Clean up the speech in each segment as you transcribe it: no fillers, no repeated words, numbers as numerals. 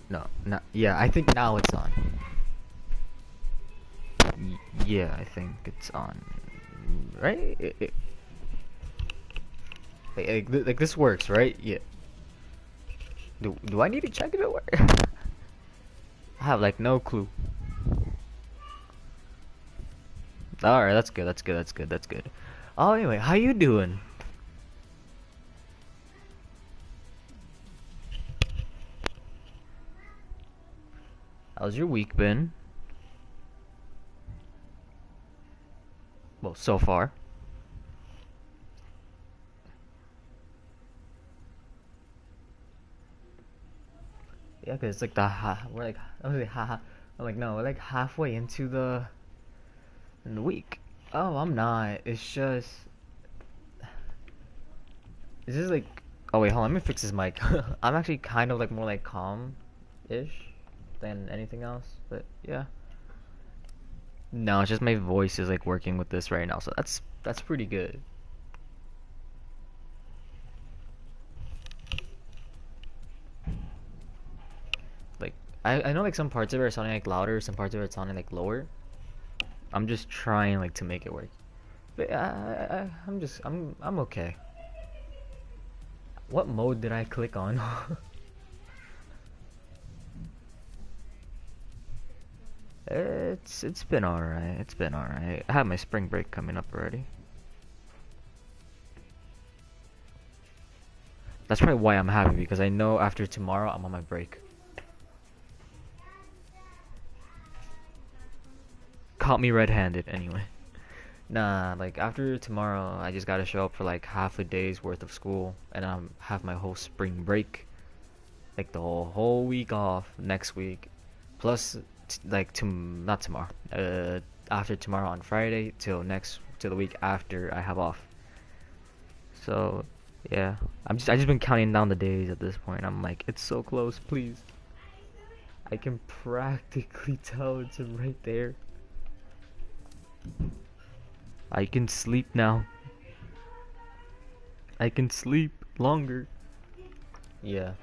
No, no. Yeah, I think now it's on. Yeah, I think it's on. Right? Like this works, right? Yeah. Do I need to check if it works? I have like no clue. All right, that's good. That's good. That's good. That's good. Oh, anyway, how you doing? How's your week been? Well, so far. Yeah, 'cause it's like we're like I was like I'm like no, we're like halfway into the week. Oh, I'm not. It's just like oh wait, hold on, let me fix this mic. I'm actually kind of like more like calm-ish than anything else, but yeah. No, it's just my voice is like working with this right now, so that's pretty good. Like I know like some parts of it are sounding like louder, some parts of it are sounding like lower. I'm just trying like to make it work. But I'm okay. What mode did I click on? It's been alright. It's been alright. I have my spring break coming up already. That's probably why I'm happy because I know after tomorrow I'm on my break. Caught me red-handed anyway. Nah, like after tomorrow I just gotta show up for like half a day's worth of school and have my whole spring break, like the whole week off next week, plus like to not tomorrow, after tomorrow on Friday till the week after I have off. So yeah, I just been counting down the days at this point. I'm like, it's so close, please. I can practically tell it's right there. I can sleep now. I can sleep longer. Yeah.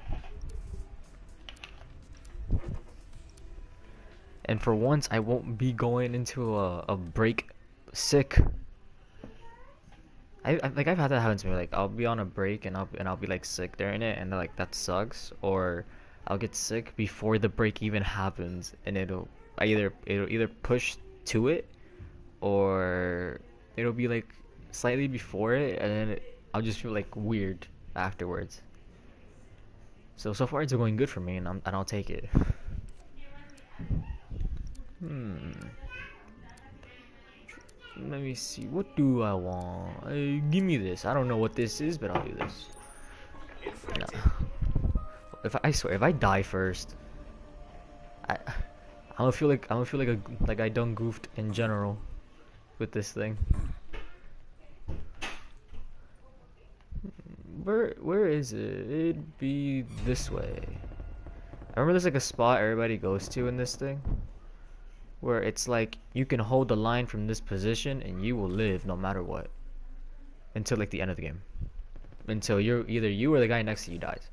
And for once, I won't be going into a break sick. Like I've had that happen to me. Like I'll be on a break and I'll be like sick during it, and like that sucks. Or I'll get sick before the break even happens, and it'll either push to it or it'll be like slightly before it, and then I'll just feel like weird afterwards. So far it's going good for me, and I'll take it. Hmm. Let me see. What do I want? Give me this. I don't know what this is, but I'll do this. No. If I swear, if I die first, I'm gonna feel like I done goofed in general with this thing. Where is it? It'd be this way. I remember there's like a spot everybody goes to in this thing where it's like you can hold the line from this position and you will live no matter what until like the end of the game. Until either you or the guy next to you dies.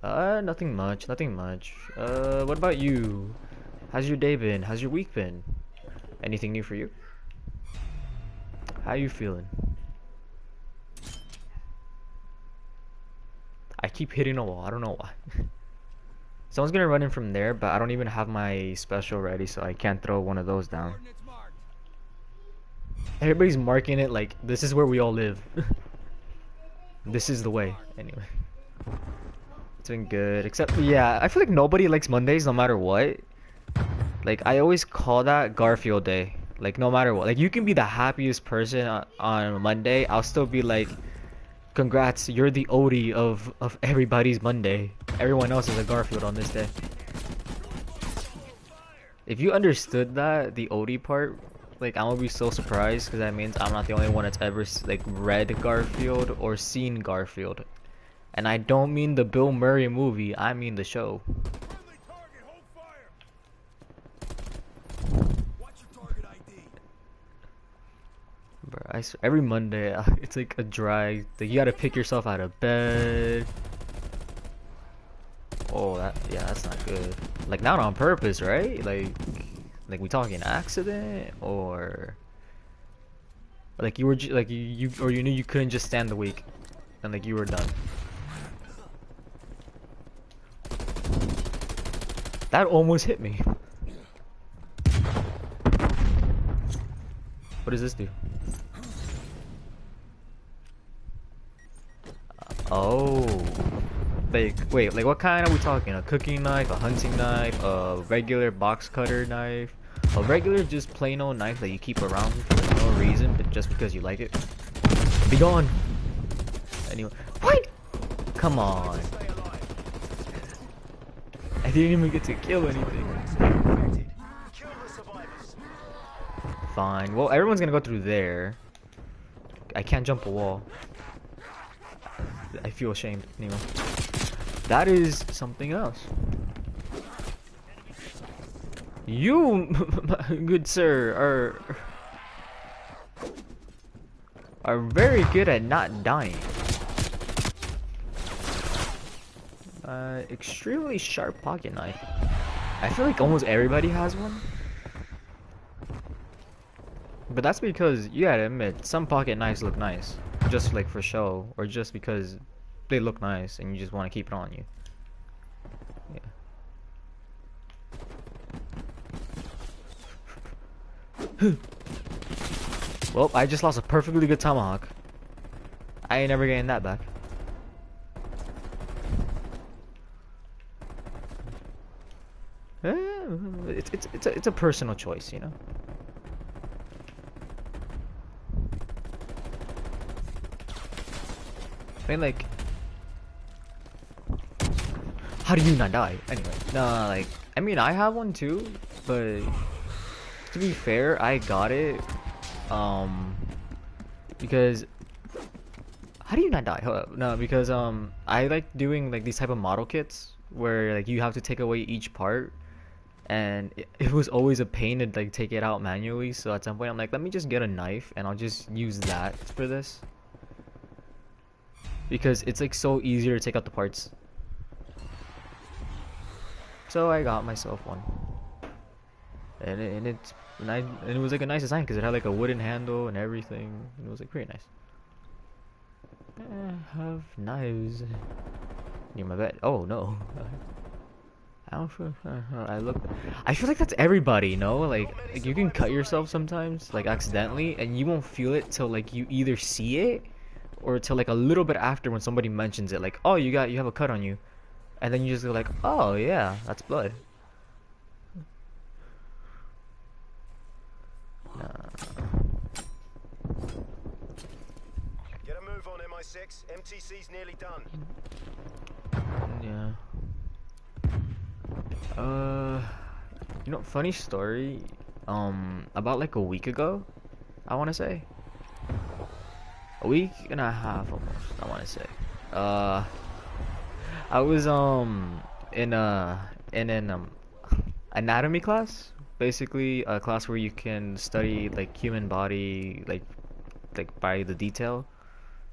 Nothing much, nothing much. What about you? How's your day been? How's your week been? Anything new for you? How you feeling? I keep hitting a wall. I don't know why. Someone's gonna run in from there, but I don't even have my special ready, so I can't throw one of those down. Everybody's marking it like this is where we all live. This is the way. Anyway, it's been good. Except, yeah, I feel like nobody likes Mondays no matter what. Like, I always call that Garfield Day. Like, no matter what. Like, you can be the happiest person on Monday. I'll still be like, congrats, you're the Odie of everybody's Monday. Everyone else is a Garfield on this day. If you understood that, the Odie part, like, I'm gonna be so surprised because that means I'm not the only one that's ever, like, read Garfield or seen Garfield. And I don't mean the Bill Murray movie, I mean the show. Bro, every Monday, it's like a drag. Like, you gotta pick yourself out of bed. Oh, that yeah, that's not good. Like not on purpose, right? Like we talking accident or like you were like you or you knew you couldn't just stand the week and like you were done. That almost hit me. What does this do? Oh. Like, wait, like what kind are we talking? A cooking knife, a hunting knife, a regular box cutter knife, a regular just plain old knife that you keep around for no reason, but just because you like it? Be gone! Anyway, what? Come on. I didn't even get to kill anything. Fine. Well, everyone's gonna go through there. I can't jump a wall. I feel ashamed. Anyway. That is something else. You, good sir, are very good at not dying. Extremely sharp pocket knife. I feel like almost everybody has one. But that's because you gotta admit, some pocket knives look nice. Just like for show, or just because they look nice and you just want to keep it on you. Yeah. Well, I just lost a perfectly good tomahawk. I ain't never getting that back. It's a personal choice, you know. I mean, like, how do you not die? Anyway, nah, like, I mean, I have one too, but to be fair, I got it, because, how do you not die? Hold up. No, because, I like doing, like, these type of model kits, where, like, you have to take away each part, and it was always a pain to, like, take it out manually, so at some point, I'm like, let me just get a knife, and I'll just use that for this. Because it's like so easier to take out the parts. So I got myself one, and it was like a nice design because it had like a wooden handle and everything. It was like pretty nice. I have knives near my bed. Oh no. I feel like that's everybody, you know? Like you can cut yourself sometimes, like accidentally, and you won't feel it till like you either see it or till like a little bit after when somebody mentions it, like, oh, you have a cut on you, and then you just go like, oh yeah, that's blood. Nah. Get a move on, MI6. MTC's nearly done. Yeah. You know, funny story. About like a week ago, I want to say. A week and a half almost, I want to say. I was in an anatomy class, basically a class where you can study like human body, like by the detail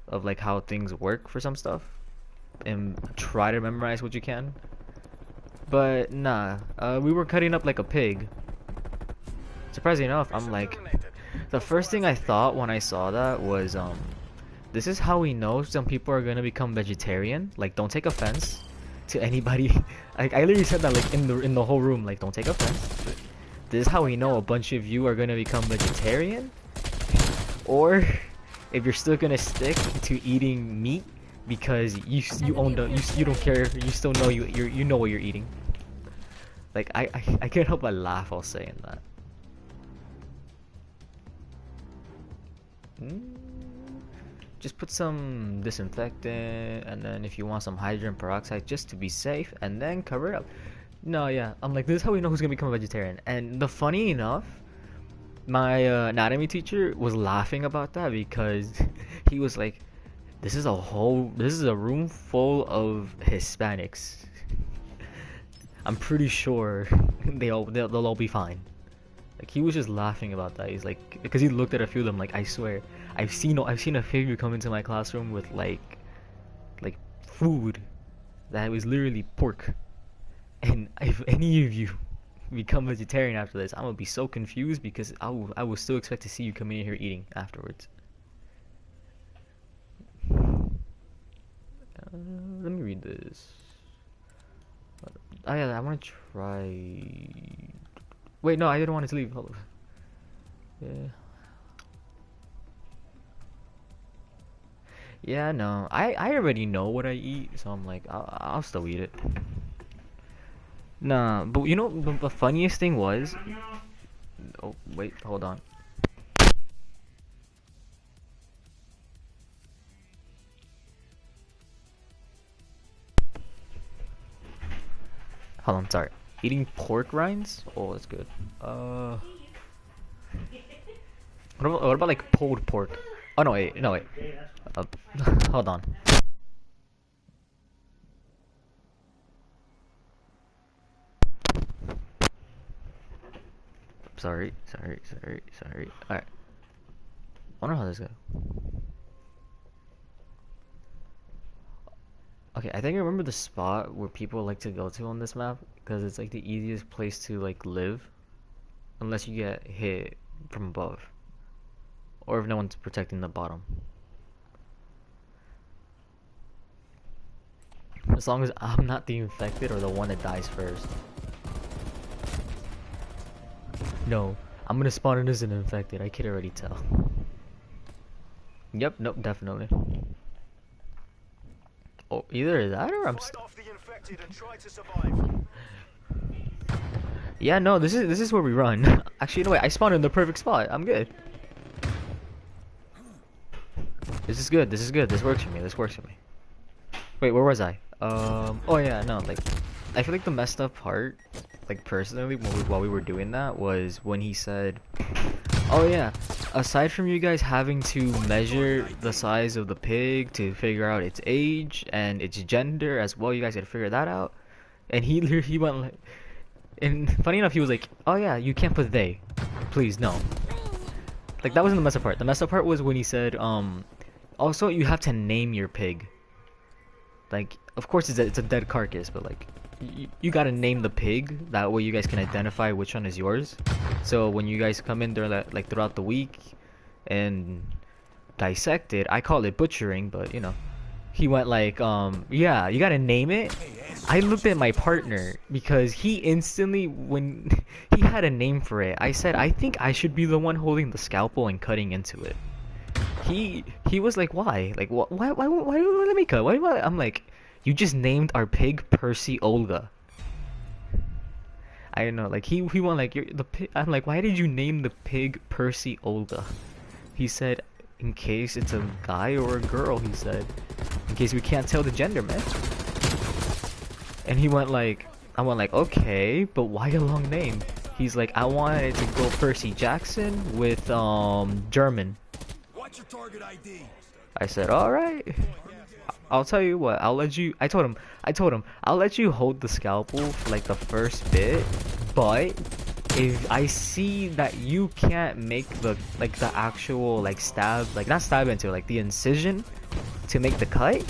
of like how things work for some stuff, and try to memorize what you can. But nah, we were cutting up like a pig. Surprisingly enough, I'm like, the first thing I thought when I saw that was this is how we know some people are gonna become vegetarian. Like, don't take offense to anybody. Like, I literally said that like in the whole room. Like, don't take offense. This is how we know a bunch of you are gonna become vegetarian, or if you're still gonna stick to eating meat because you own the you don't care. You still know you know what you're eating. Like, I can't help but laugh while saying that. Just put some disinfectant, and then if you want some hydrogen peroxide just to be safe, and then cover it up. No, yeah, I'm like, this is how we know who's gonna become a vegetarian. And the funny enough, my anatomy teacher was laughing about that because he was like, this is a room full of Hispanics. I'm pretty sure they'll all be fine. Like, he was just laughing about that. He's like, because he looked at a few of them, like, I swear, I've seen a figure come into my classroom with like food that was literally pork. And if any of you become vegetarian after this, I'm gonna be so confused because I will still expect to see you coming in here eating afterwards. Let me read this. Oh yeah, I want to try. Wait, no, I didn't want it to leave. Hold on. Yeah. Yeah, no, I already know what I eat, so I'm like, I'll still eat it. Nah, but you know, the funniest thing was. Oh wait, hold on. Hold on, sorry. Eating pork rinds? Oh, that's good. What about like pulled pork? Oh no, wait, no wait. Uh, hold on. Sorry. Alright. Wonder how this goes. Okay, I think I remember the spot where people like to go to on this map because it's like the easiest place to like live, unless you get hit from above, or if no one's protecting the bottom. As long as I'm not the infected or the one that dies first. No, I'm gonna spawn in as an infected. I can already tell. Yep, nope, definitely. Oh, either that or I'm. Yeah, no, this is where we run. Actually, no wait, I spawned in the perfect spot. I'm good. This is good. This is good. This works for me. This works for me. Wait, where was I? Oh yeah, no, like, I feel like the messed up part, like personally, while we were doing that, was when he said, "Oh yeah, aside from you guys having to measure the size of the pig to figure out its age and its gender as well, you guys had to figure that out." And he went like, and funny enough, he was like, "Oh yeah, you can't put they, please no." Like that wasn't the messed up part. The messed up part was when he said, also you have to name your pig. Like, of course it's a dead carcass, but like, you gotta name the pig. That way you guys can identify which one is yours. So when you guys come in there like throughout the week and dissect it, I call it butchering, but you know, he went like, yeah, you gotta name it. I looked at my partner because he instantly, when he had a name for it, I said, I think I should be the one holding the scalpel and cutting into it. He was like, why? Like, why let me cut? Why? I'm like, you just named our pig Percy Olga. I don't know, like he went like, you're the pig. I'm like, why did you name the pig Percy Olga? He said, in case it's a guy or a girl. He said, in case we can't tell the gender, man. And he went like, I went like, okay, but why a long name? He's like, I wanted to go Percy Jackson with German. What's your target ID? I said, all right. I'll tell you what. I'll let you. I told him. I'll let you hold the scalpel for like the first bit, but if I see that you can't make the actual like stab, like not stab into like the incision to make the cut,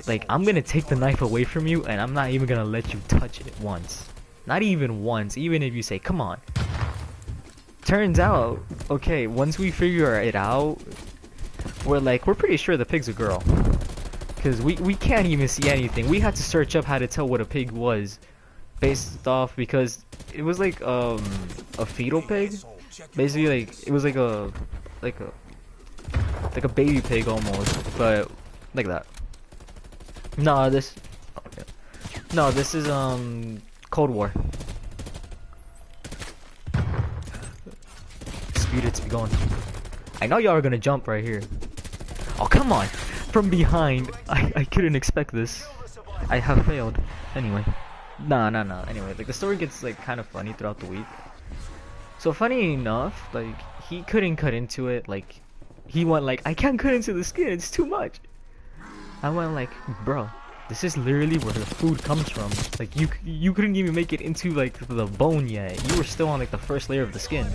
like I'm gonna take the knife away from you and I'm not even gonna let you touch it once. Not even once. Even if you say, come on. Turns out, okay, once we figure it out, we're pretty sure the pig's a girl. Because we can't even see anything. We had to search up how to tell what a pig was. Based off, because it was like a fetal pig. Basically like, it was like a baby pig almost. But, like that. No, this is Cold War. Speed it to be going. I know y'all are gonna jump right here. Oh, come on! From behind! I couldn't expect this. I have failed. Anyway. Nah. Anyway, like the story gets like kind of funny throughout the week. So funny enough, like he couldn't cut into it. Like he went like, I can't cut into the skin. It's too much. I went like, bro, this is literally where the food comes from. Like you couldn't even make it into like the bone yet. You were still on like the first layer of the skin.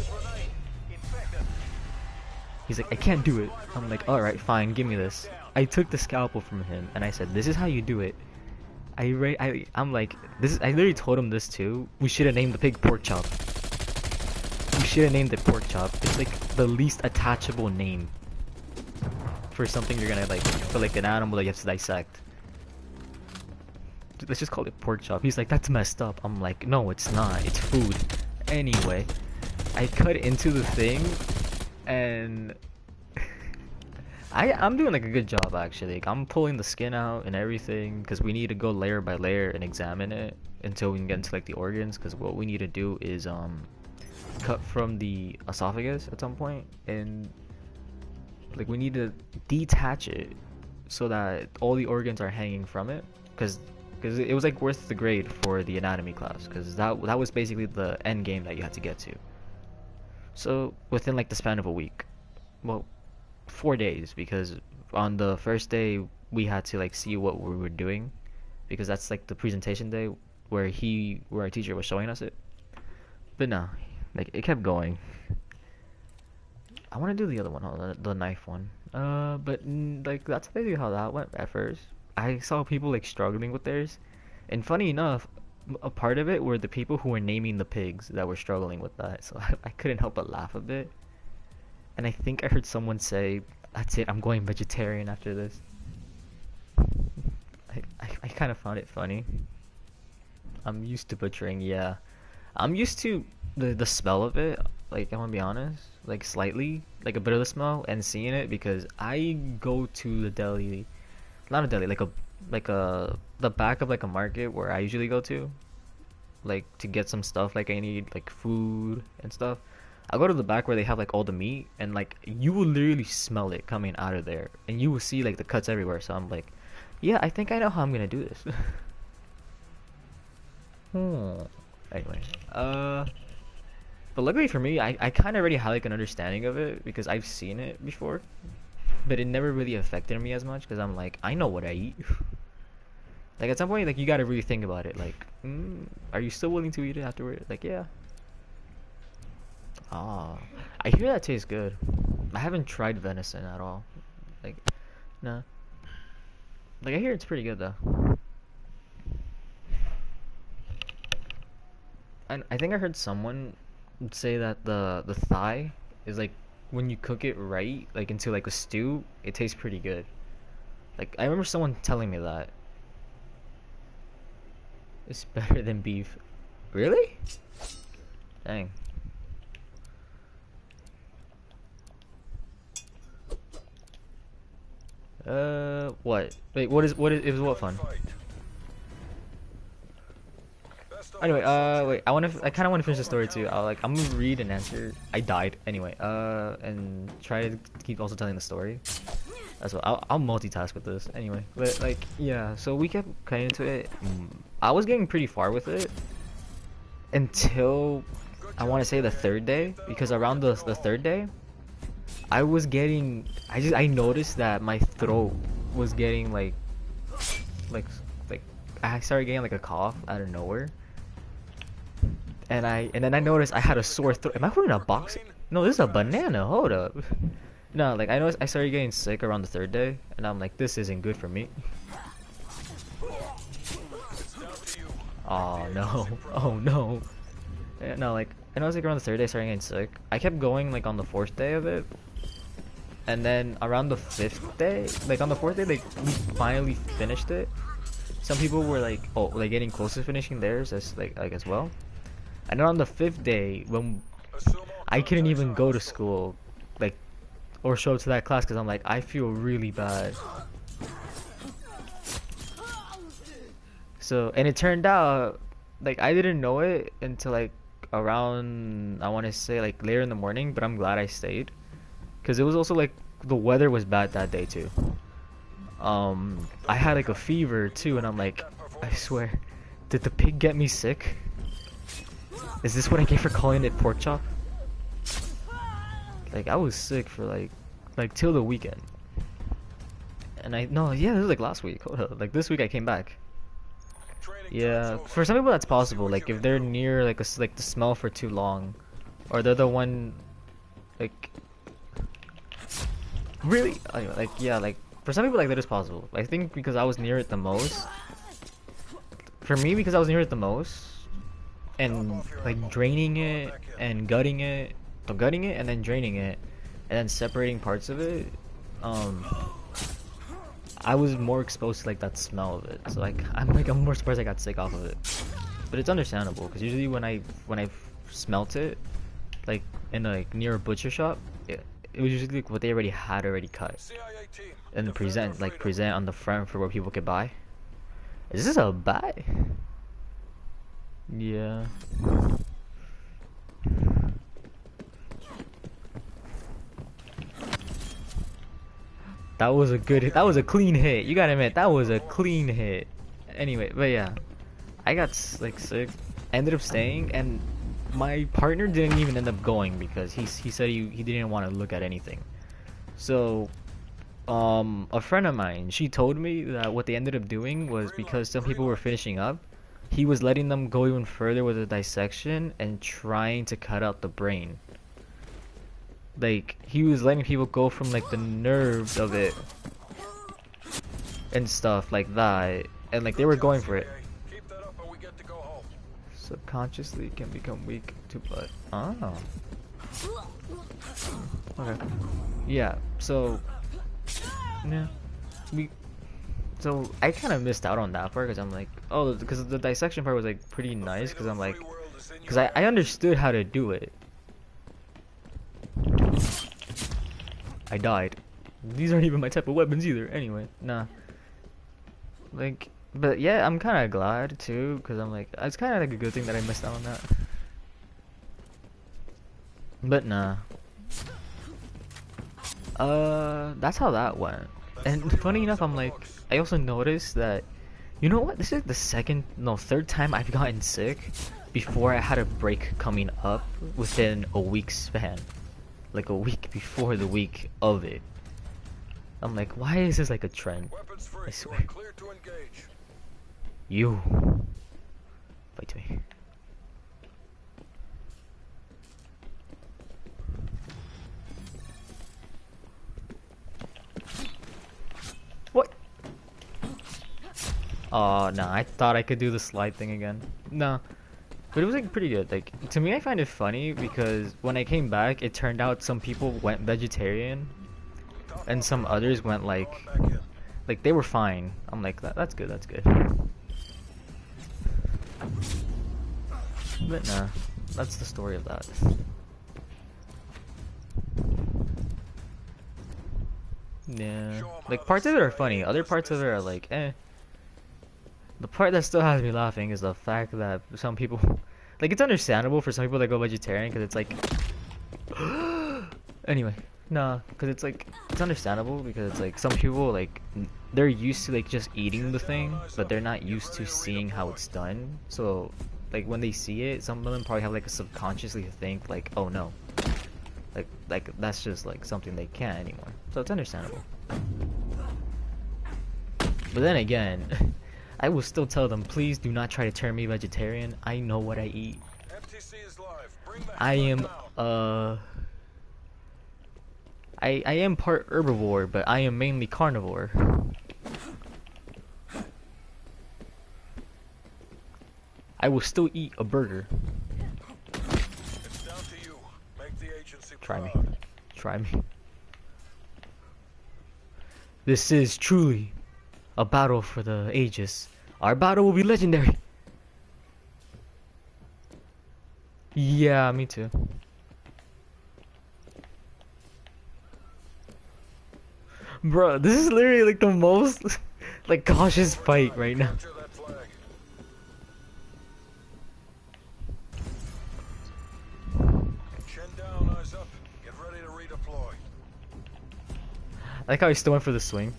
He's like, I can't do it. I'm like, alright, fine, give me this. I took the scalpel from him and I said, this is how you do it. I'm like, this is, I literally told him this too. We should have named the pig pork chop. We should have named it pork chop. It's like the least attachable name for something you're gonna like, for like an animal that you have to dissect. Let's just call it pork chop. He's like, that's messed up. I'm like, no, it's not. It's food. Anyway, I cut into the thing, and I'm doing like a good job actually. Like, I'm pulling the skin out and everything because we need to go layer by layer and examine it until we can get into like the organs. Because what we need to do is cut from the esophagus at some point, and like we need to detach it so that all the organs are hanging from it. Because it was like worth the grade for the anatomy class, because that was basically the end game that you had to get to. So within like the span of a week, well, 4 days, because on the first day we had to like see what we were doing, because that's like the presentation day where our teacher was showing us it. But no, like it kept going. I want to do the other one, the knife one. But like that's basically how that went at first. I saw people like struggling with theirs, and funny enough, a part of it were the people who were naming the pigs that were struggling with that. So I couldn't help but laugh a bit. And I think I heard someone say, "That's it, I'm going vegetarian after this." I kind of found it funny. I'm used to butchering, yeah. I'm used to the smell of it. Like I'm gonna be honest, like slightly, like a bit of the smell and seeing it, because I go to the deli. Not a deli, like a the back of like a market where I usually go to, like to get some stuff like I need, like food and stuff. I go to the back where they have like all the meat, and like you will literally smell it coming out of there, and you will see like the cuts everywhere. So I'm like, yeah, I think I know how I'm gonna do this. Anyway, but luckily for me, I kind of already had like an understanding of it because I've seen it before. But it never really affected me as much because I'm like, I know what I eat. Like at some point, like you gotta really think about it. Like, are you still willing to eat it afterward? Like, yeah. Ah, I hear that tastes good. I haven't tried venison at all. Like, nah. Like I hear it's pretty good though. And I think I heard someone say that the thigh is like, when you cook it right, like into like a stew, it tastes pretty good. Like I remember someone telling me that it's better than beef. Really? Dang. What? Wait, is what fun? Anyway, wait, I kind of want to finish the story too. I'm gonna read and answer. I died anyway. And try to keep also telling the story. That's what I'll multitask with this anyway. But like, yeah. So we kept cutting into it. I was getting pretty far with it until I want to say the third day, because around the third day, I was getting. I noticed that my throat was getting like I started getting like a cough out of nowhere. And then I noticed I had a sore throat. Am I holding a box? No, this is a banana. Hold up. No, like I noticed I started getting sick around the third day, and I'm like, this isn't good for me. Oh no. Oh no. Yeah, no, like I noticed like around the third day I started getting sick. I kept going like on the fourth day of it. And then around the fifth day, like on the fourth day, like we finally finished it. Some people were like, oh, like getting close to finishing theirs as as well. And then on the fifth day, when I couldn't even go to school, like, or show up to that class, because I'm like, I feel really bad. So, and it turned out, like, I didn't know it until like around, I want to say like later in the morning, but I'm glad I stayed, because it was also like the weather was bad that day too. I had like a fever too, and I'm like, I swear, did the pig get me sick? Is this what I get for calling it pork chop? Like I was sick for like till the weekend. And yeah, this was like last week. Hold up. Like this week I came back. Yeah, for some people that's possible. Like if they're near like the smell for too long, or they're the one like really anyway, like yeah, like for some people like that is possible. I think because I was near it the most, for me, because I was near it the most, and like draining it and gutting it, so gutting it and then draining it, and then separating parts of it, um, I was more exposed to like that smell of it. So like I'm more surprised I got sick off of it. But it's understandable because usually when I smelt it, like in like near a butcher shop, it was usually like what they already had cut, and then present on the front for where people could buy. Is this a buy? Yeah. That was a clean hit. You gotta admit, that was a clean hit. Anyway, but yeah. I got like sick, ended up staying, and my partner didn't even end up going because he said he didn't want to look at anything. So, a friend of mine, she told me that what they ended up doing was because some people were finishing up, he was letting them go even further with the dissection and trying to cut out the brain. Like, he was letting people go from like the nerves of it and stuff like that, and like they were going for it. Subconsciously can become weak to blood. Oh. Okay. Yeah. So. Yeah. So I kind of missed out on that part because I'm like, oh, because the dissection part was like pretty nice because I'm like, because I understood how to do it. I died. These aren't even my type of weapons either. Anyway, nah. Like. But yeah, I'm kind of glad too, because I'm like, it's kind of like a good thing that I missed out on that. But nah. That's how that went. And funny enough, I'm like, I also noticed that, you know what? This is the third time I've gotten sick before I had a break coming up within a week span. Like a week before the week of it. I'm like, why is this like a trend? I swear. You fight me. What? Oh no, I thought I could do the slide thing again. No. But it was like pretty good. Like to me I find it funny because when I came back it turned out some people went vegetarian and some others went like they were fine. I'm like that's good, that's good. But nah, that's the story of that. Yeah, like parts of it are funny, other parts of it are like, eh. The part that still has me laughing is the fact that some people, like it's understandable for some people that go vegetarian because it's like, anyway, nah, because it's like, it's understandable because it's like some people like, they're used to like just eating the thing, but they're not used to seeing how it's done, so like when they see it, some of them probably have like a subconsciously think like, oh no, like that's just like something they can't anymore. So it's understandable. But then again, I will still tell them, please do not try to turn me vegetarian. I know what I eat. I am I am part herbivore, but I am mainly carnivore. I will still eat a burger. It's down to you. Make the agency Try me. proud. Try me. This is truly a battle for the ages. Our battle will be legendary. Yeah, me too. Bro, this is literally like the most like cautious fight right now. Capture that flag. Chin down, eyes up. Get ready to redeploy. I like how he still went for the swing.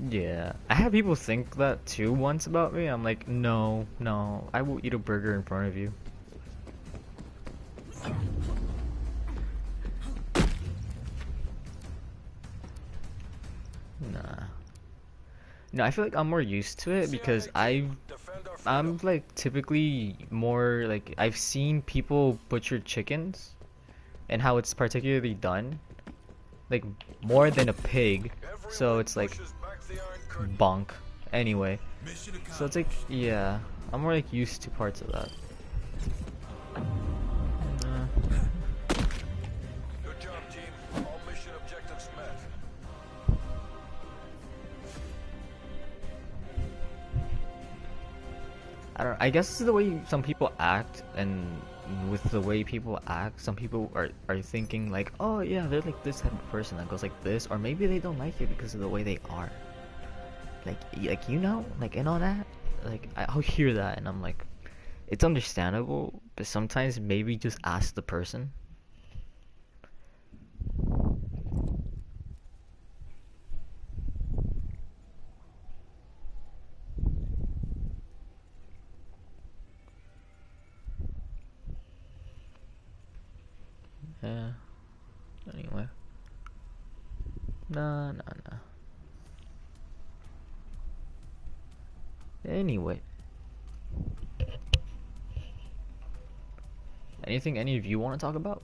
Yeah, I had people think that too once about me. I'm like, no, no, I will eat a burger in front of you. Nah. No, I feel like I'm more used to it because I'm like typically more like I've seen people butcher chickens and how it's particularly done. Like more than a pig. So it's like bonk. Anyway, Mission so it's like, accomplished. yeah, I'm more like used to parts of that. Uh, Good job, team. All mission objectives met. I don't. I guess this is the way some people act, and with the way people act, some people are thinking like, oh yeah, they're like this type of person that goes like this, or maybe they don't like it because of the way they are. Like you know, like and all that. Like I'll hear that, and I'm like, it's understandable, but sometimes maybe just ask the person. Yeah. Anyway. Nah, nah, nah. Anyway. Anything any of you want to talk about?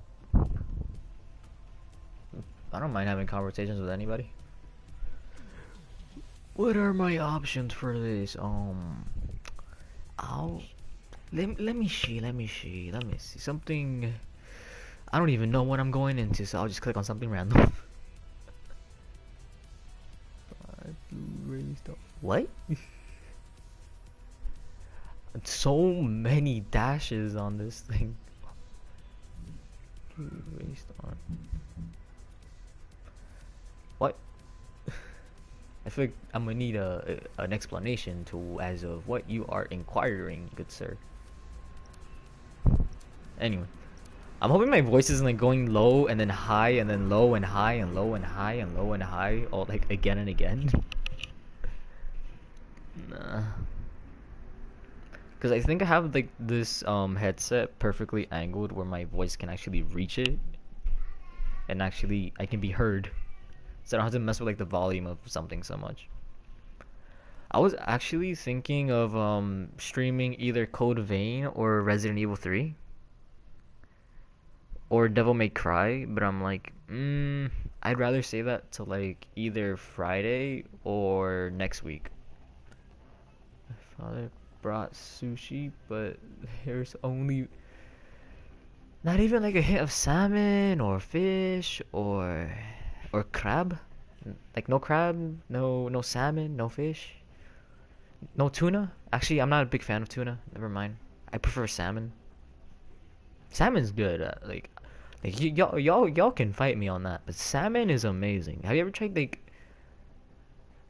I don't mind having conversations with anybody. What are my options for this? I'll let me see, something. I don't even know what I'm going into, so I'll just click on something random. What? So many dashes on this thing. What? I feel like I'm gonna need an explanation to as of what you are inquiring, good sir. Anyway, I'm hoping my voice isn't like going low and then high and then low and high and low and high and low and high all like again and again. Nah. Because I think I have like this headset perfectly angled where my voice can actually reach it and actually I can be heard. So I don't have to mess with like the volume of something so much. I was actually thinking of streaming either Code Vein or Resident Evil 3 or Devil May Cry, but I'm like, I'd rather save that to like either Friday or next week. My father brought sushi, but there's only not even like a hint of salmon or fish or crab. Like no crab, no salmon, no fish, no tuna. Actually, I'm not a big fan of tuna. Never mind. I prefer salmon. Salmon's good. Y'all can fight me on that, but salmon is amazing. Have you ever tried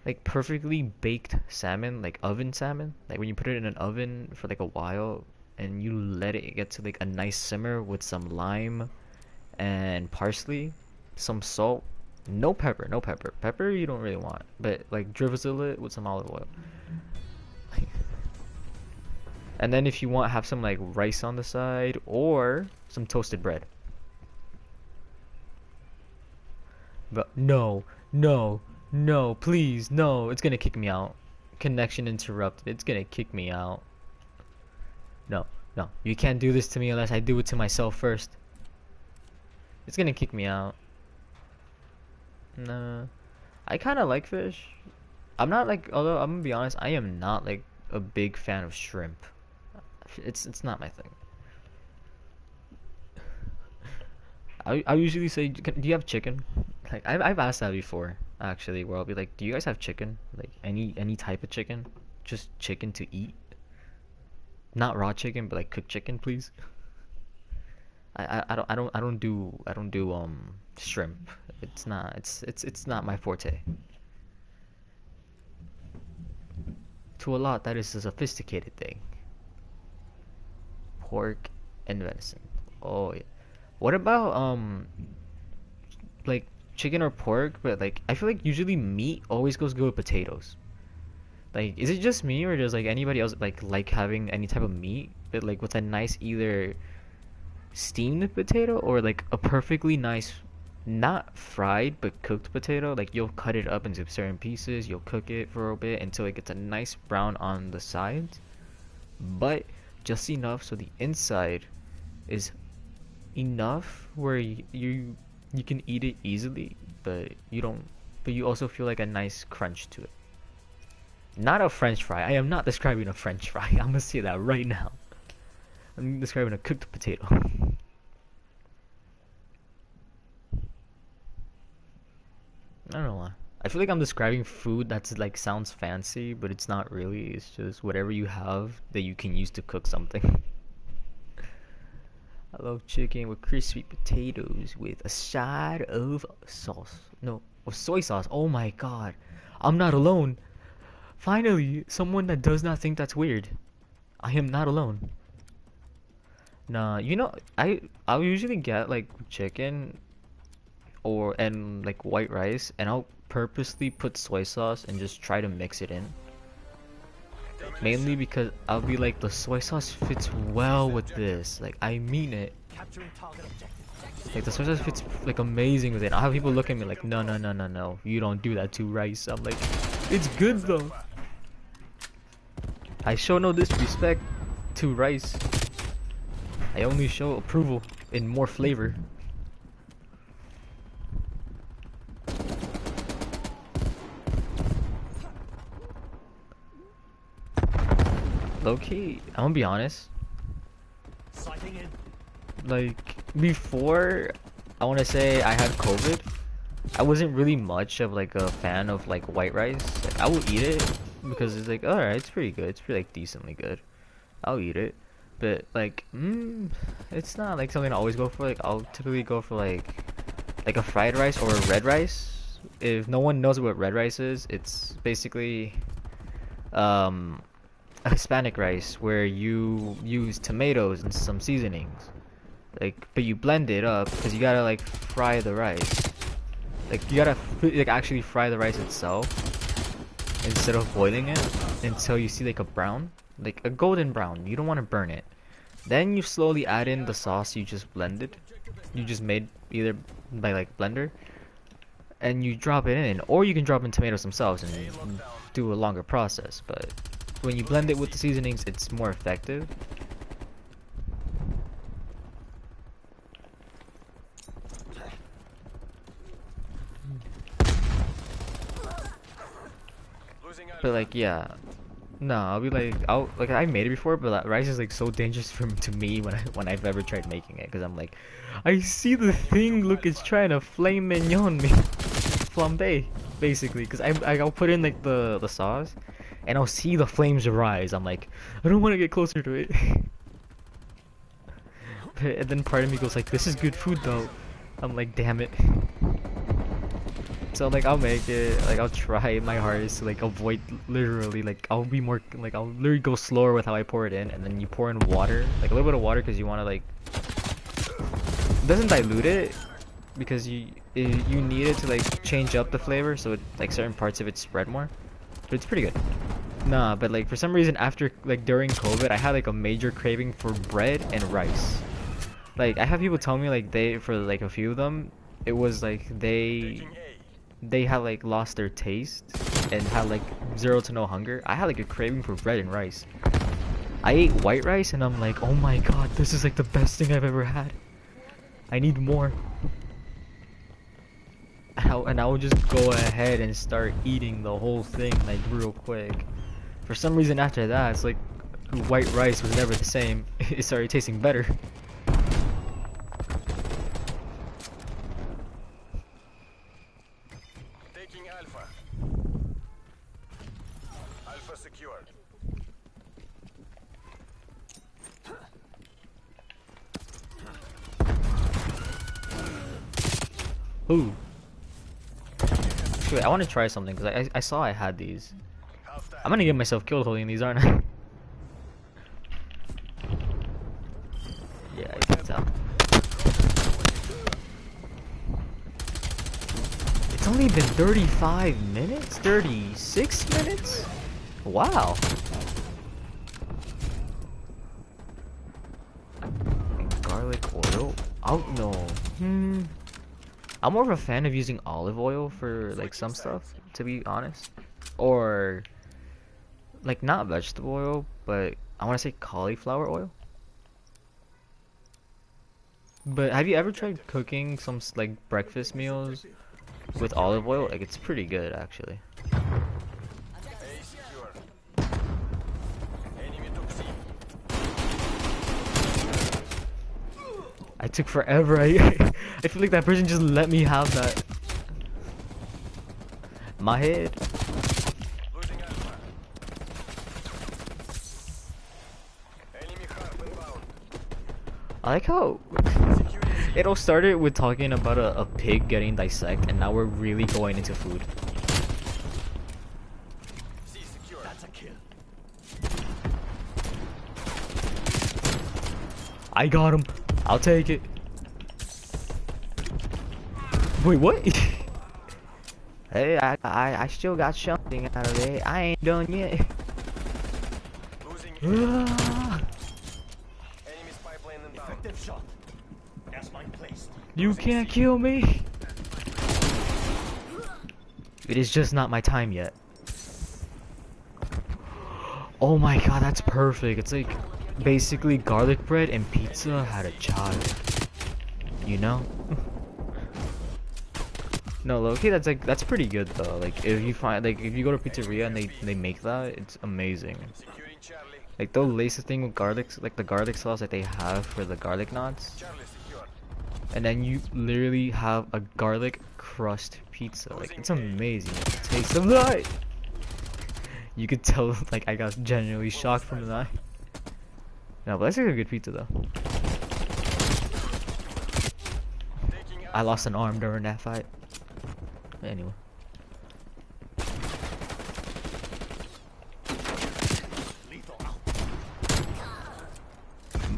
like perfectly baked salmon, like oven salmon? Like when you put it in an oven for like a while and you let it get to like a nice simmer with some lime and parsley, some salt, no pepper, no pepper. Pepper you don't really want, but like drizzle it with some olive oil. And then if you want, have some like rice on the side or some toasted bread. But no, please, no, it's gonna kick me out. Connection interrupted. It's gonna kick me out. No, no, you can't do this to me unless I do it to myself first. It's gonna kick me out. Nah, I kind of like fish. I'm not like, although I'm gonna be honest, I am not like a big fan of shrimp. It's not my thing. I usually say, do you have chicken? Like I've asked that before actually, where I'll be like, do you guys have chicken? Like any type of chicken? Just chicken to eat? Not raw chicken, but like cooked chicken, please. I don't do shrimp. It's not my forte. To a lot, that is a sophisticated thing. Pork and venison. Oh yeah. What about like chicken or pork? But like I feel like usually meat always goes good with potatoes. Like is it just me or does like anybody else like having any type of meat? But like with a nice either steamed potato or like a perfectly nice not fried but cooked potato. Like you'll cut it up into certain pieces, you'll cook it for a bit until it gets a nice brown on the sides, but just enough so the inside is enough where you can eat it easily, but you don't but you also feel like a nice crunch to it. Not a French fry. I am not describing a French fry. I'm gonna say that right now. I'm describing a cooked potato. I don't know why. I feel like I'm describing food that's like sounds fancy, but it's not really. It's just whatever you have that you can use to cook something. I love chicken with crispy potatoes with a side of sauce. No, of soy sauce. Oh my god. I'm not alone. Finally, someone that does not think that's weird. I am not alone. Nah, you know, I'll usually get like chicken or and like white rice, and I'll purposely put soy sauce and just try to mix it in. Mainly because I'll be like, the soy sauce fits well with this. Like, I mean it. Like, the soy sauce fits like amazing with it. I'll have people look at me like, no, no, no, no, no. You don't do that to rice. I'm like, it's good though. I show no disrespect to rice. I only show approval in more flavor. Low-key, I'm gonna be honest. Like, before, I wanna say I had COVID, I wasn't really much of like a fan of like white rice. Like, I will eat it because it's like, alright, it's pretty good. It's pretty like decently good. I'll eat it. But like, it's not like something I always go for. Like, I'll typically go for like a fried rice or a red rice. If no one knows what red rice is, it's basically a Hispanic rice where you use tomatoes and some seasonings. Like, but you blend it up because you gotta like fry the rice. Like, you gotta like actually fry the rice itself instead of boiling it until you see like a brown, like a golden brown. You don't want to burn it. Then you slowly add in the sauce you just blended. You just made either by like blender, and you drop it in, or you can drop in tomatoes themselves and do a longer process. But when you blend it with the seasonings, it's more effective. But like, yeah, no, I'll be like, I made it before, but rice is like so dangerous to me when I've ever tried making it, because I'm like, I see the thing, look, it's trying to flame mignon me, flambe, basically, because I'll put in like the sauce, and I'll see the flames rise. I'm like, I don't want to get closer to it. And then part of me goes like, this is good food though. I'm like, damn it. So like, I'll make it, like I'll try my hardest to like avoid, literally, like I'll be more like, I'll literally go slower with how I pour it in, and then you pour in water, like a little bit of water, because you want to like, it doesn't dilute it, because you need it to like change up the flavor, so it, like certain parts of it spread more, but it's pretty good. Nah, but like for some reason after like during COVID, I had like a major craving for bread and rice. Like, I have people tell me like for like a few of them, it was like they had like lost their taste and had like zero to no hunger. I had like a craving for bread and rice. I ate white rice and I'm like, oh my god, this is like the best thing I've ever had. I need more. And I would just go ahead and start eating the whole thing like real quick. For some reason after that, it's like white rice was never the same. It started tasting better. Secured. Ooh. Wait, I want to try something because I saw I had these. I'm gonna get myself killed holding these, aren't I? Yeah, I can tell. It's only been 35 minutes? 36 minutes? Wow. And garlic oil? Oh no. I'm more of a fan of using olive oil for like some stuff, to be honest. Or like not vegetable oil, but I want to say cauliflower oil. But have you ever tried cooking some like breakfast meals with olive oil? Like, it's pretty good actually. That took forever. I feel like that person just let me have that. My head. Losing Alpha. Enemy harp inbound. I like how it all started with talking about a pig getting dissected, and now we're really going into food. C secure. That's a kill. I got him. I'll take it. Wait, what? Hey, I still got something out of it. I ain't done yet. Losing Ah, enemy spy plane inbound. Effective shot. Gas mine placed. you can't kill me. It is just not my time yet. Oh my god, that's perfect. It's like basically garlic bread and pizza had a child. You know? No, okay, that's pretty good though. Like if you find if you go to pizzeria and they make that, it's amazing. Securing Charlie. Like they'll lace the thing with garlic, like the garlic sauce that they have for the garlic knots, Charlie secure. and then you literally have a garlic crust pizza. Like it's amazing. Taste of that. You could tell like I got genuinely shocked from that. No, but that's like a good pizza though. Taking I lost an arm during that fight. Anyway. lethal out.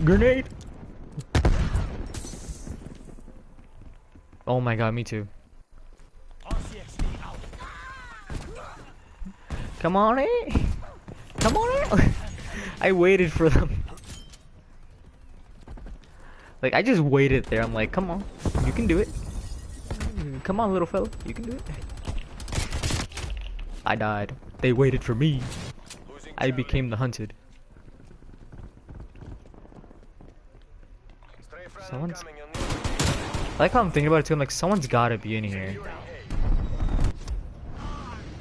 Grenade! Oh my god, me too. RCXD out. Come on in! Come on in! I waited for them. Like, I just waited there. I'm like, come on. You can do it. Come on, little fella. You can do it. I died. They waited for me. Losing I Charlie. became the hunted. Stray friend Someone's- coming on I like how I'm thinking about it too. I'm like, someone's gotta be in here.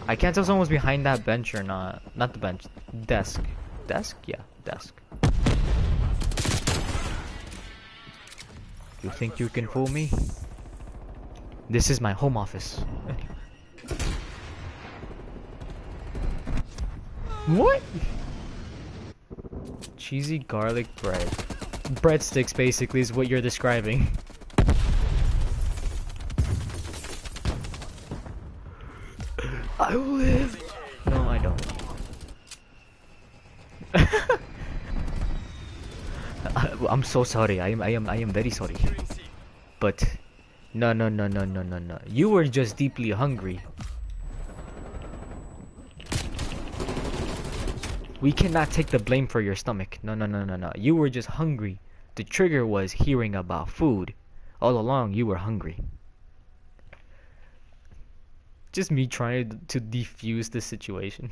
I can't tell if someone was behind that bench or not. Not the bench. Desk. Desk? Yeah, desk. You think you can fool me? This is my home office. What? Cheesy garlic bread. Breadsticks basically is what you're describing. I live. No, I don't. I'm so sorry. I am very sorry. Securing C. But no. You were just deeply hungry. We cannot take the blame for your stomach. No. You were just hungry. The trigger was hearing about food. All along, you were hungry. Just me trying to defuse the situation.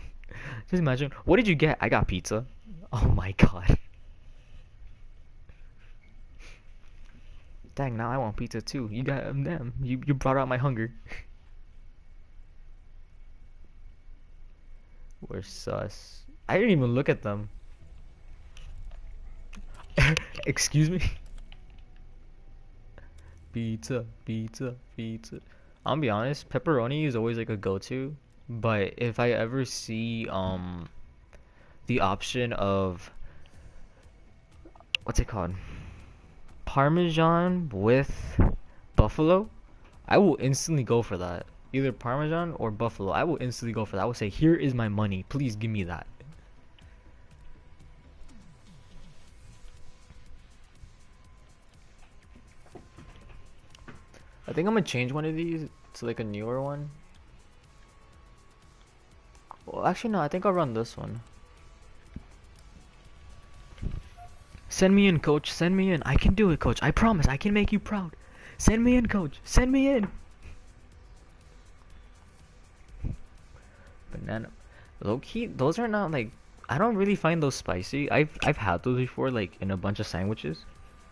Just imagine. What did you get? I got pizza. Oh my god. Dang, now I want pizza too. You got damn. You brought out my hunger. We're sus. I didn't even look at them. Excuse me. Pizza. I'll be honest, pepperoni is always like a go-to, but if I ever see the option of what's it called? Parmesan with buffalo, I will instantly go for that. Either Parmesan or buffalo. I will instantly go for that. I will say, here is my money. Please give me that. I think I'm gonna change one of these to like a newer one. Well, actually no, I think I'll run this one. Send me in, coach. Send me in. I can do it, coach. I promise. I can make you proud. Send me in, coach. Send me in. Banana. Low key, those are not like. I don't really find those spicy. I've had those before, like in a bunch of sandwiches.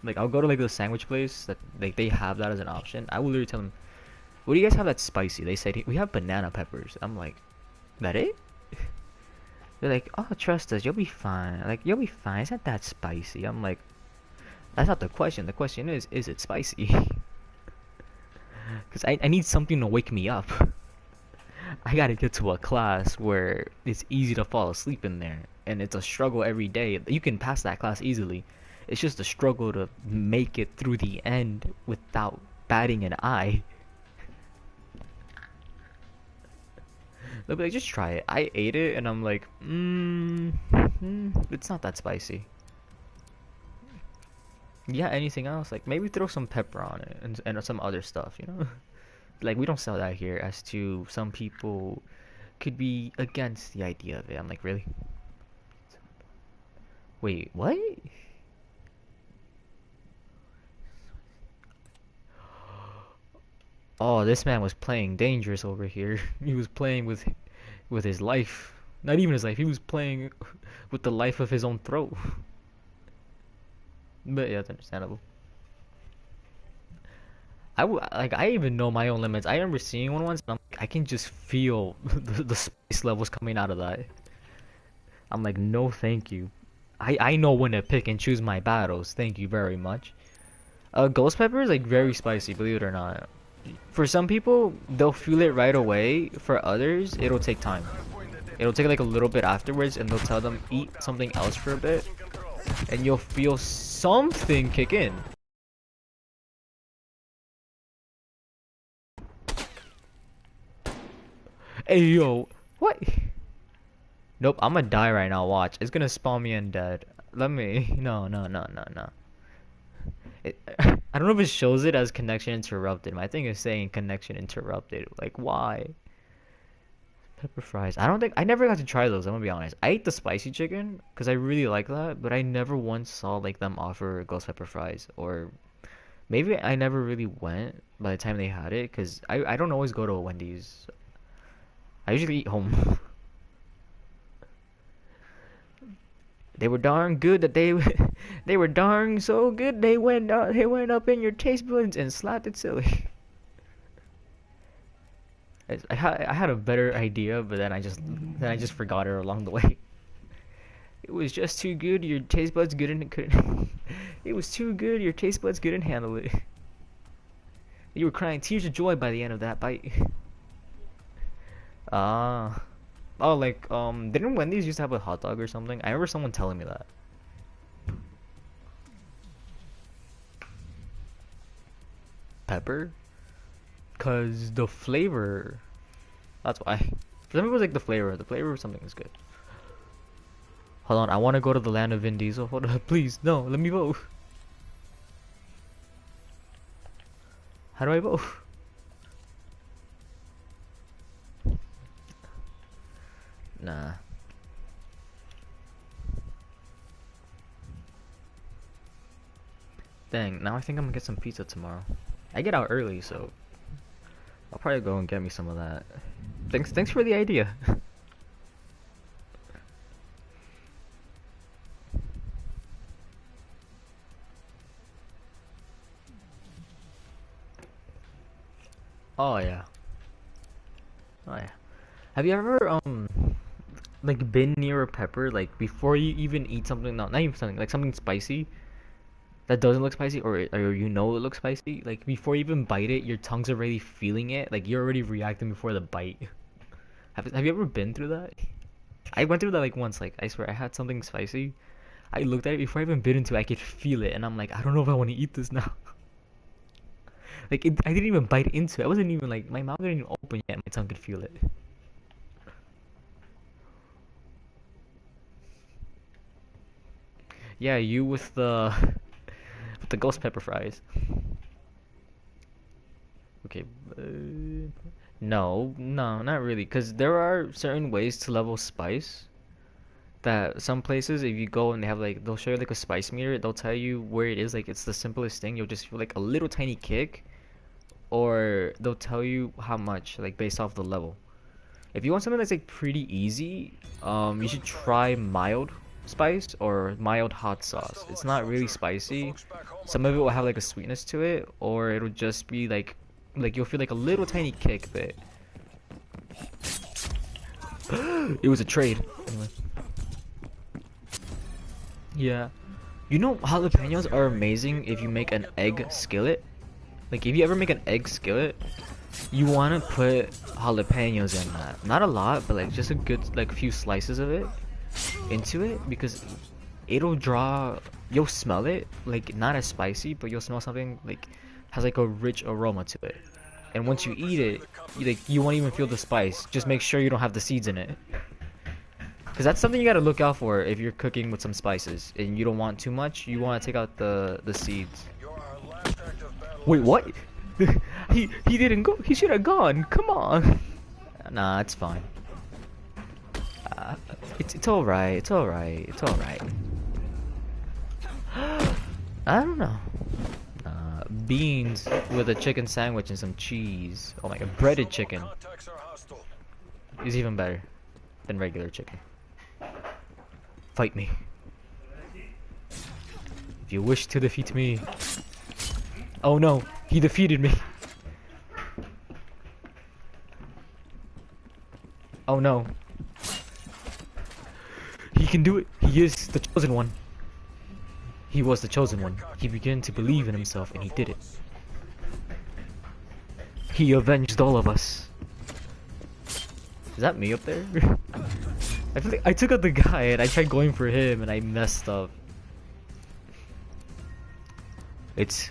Like I'll go to like the sandwich place that like they have that as an option. I will literally tell them, "What do you guys have that's spicy?" They said we have banana peppers. I'm like, that it? They're like, "Oh, trust us, you'll be fine. Like you'll be fine. It's not that spicy." I'm like, That's not the question. The question is it spicy? Because I need something to wake me up. I gotta get to a class where it's easy to fall asleep in there, and it's a struggle every day. You can pass that class easily. It's just a struggle to make it through the end without batting an eye. They'll be like, just try it. I ate it, and I'm like, it's not that spicy. Yeah, anything else? Like, maybe throw some pepper on it, and some other stuff, you know? Like, we don't sell that here, as to some people could be against the idea of it. I'm like, really? Wait, what? Oh, this man was playing dangerous over here. He was playing with his life. Not even his life. He was playing with the life of his own throat. But yeah, that's understandable. I even know my own limits. I remember seeing one once, and I'm like, I can just feel the spice levels coming out of that. I'm like, no, thank you. I know when to pick and choose my battles. Thank you very much. Ghost pepper is like very spicy, believe it or not. For some people, they'll feel it right away. For others, it'll take time. It'll take like a little bit afterwards, and they'll tell them eat something else for a bit, and you'll feel something kick in. Hey yo, what? Nope, I'm gonna die right now. Watch, it's gonna spawn me in dead. Let me. No, no, no, no, no. I don't know if it shows it as connection interrupted. My thing is saying connection interrupted. Like, why? Pepper fries. I never got to try those. I'm gonna be honest. I ate the spicy chicken because I really like that, but I never once saw like them offer ghost pepper fries. Or maybe I never really went by the time they had it because I don't always go to a Wendy's. I usually eat home. They were darn good that they they were darn so good they went up in your taste buds and slapped it silly. I had a better idea, but then I just forgot it along the way. It was just too good. Your taste buds couldn't. It was too good. Your taste buds couldn't handle it. You were crying tears of joy by the end of that bite. Ah. Oh, like, didn't Wendy's used to have a hot dog or something? I remember someone telling me that. Pepper? Cause the flavor. That's why. For some people, it's like the flavor. The flavor of something is good. Hold on, I want to go to the land of Vin Diesel. Hold on, please. No, let me vote. How do I vote? Nah. Dang, now I think I'm gonna get some pizza tomorrow. I get out early, so I'll probably go and get me some of that. Thanks for the idea. Oh yeah. Oh yeah. Have you ever like been near a pepper like before you even eat something? No, not even something like something spicy that doesn't look spicy, or you know it looks spicy. Like before you even bite it, your tongue's already feeling it. Like you're already reacting before the bite. Have you ever been through that? I went through that like once. Like I swear, I had something spicy. I looked at it before I even bit into it. I could feel it, and I'm like, I don't know if I want to eat this now. I didn't even bite into it. I wasn't even like my mouth didn't even open yet. My tongue could feel it. Yeah, you with the with the ghost pepper fries. Okay. No, no, not really. Because there are certain ways to level spice that some places, if you go and they have like, they'll show you like a spice meter, they'll tell you where it is. Like, it's the simplest thing. You'll just feel like a little tiny kick, or they'll tell you how much, like, based off the level. If you want something that's like pretty easy, you should try mild spice or mild hot sauce. It's not really spicy. Some of it will have like a sweetness to it, or it'll just be like you'll feel like a little tiny kick, but it was a trade. Anyway. Yeah. You know jalapenos are amazing if you make an egg skillet. Like if you ever make an egg skillet, you want to put jalapenos in that. Not a lot, but like just a good like few slices of it into it because it'll draw. You'll smell it like not as spicy, but you'll smell something like has like a rich aroma to it. And once you eat it, you won't even feel the spice. Just make sure you don't have the seeds in it. Because that's something you gotta look out for if you're cooking with some spices and you don't want too much. You want to take out the seeds. Wait, what? he didn't go. He should have gone. Come on. Nah, it's fine. It's all right. It's all right. It's all right. I don't know. Beans with a chicken sandwich and some cheese. Oh my god, breaded chicken is even better than regular chicken. Fight me. If you wish to defeat me. Oh no, he defeated me. Oh no. He can do it. He is the chosen one. He was the chosen one. He began to believe in himself and he did it. He avenged all of us. Is that me up there? I feel like I took out the guy and I tried going for him and I messed up. It's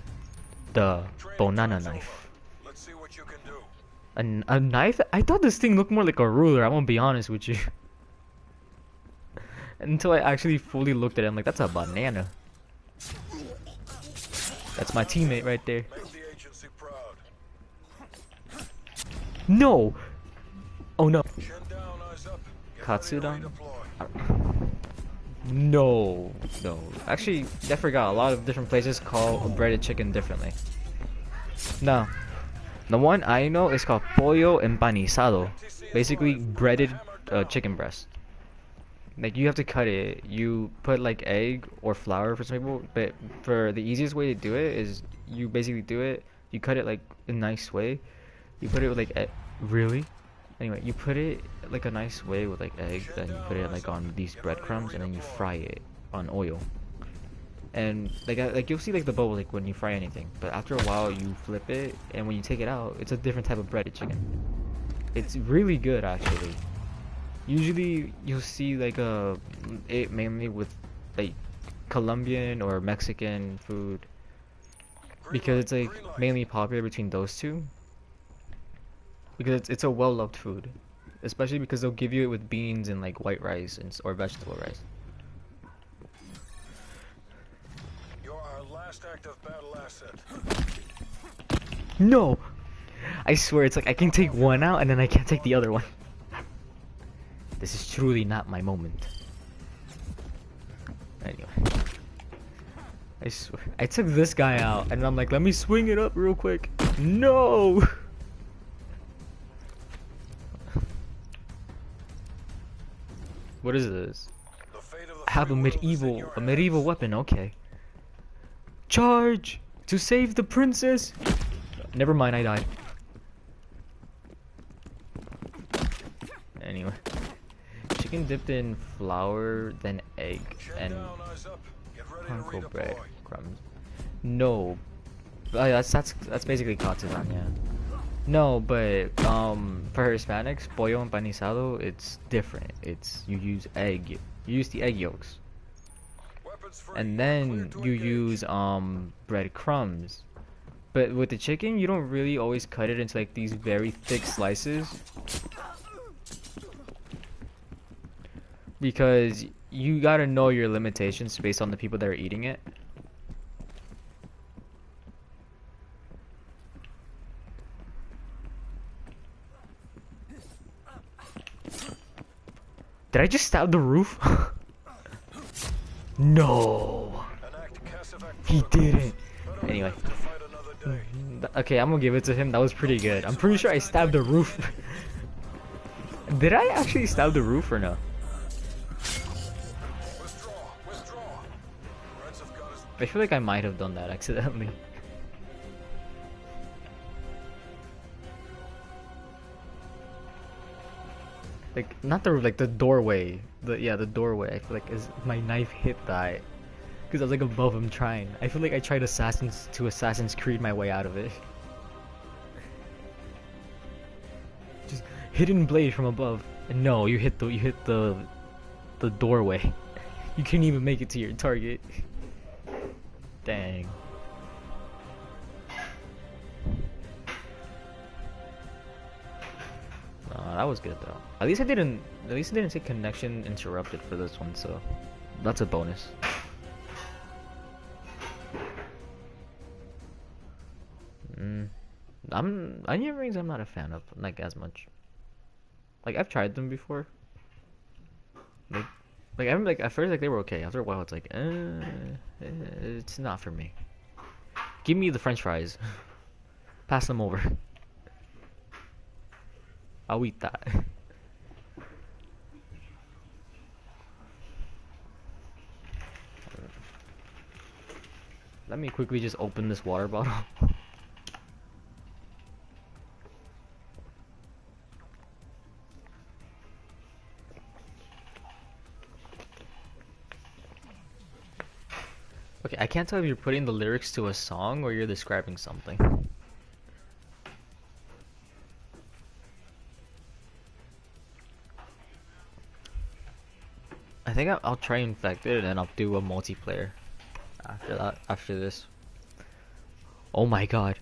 the banana knife. Let's see what you can do. A knife? I thought this thing looked more like a ruler, I'm gonna be honest with you. Until I actually fully looked at it, I'm like, that's a banana. That's my teammate right there. Make the agency proud. No! Oh no. Chin down, eyes up. Get Katsudan? ready to redeploy. No. No. Actually, I forgot. A lot of different places call a breaded chicken differently. No. The one I know is called pollo empanizado. Basically, breaded chicken breast. Like you have to cut it. You put like egg or flour for some people, but for the easiest way to do it is you basically do it. You cut it like a nice way. You put it with like really. Anyway, you put it like a nice way with like egg, then you put it like on these breadcrumbs, and then you fry it on oil. And like you'll see like the bubble like when you fry anything, but after a while you flip it, and when you take it out, it's a different type of breaded chicken. It's really good actually. Usually you'll see like it mainly with like Colombian or Mexican food because it's like mainly popular between those two because it's a well-loved food, especially because they'll give you it with beans and like white rice and or vegetable rice. You're our last active battle asset. No, I swear it's like I can take one out and then I can't take the other one. This is truly not my moment. Anyway. I swear. I took this guy out and I'm like, let me swing it up real quick. No! What is this? I have a medieval weapon, okay. Charge! To save the princess! Never mind, I died. Anyway. Chicken dipped in flour, then egg, and panko bread crumbs. No, that's basically katsudan, yeah. No, but for Hispanics, pollo empanizado, it's different. It's you use egg, you use the egg yolks, and then you use bread crumbs. But with the chicken, you don't really always cut it into like these very thick slices. Because you gotta know your limitations based on the people that are eating it. Did I just stab the roof? No. He didn't. Anyway. Okay, I'm gonna give it to him. That was pretty good. I'm pretty sure I stabbed the roof. Did I actually stab the roof or no? I feel like I might have done that accidentally. Like not the like the doorway. The doorway. I feel like my knife hit that. Because I was like above him trying. I feel like I tried Assassin's Creed my way out of it. Just hidden blade from above. And no, you hit the doorway. You couldn't even make it to your target. Dang. That was good though. At least I didn't. At least I didn't say connection interrupted for this one, so that's a bonus. Onion rings. I'm not a fan of like as much. Like I've tried them before. Like I'm like at first like they were okay. After a while, it's like, it's not for me. Give me the French fries. Pass them over. I'll eat that. Let me quickly just open this water bottle. Okay, I can't tell if you're putting the lyrics to a song or you're describing something. I think I'll try Infected and I'll do a multiplayer after that, after this. Oh my god.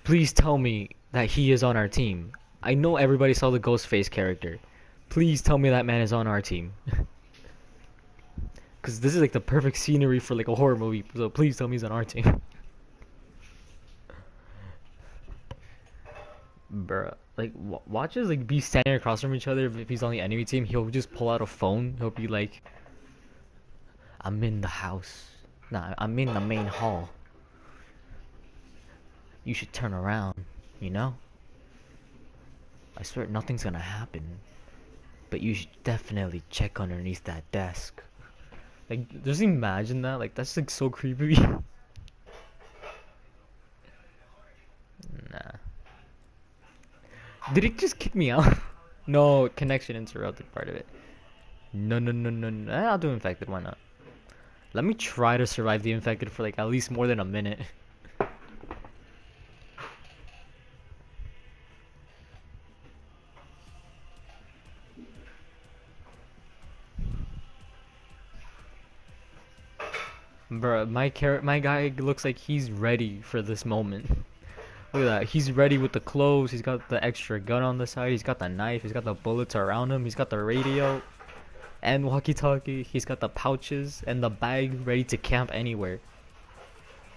Please tell me that he is on our team. I know everybody saw the Ghostface character. Please tell me that man is on our team. Because this is like the perfect scenery for like a horror movie, so please tell me he's on our team. Bruh, like watch us like be standing across from each other. If he's on the enemy team, he'll just pull out a phone. He'll be like, I'm in the house. Nah, I'm in the main hall. You should turn around, you know? I swear nothing's gonna happen. But you should definitely check underneath that desk. Like, just imagine that. Like, that's like so creepy. Nah. Did it just kick me out? No, connection interrupted part of it. No, no, no, no, no. I'll do Infected, why not? Let me try to survive the Infected for like at least more than a minute. Bruh, my guy looks like he's ready for this moment. Look at that. He's ready with the clothes. He's got the extra gun on the side. He's got the knife. He's got the bullets around him. He's got the radio and walkie-talkie. He's got the pouches and the bag ready to camp anywhere.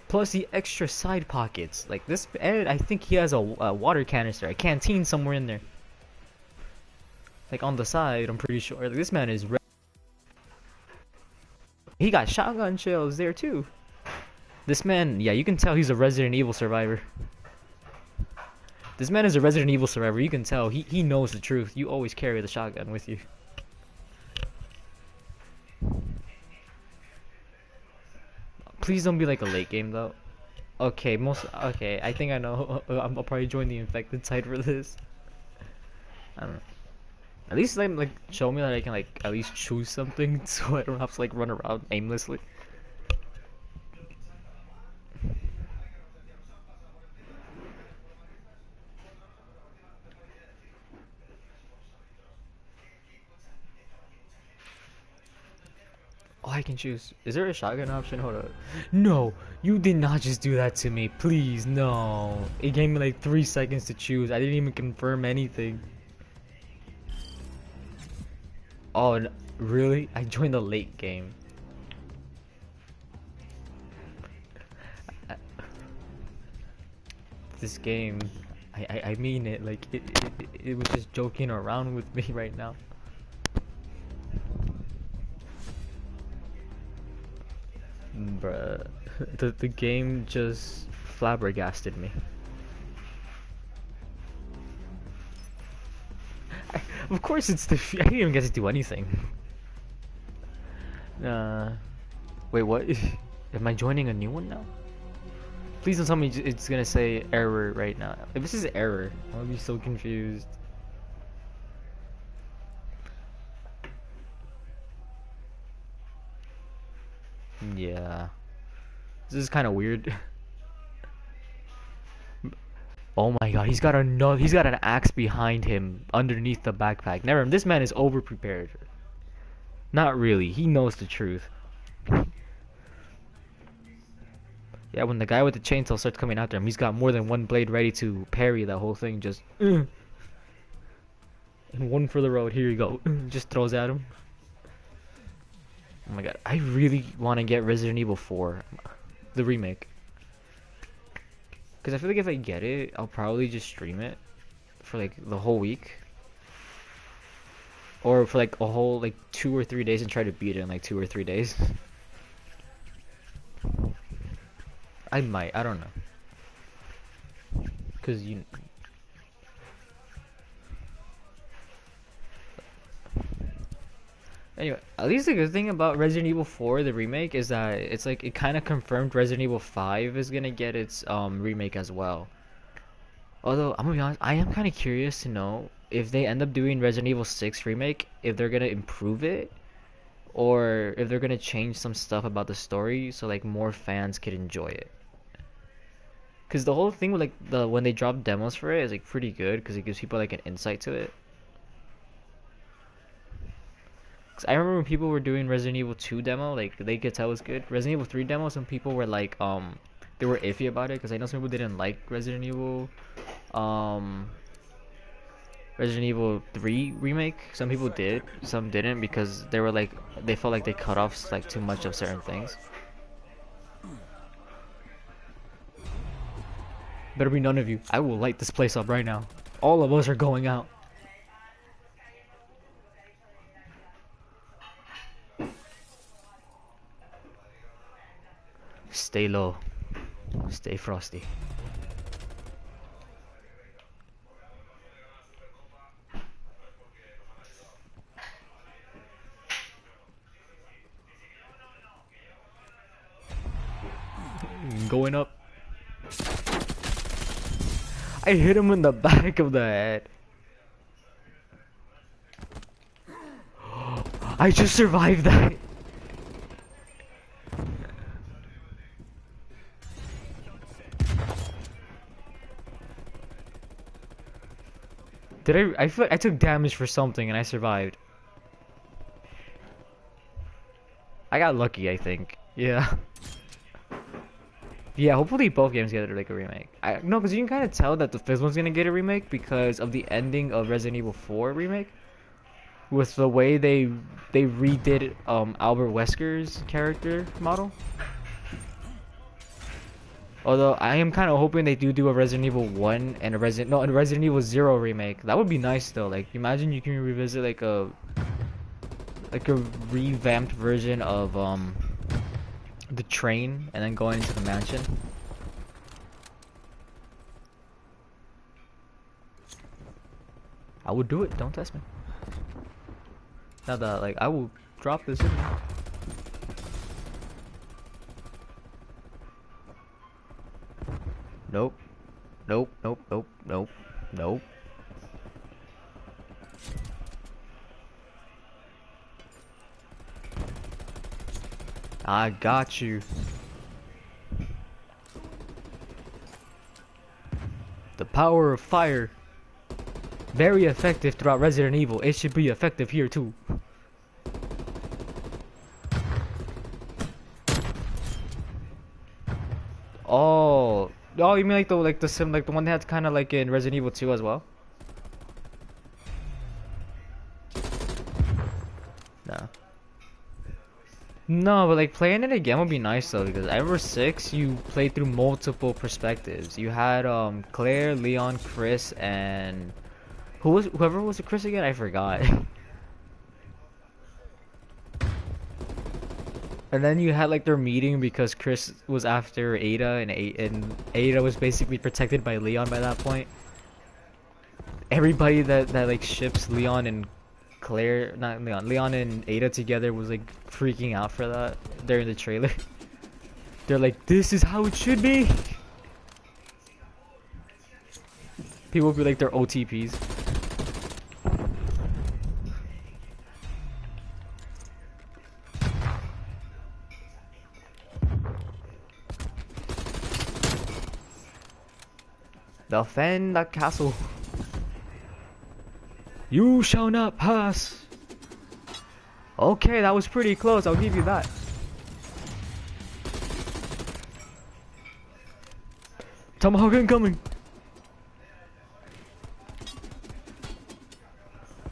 Plus the extra side pockets. Like this, and I think he has a water canister, a canteen somewhere in there. Like on the side, I'm pretty sure. Like, this man is ready. He got shotgun shells there too. This man, yeah, you can tell he's a Resident Evil survivor. This man is a Resident Evil survivor. You can tell he knows the truth. You always carry the shotgun with you. Please don't be like a late game though. Okay, okay. I think I know. I'll probably join the Infected side for this. I don't know. At least like show me that I can like at least choose something, so I don't have to like run around aimlessly. Oh, I can choose. Is there a shotgun option? Hold up. No, you did not just do that to me. Please, no. It gave me like 3 seconds to choose. I didn't even confirm anything. Oh, really? I joined the late game. This game, I mean it. Like it was just joking around with me right now. Bruh, the game just flabbergasted me. Of course it's the. I didn't even get to do anything. Wait, what? Am I joining a new one now? Please don't tell me it's gonna say error right now. If this is error, I'm gonna be so confused. Yeah. This is kind of weird. Oh my god, he's got an axe behind him underneath the backpack. Never mind, this man is over prepared. Not really, he knows the truth. Yeah, when the guy with the chainsaw starts coming after him, he's got more than one blade ready to parry that whole thing. Just and one for the road. Here you go. Just throws at him. Oh my god, I really want to get Resident Evil 4, the remake. Because I feel like if I get it, I'll probably just stream it for like the whole week. Or for like a whole like 2 or 3 days and try to beat it in like 2 or 3 days. I might, I don't know. Because you... Anyway, at least the good thing about Resident Evil 4, the remake, is that it's like it kind of confirmed Resident Evil 5 is gonna get its remake as well. Although I'm gonna be honest, I am kind of curious to know if they end up doing Resident Evil 6 remake, if they're gonna improve it, or if they're gonna change some stuff about the story so like more fans could enjoy it. Cause the whole thing with like when they drop demos for it is like pretty good because it gives people like an insight to it. Cause I remember when people were doing Resident Evil 2 demo, like they could tell it was good. Resident Evil 3 demo, some people were like, they were iffy about it, cause I know some people didn't like Resident Evil 3 remake. Some people did, some didn't, because they were like, they felt like they cut off like too much of certain things. Better be none of you. I will light this place up right now. All of us are going out. Stay low. Stay frosty. Going up. I hit him in the back of the head. I just survived that. I feel like I took damage for something and I survived. I got lucky, I think. Yeah. Yeah, hopefully both games get like a remake. No, because you can kind of tell that the fifth one's gonna get a remake because of the ending of Resident Evil 4 remake. With the way they redid Albert Wesker's character model. Although I am kind of hoping they do a Resident Evil 1 and a Resident Evil 0 remake. That would be nice though. Like imagine you can revisit like a revamped version of the train and then going into the mansion. I would do it. Don't test me. Not that like I will drop this in. Nope. Nope, nope, nope, nope, nope. I got you. The power of fire. Very effective throughout Resident Evil. It should be effective here too. Oh, you mean like the one that's kind of like in Resident Evil 2 as well? No. No, but like playing it again would be nice though because I remember 6 you played through multiple perspectives. You had Claire, Leon, Chris, and whoever was Chris again? I forgot. And then you had like their meeting because Chris was after Ada and Ada was basically protected by Leon by that point. Everybody that like ships Leon and Claire, not Leon, Leon and Ada together was like freaking out for that during the trailer. They're like, this is how it should be. People feel like they're OTPs. Defend that castle. You shall not pass. Okay, that was pretty close. I'll give you that. Tomahawk incoming.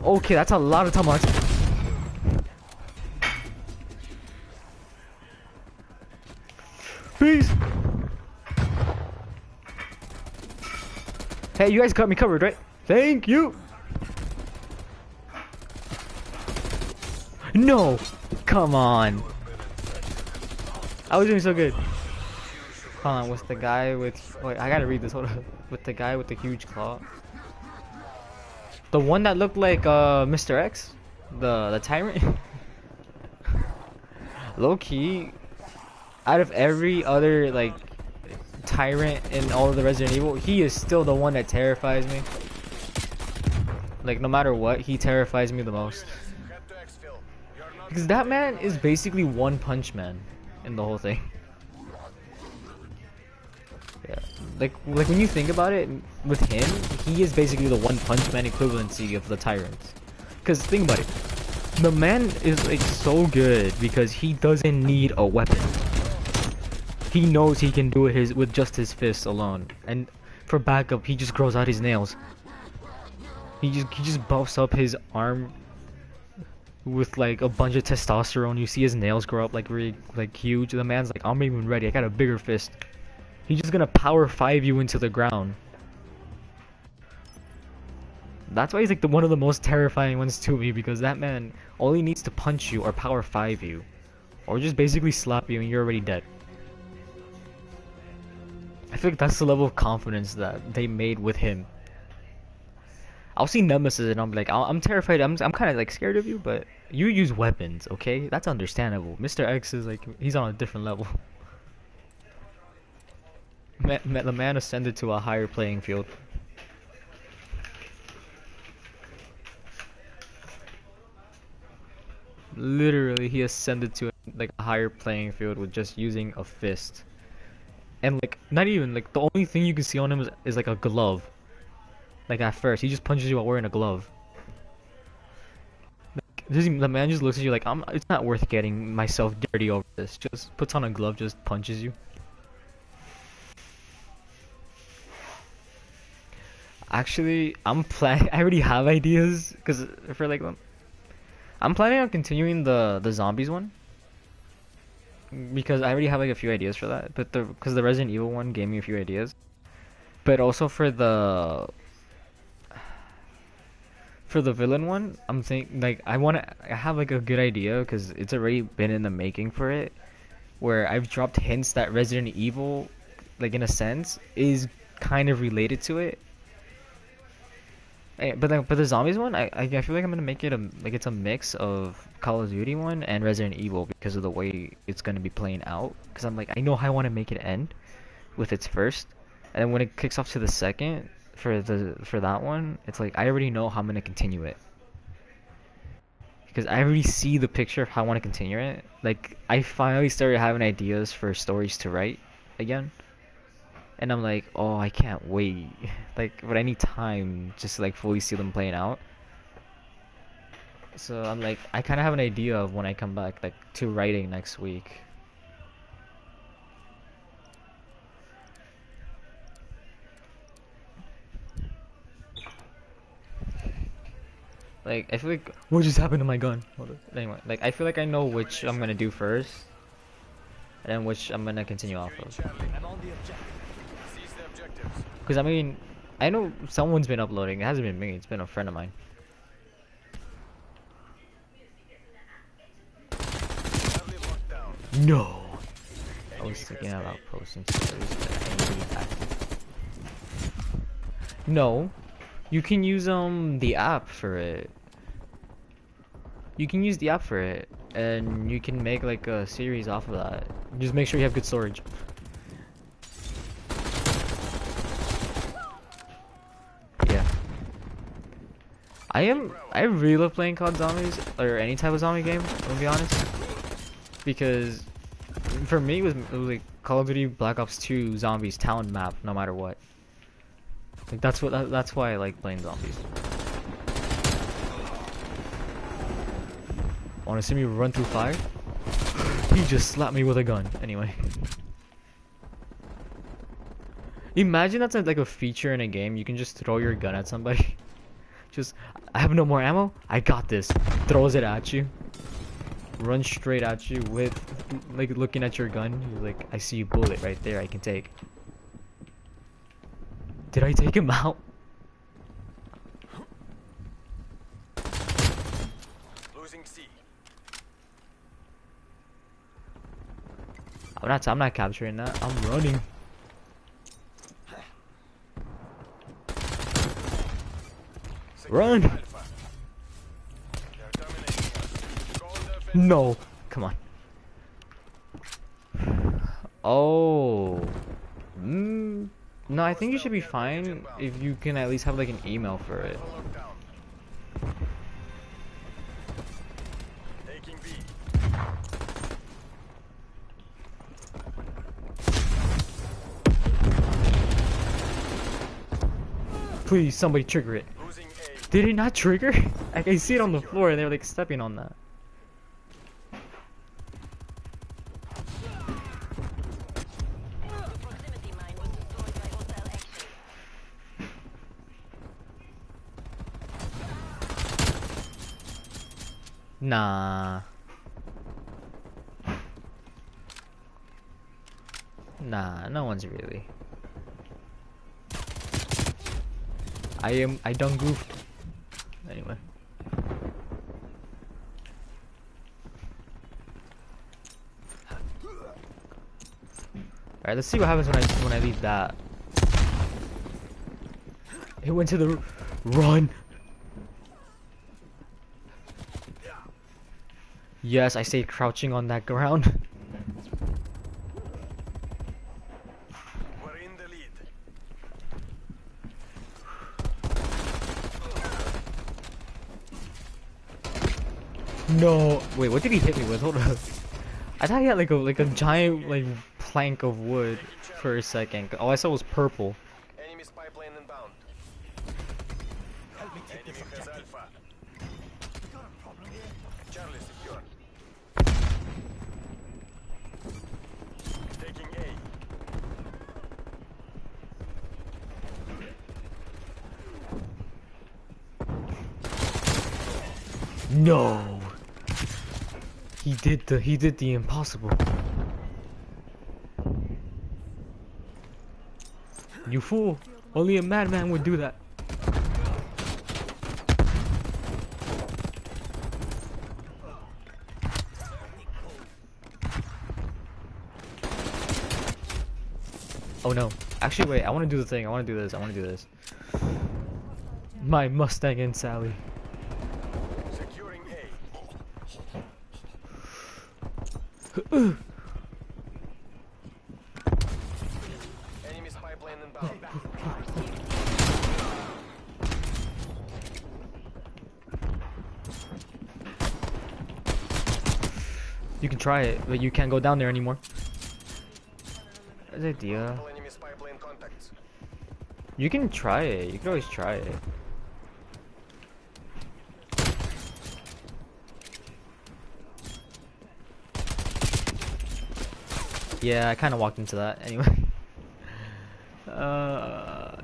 Okay, that's a lot of tomahawks. Peace. Hey, you guys got me covered, right? Thank you. No, come on. I was doing so good. Hold on, with the guy with... Wait, I gotta read this. Hold on. With the guy with the huge claw. The one that looked like Mr. X? The tyrant? Low key, out of every other like tyrant in all of the Resident Evil, he is still the one that terrifies me. Like no matter what, he terrifies me the most. Because that man is basically One Punch Man in the whole thing. Yeah, like when you think about it, with him, he is basically the One Punch Man equivalency of the tyrants. Because think about it, the man is like so good because he doesn't need a weapon. He knows he can do it with just his fists alone, and for backup, he just grows out his nails. He just buffs up his arm with like a bunch of testosterone. You see his nails grow up like really like huge. The man's like, I'm even ready. I got a bigger fist. He's just gonna power 5 you into the ground. That's why he's like one of the most terrifying ones to me, because that man, all he needs to punch you or power 5 you, or just basically slap you and you're already dead. I feel like that's the level of confidence that they made with him. I'll see Nemesis and I'm like, I'm terrified. I'm kind of like scared of you, but you use weapons, okay? That's understandable. Mr. X is like, he's on a different level. The man ascended to a higher playing field. Literally, he ascended to like a higher playing field with just using a fist. And like, not even, like, the only thing you can see on him is like a glove. Like at first, he just punches you while wearing a glove. Like, the man just looks at you like, it's not worth getting myself dirty over this. Just puts on a glove, just punches you. Actually, I already have ideas, because for like, I'm planning on continuing the zombies one. Because I already have like a few ideas for that, but because the Resident Evil one gave me a few ideas. But also for the villain one, I'm thinking like I have like a good idea because it's already been in the making for it, where I've dropped hints that Resident Evil, like in a sense, is kind of related to it. But the zombies one, I feel like I'm gonna make it it's a mix of Call of Duty one and Resident Evil because of the way it's gonna be playing out. Because I'm like, I know how I want to make it end with its first, and then when it kicks off to the second for that one, it's like I already know how I'm gonna continue it. Because I already see the picture of how I want to continue it. Like I finally started having ideas for stories to write again. And I'm like, oh, I can't wait. Like, but I need time just to like fully see them playing out. So I'm like, I kind of have an idea of when I come back, like, to writing next week. Like, I feel like, what just happened to my gun? Hold on. Anyway, like, I feel like I know which I'm gonna do first, and then which I'm gonna continue off of. Because I mean, I know someone's been uploading. It hasn't been me. It's been a friend of mine. No. I was thinking about posting stories, but I ain't really active. No, you can use the app for it. You can use the app for it, and you can make like a series off of that. Just make sure you have good storage. I really love playing COD Zombies, or any type of zombie game, to be honest. Because, for me, it was like Call of Duty Black Ops 2 Zombies town map, no matter what. Like that's why I like playing zombies. Want to see me run through fire? He just slapped me with a gun. Anyway. Imagine that's like a feature in a game. You can just throw your gun at somebody. Just, I have no more ammo. I got this. Throws it at you. Runs straight at you with, like, looking at your gun. He's like, I see a bullet right there. I can take. Did I take him out? Losing C. I'm not capturing that. I'm running. Run! No! Come on. Oh. No, I think you should be fine if you can at least have like an email for it. Taking B. Please, somebody trigger it. Losing A. Did it not trigger? I can see it on the floor and they're like stepping on that. Nah. Nah, no one's really. I done goofed. Anyway. Alright, let's see what happens when I leave that. It went to the run. Yes, I stayed crouching on that ground. We're in the lead. No. Wait, what did he hit me with? Hold up. I thought he had like a giant like plank of wood for a second. All I saw was purple. Enemy spy plane inbound. Enemy has Alpha. Charlie secure. Taking A. No. He did the impossible. You fool. Only a madman would do that. Oh no. Actually wait, I wanna do the thing. I wanna do this. My Mustang and Sally. Securing A. Enemy spy plane inbound. You can try it, but you can't go down there anymore. Good idea. Enemy spy plane contacts. You can try it. You can always try it. Yeah, I kind of walked into that anyway.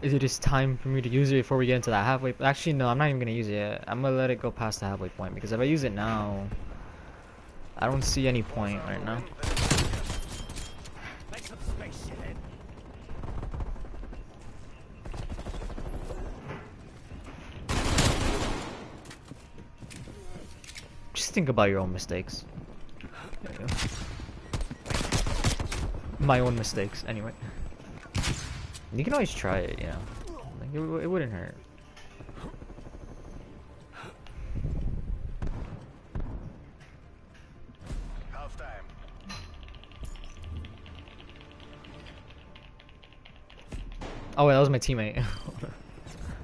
Is it just time for me to use it before we get into that halfway? Actually, no, I'm not even gonna use it yet. I'm gonna let it go past the halfway point because if I use it now, I don't see any point right now. Just think about your own mistakes. There you go. My own mistakes, anyway. You can always try it, you know. Like, it wouldn't hurt. Half time. Oh wait, that was my teammate.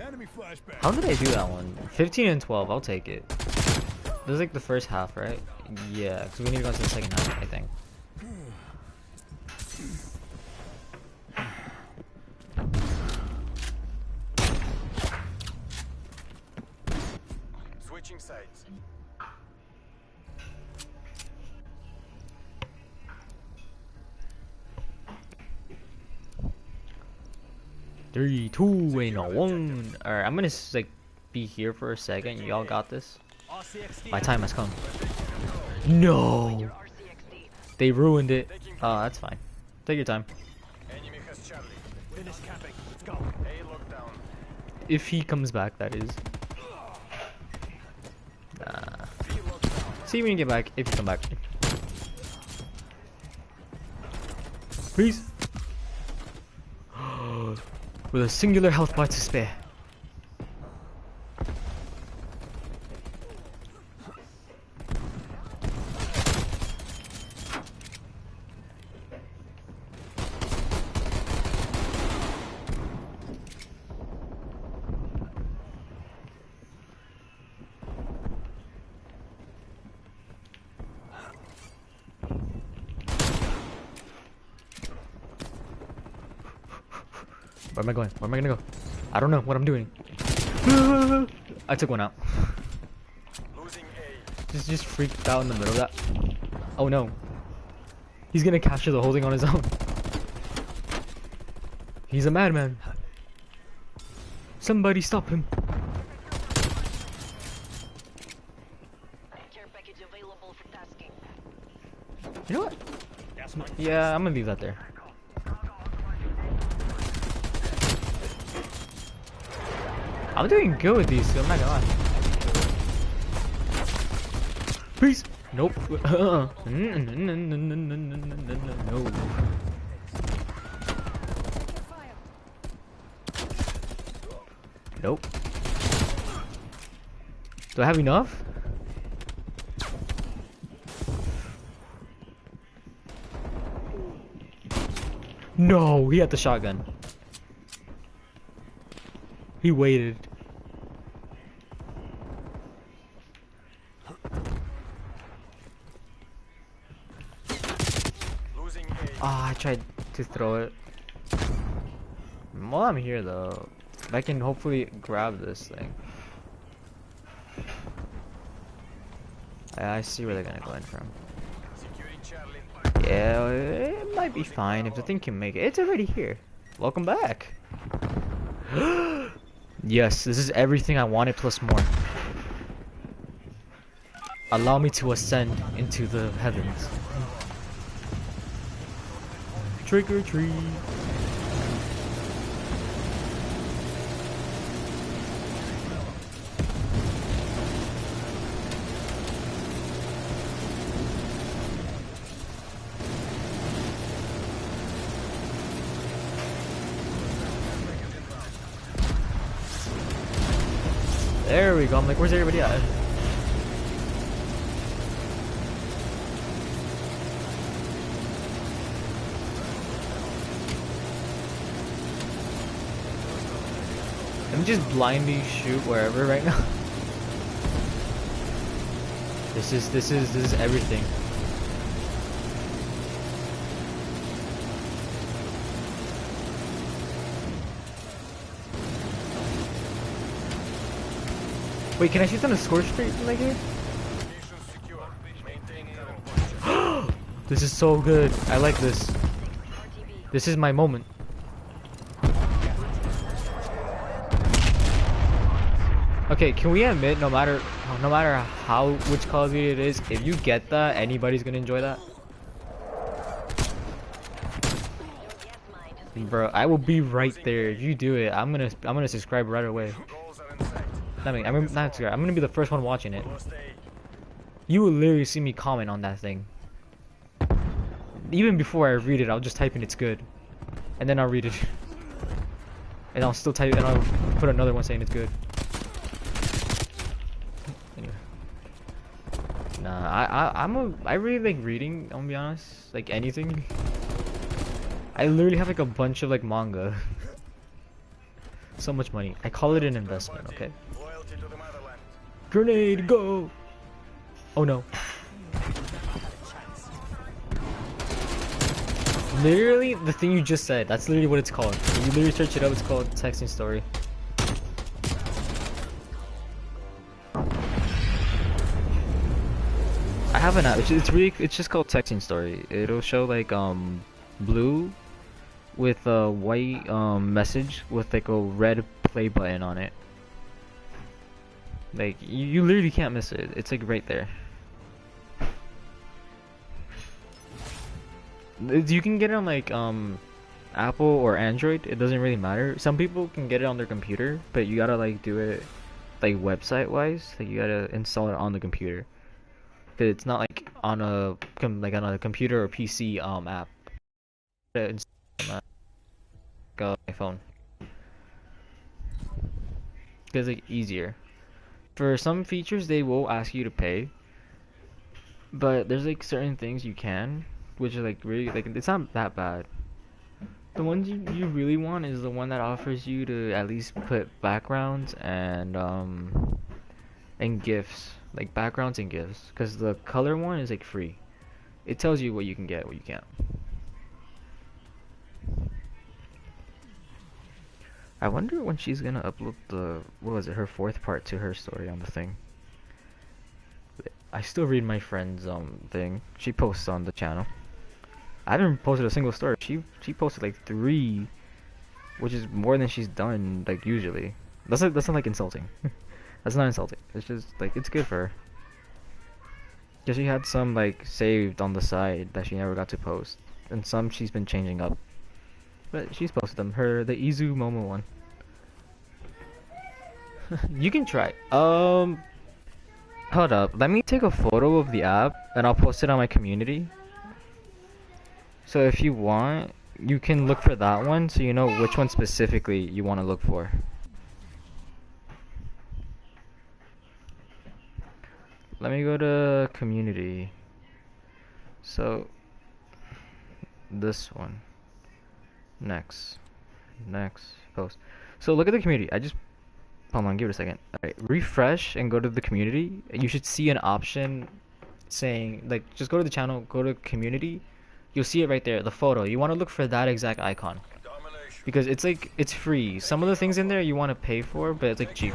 Enemy flashback. How did I do that one? 15 and 12, I'll take it. This is like the first half, right? Yeah, because we need to go into the second half, I think. Switching sides. 3, 2, and a 1. Alright, I'm gonna like be here for a second. Y'all got this. My time has come. No! They ruined it. Oh, that's fine. Take your time. Enemy has Charlie. Finish camping. Let's go. A lockdown. If he comes back, that is. Nah. See when you get back, if you come back. Please. With a singular health bar to spare. Where am I going? Where am I gonna go? I don't know what I'm doing. I took one out. Losing A. Just freaked out in the middle of that. Oh no. He's gonna capture the whole thing on his own. He's a madman. Somebody stop him. Care package available for tasking. You know what? Yeah, I'm gonna leave that there. I'm doing good with these, so I'm not gonna lie. Please! Nope. No. Nope. Do I have enough? No, he had the shotgun. He waited. Losing A. Ah, I tried to throw it. While I'm here though, I can hopefully grab this thing. I see where they're gonna go in from. Securing Charlie. Yeah, it might be fine if the thing can make it. It's already here. Welcome back. Yes, this is everything I wanted plus more. Allow me to ascend into the heavens. Trick or treat. There we go. I'm like, where's everybody at? Let me just blindly shoot wherever right now. This is everything. Wait, can I shoot on a score streak from like here? Mission secure. Maintain current position. This is so good. I like this. This is my moment. Okay, can we admit no matter how which Call of Duty it is, if you get that, anybody's gonna enjoy that? Bro, I will be right there. If you do it, I'm gonna subscribe right away. Goals are in sight. I mean, not subscribe. I'm gonna be the first one watching it. Lost A. You will literally see me comment on that thing. Even before I read it, I'll just type in it's good, and then I'll read it, and I'll still type, and I'll put another one saying it's good. Anyway. Nah, I really like reading. I'm gonna be honest, like anything. I literally have like a bunch of like manga. So much money. I call it an investment, okay? Loyalty to the motherland. Grenade, go! Oh no. Literally, the thing you just said, that's literally what it's called. If you literally search it up, it's called Texting Story. have an app. It's really it's just called Texting Story. It'll show like blue with a white message with like a red play button on it. Like you literally can't miss it. It's like right there. You can get it on like Apple or Android. It doesn't really matter. Some people can get it on their computer, but you gotta like do it like website wise. Like you gotta install it on the computer. Cause it's not like on a computer or PC app. It's on my phone. Cause like easier. For some features they will ask you to pay, but there's like certain things you can, which is like really like it's not that bad. The ones you really want is the one that offers you to at least put backgrounds and GIFs, like backgrounds and GIFs, because the color one is like free. It tells you what you can get, what you can't. I wonder when she's gonna upload the, what was it, her fourth part to her story on the thing. I still read my friend's thing. She posts on the channel. I haven't posted a single story. She posted like 3, which is more than she's done like usually. That's not like insulting. That's not insulting. It's just like it's good for her. Cause she had some like saved on the side that she never got to post, and some she's been changing up. But she's posted them. The Izu Momo one. You can try. Hold up. Let me take a photo of the app and I'll post it on my community. So if you want, you can look for that one so you know which one specifically you want to look for. Let me go to community. So this one. Next post. So look at the community. Hold on, give it a second. Alright, refresh and go to the community. You should see an option saying, like, just go to the channel, go to community. You'll see it right there, the photo. You want to look for that exact icon. Because it's like, it's free. Some of the things in there you want to pay for, but it's like cheap.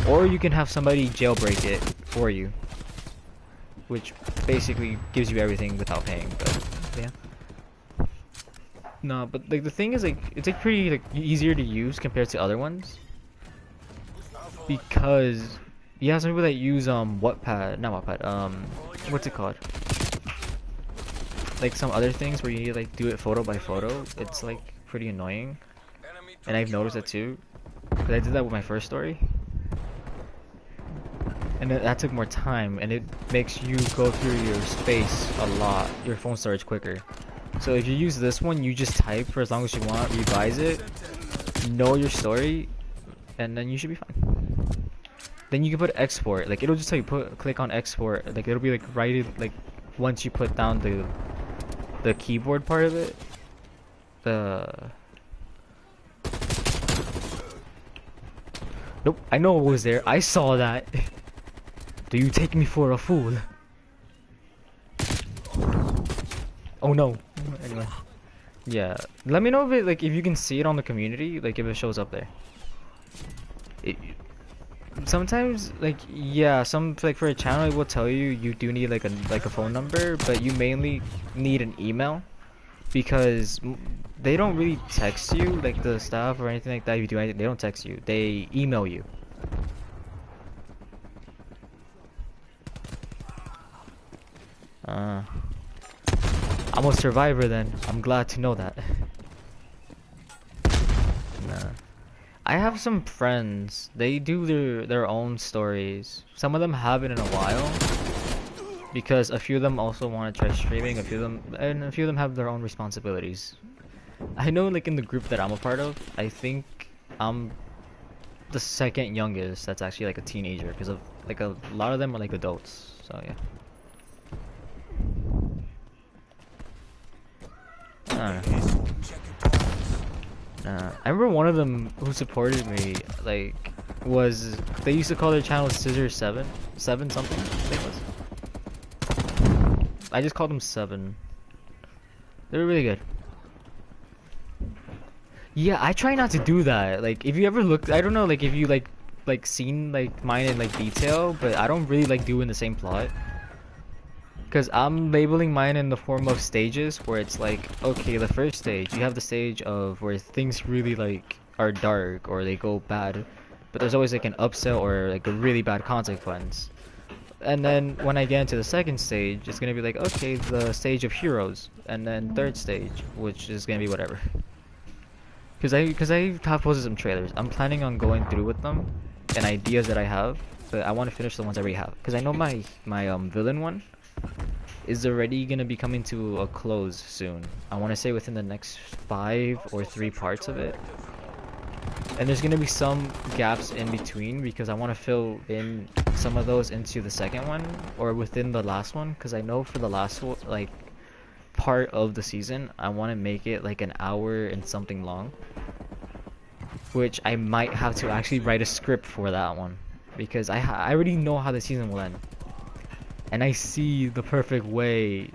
Or you can have somebody jailbreak it for you, which basically gives you everything without paying, but yeah. No, but like the thing is like it's like pretty like easier to use compared to other ones, because you have some people that use Wattpad, not Wattpad, what's it called? Like some other things where you need to like do it photo by photo. It's like pretty annoying, and I've noticed it too, because I did that with my first story, and that took more time, and it makes you go through your space a lot, your phone storage quicker. So if you use this one, you just type for as long as you want, revise it, know your story, and then you should be fine. Then you can put export, like it'll just tell you click on export, like it'll be like right like once you put down the keyboard part of it. Nope, I know it was there. I saw that. Do you take me for a fool? Oh no. Anyway, yeah. Let me know if it like if you can see it on the community, like if it shows up there. Sometimes like yeah, some like for a channel it will tell you do need like a phone number, but you mainly need an email, because they don't really text you like the staff or anything like that. If you do anything, they don't text you. They email you. I'm a survivor then. I'm glad to know that. Nah. I have some friends. They do their own stories. Some of them haven't in a while, because a few of them also want to try streaming. A few of them have their own responsibilities. I know, like in the group that I'm a part of, I think I'm the second youngest that's actually like a teenager, because of like a lot of them are like adults. So yeah. I remember one of them who supported me, like, they used to call their channel Scissor 7 something, I think it was. I just called them 7. They were really good. Yeah, I try not to do that. Like, if you ever look, I don't know, like, if you like like seen like mine in like detail, but I don't really like doing the same plot. Because I'm labeling mine in the form of stages where it's like, okay, the first stage, you have the stage of where things really like are dark or they go bad, but there's always like an upsell or like a really bad consequence. And then when I get into the second stage, it's gonna be like, okay, the stage of heroes, and then third stage, which is gonna be whatever. Cause I have posted some trailers. I'm planning on going through with them and ideas that I have, but I want to finish the ones I already have. Cause I know my villain one is already gonna be coming to a close soon. I want to say within the next 5 or 3 parts of it. And there's gonna be some gaps in between because I want to fill in some of those into the second one or within the last one. Cause I know for the last one, like part of the season, I want to make it like an hour and something long. Which I might have to actually write a script for that one because I already know how the season will end. And I see the perfect way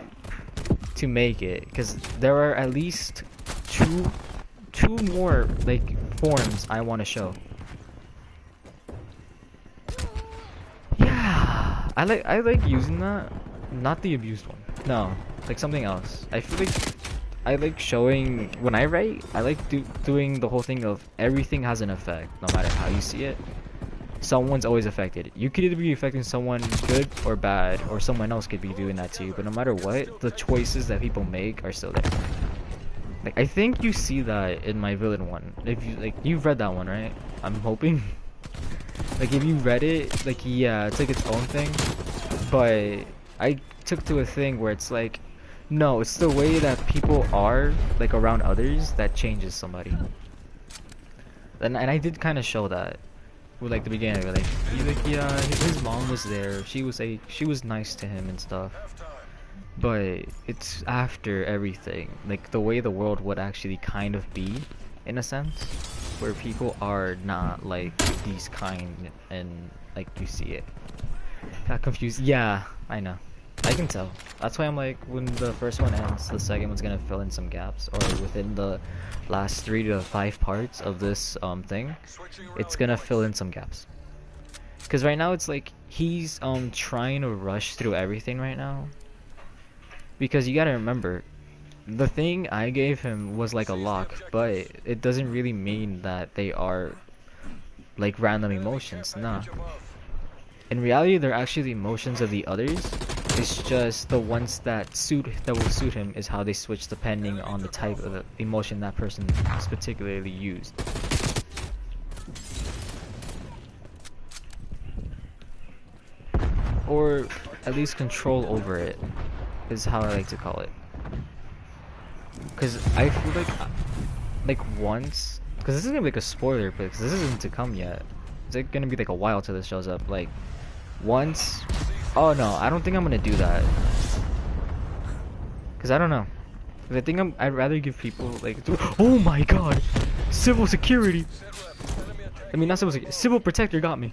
to make it because there are at least two more like forms I want to show. Yeah, I like using that, not the abused one. No, like something else. I feel like I like showing when I write. I like doing the whole thing of everything has an effect, no matter how you see it. Someone's always affected. You could either be affecting someone good or bad, or someone else could be doing that to you. But no matter what, the choices that people make are still there. Like I think you see that in my villain one. If you like, you've read that one, right? I'm hoping. Like if you read it, like yeah, it's like its own thing. But I took to a thing where it's like, no, it's the way that people are like around others that changes somebody. And I did kind of show that. With like the beginning, like yeah, his mom was there. She was nice to him and stuff. But it's after everything, like the way the world would actually kind of be, in a sense, where people are not like these kind and like you see it. Got confused. Yeah, I know. I can tell. That's why I'm like, when the first one ends, the second one's gonna fill in some gaps, or within the last 3 to 5 parts of this thing, it's gonna fill in some gaps. Cause right now it's like he's trying to rush through everything right now. Because you gotta remember, the thing I gave him was like a lock, but it doesn't really mean that they are like random emotions. Nah. In reality, they're actually the emotions of the others. It's just the ones that will suit him is how they switch depending on the type of the emotion that person is particularly used. Or at least control over it is how I like to call it. Cause I feel like once, cause this is gonna be like a spoiler, but cause this isn't to come yet. It's like gonna be like a while till this shows up. Like once. Oh no, I don't think I'm gonna do that. Cause I don't know. Cause I think I'd rather give people like. Oh my god, civil security. I mean not civil security. Civil protector got me.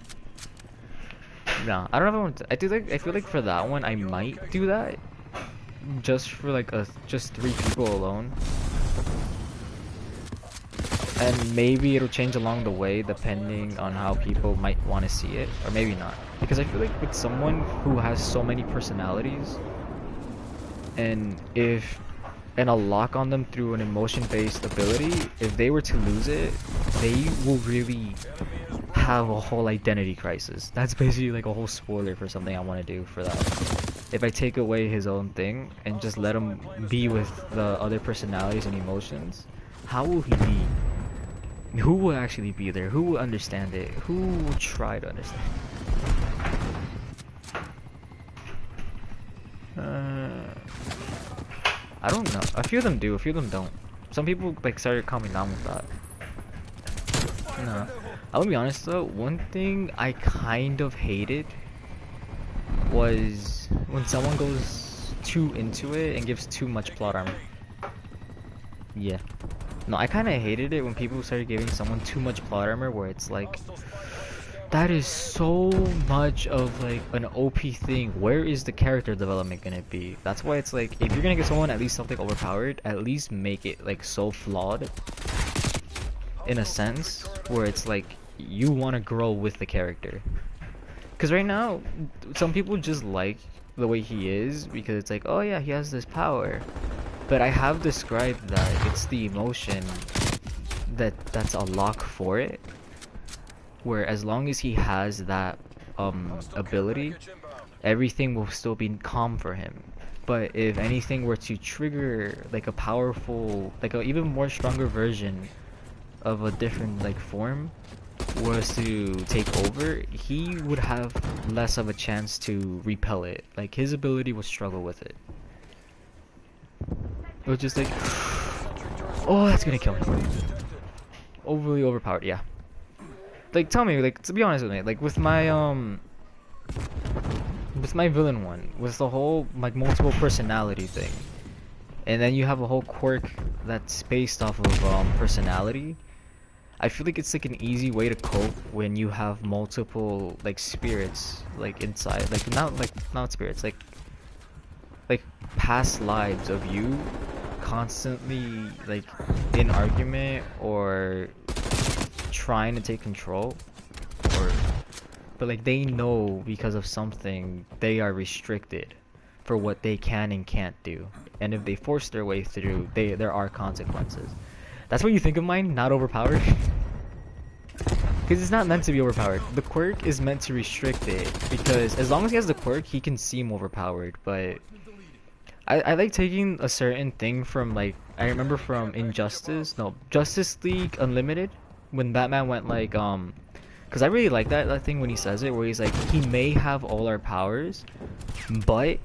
No, I don't know if I want to. I feel like for that one I might do that. Just for like just 3 people alone. And maybe it'll change along the way depending on how people might want to see it, or maybe not. Because I feel like with someone who has so many personalities, and a lock on them through an emotion-based ability, if they were to lose it, they will really have a whole identity crisis. That's basically like a whole spoiler for something I want to do for that. If I take away his own thing and just let him be with the other personalities and emotions, how will he be? Who will actually be there? Who will understand it? Who will try to understand? I don't know. A few of them do, a few of them don't. Some people like started calming down with that. No. I'll be honest though, one thing I kind of hated was when someone goes too into it and gives too much plot armor. Yeah. No, I kind of hated it when people started giving someone too much plot armor, where it's like, that is so much of like an OP thing. Where is the character development gonna be? That's why it's like, if you're gonna give someone at least something overpowered, at least make it like so flawed, in a sense, where it's like, you want to grow with the character. Because right now, some people just like the way he is because it's like, oh yeah, he has this power. But I have described that it's the emotion that's a lock for it. Where as long as he has that ability, everything will still be calm for him. But if anything were to trigger like a powerful, like a even more stronger version of a different like form was to take over, he would have less of a chance to repel it. Like his ability would struggle with it. It was just like, oh, that's gonna kill me. Overly overpowered, yeah. Like, tell me, like, to be honest with me, like, with my villain one, with the whole, like, multiple personality thing, and then you have a whole quirk that's based off of, personality, I feel like it's, like, an easy way to cope when you have multiple, like, spirits, like, inside, not spirits, like, past lives of you constantly, like, in argument or trying to take control, or but like they know because of something they are restricted for what they can and can't do, and if they force their way through, there are consequences. That's what you think of mine, not overpowered. Because it's not meant to be overpowered. The quirk is meant to restrict it, because as long as he has the quirk, he can seem overpowered. But I like taking a certain thing from, like, I remember from Justice League Unlimited, when Batman went like, because I really like that thing when he says it, where he's like, he may have all our powers, but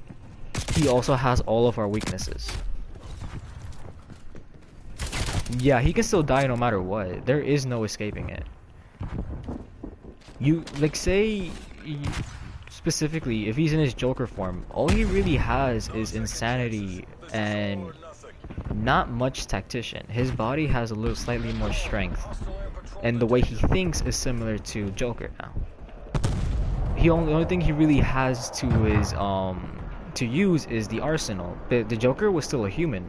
he also has all of our weaknesses. Yeah, he can still die no matter what. There is no escaping it. You, like, say, specifically, if he's in his Joker form, all he really has is insanity and not much tactician. His body has a little slightly more strength, and the way he thinks is similar to Joker now. The only thing he really has to his to use is the arsenal. The Joker was still a human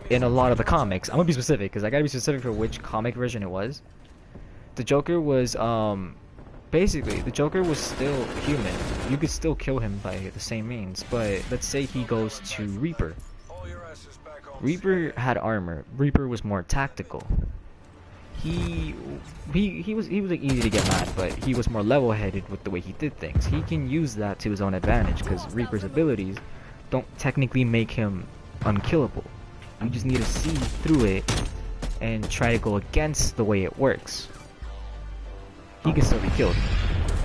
in a lot of the comics. I'm gonna be specific because I gotta be specific for which comic version it was. The Joker was basically, the Joker was still human. You could still kill him by the same means, but let's say he goes to Reaper. Reaper had armor. Reaper was more tactical. He was like easy to get mad, but he was more level-headed with the way he did things. He can use that to his own advantage because Reaper's abilities don't technically make him unkillable. You just need to see through it and try to go against the way it works. He can still be killed.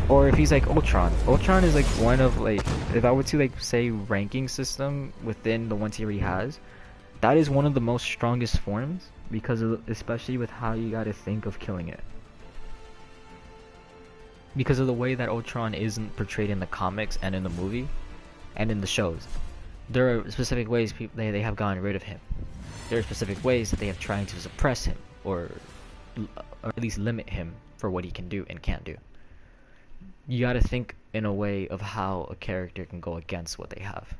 Or if he's like Ultron. Ultron is like one of, like, if I were to like say ranking system within the ones he already has, that is one of the most strongest forms because of, especially with how you gotta think of killing it. Because of the way that Ultron isn't portrayed in the comics and in the movie and in the shows. There are specific ways they have gotten rid of him. There are specific ways that they have tried to suppress him or at least limit him for what he can do and can't do. You gotta think in a way of how a character can go against what they have.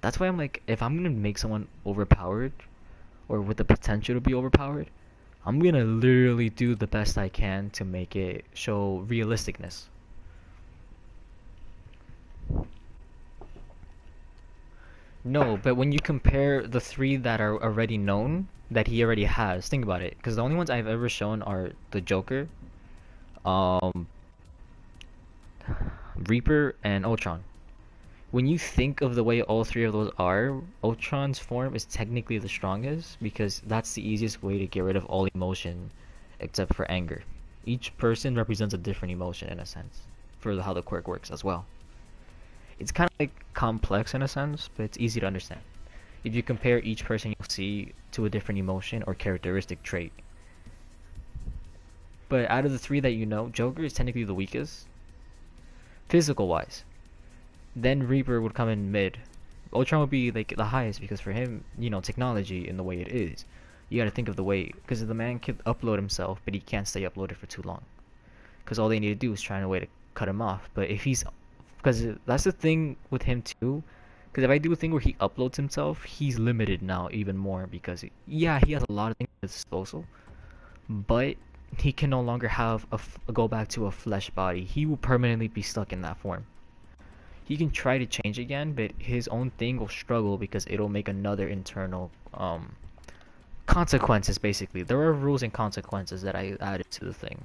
That's why I'm like, if I'm gonna make someone overpowered or with the potential to be overpowered, I'm gonna literally do the best I can to make it show realisticness. No, but when you compare the three that are already known, that he already has, think about it. Because the only ones I've ever shown are the Joker, Reaper, and Ultron. When you think of the way all three of those are, Ultron's form is technically the strongest because that's the easiest way to get rid of all emotion except for anger. Each person represents a different emotion in a sense for how the quirk works as well. It's kind of like complex in a sense, but it's easy to understand. If you compare each person, you'll see to a different emotion or characteristic trait. But out of the three that you know, Joker is technically the weakest, physical wise. Then Reaper would come in mid. Ultron would be like the highest because for him, you know, technology in the way it is, you gotta think of the way, because the man can upload himself, but he can't stay uploaded for too long. Because all they need to do is try a way to cut him off. But if he's, because that's the thing with him too, because if I do a thing where he uploads himself, he's limited now even more because, yeah, he has a lot of things at his disposal, but he can no longer have go back to a flesh body. He will permanently be stuck in that form. He can try to change again, but his own thing will struggle because it'll make another internal consequences. Basically, there are rules and consequences that I added to the thing.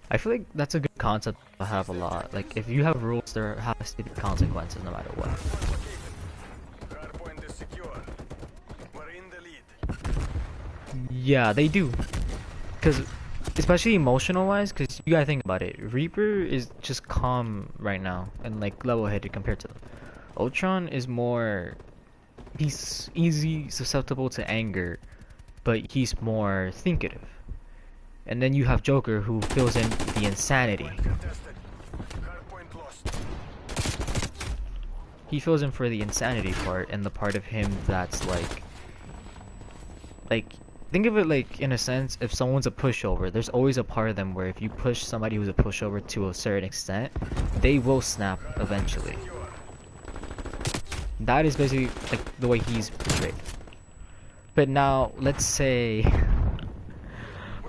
I feel like that's a good concept to have a lot. Like, if you have rules, there has to be consequences no matter what. Yeah, they do. Because, especially emotional-wise, because you gotta think about it. Reaper is just calm right now and, like, level-headed compared to them. Ultron is more... He's easy susceptible to anger, but he's more thinkative. And then you have Joker, who fills in the insanity. He fills in for the insanity part, and the part of him that's like, think of it like, in a sense, if someone's a pushover, there's always a part of them where if you push somebody who's a pushover to a certain extent, they will snap eventually. That is basically like the way he's portrayed. But now, let's say...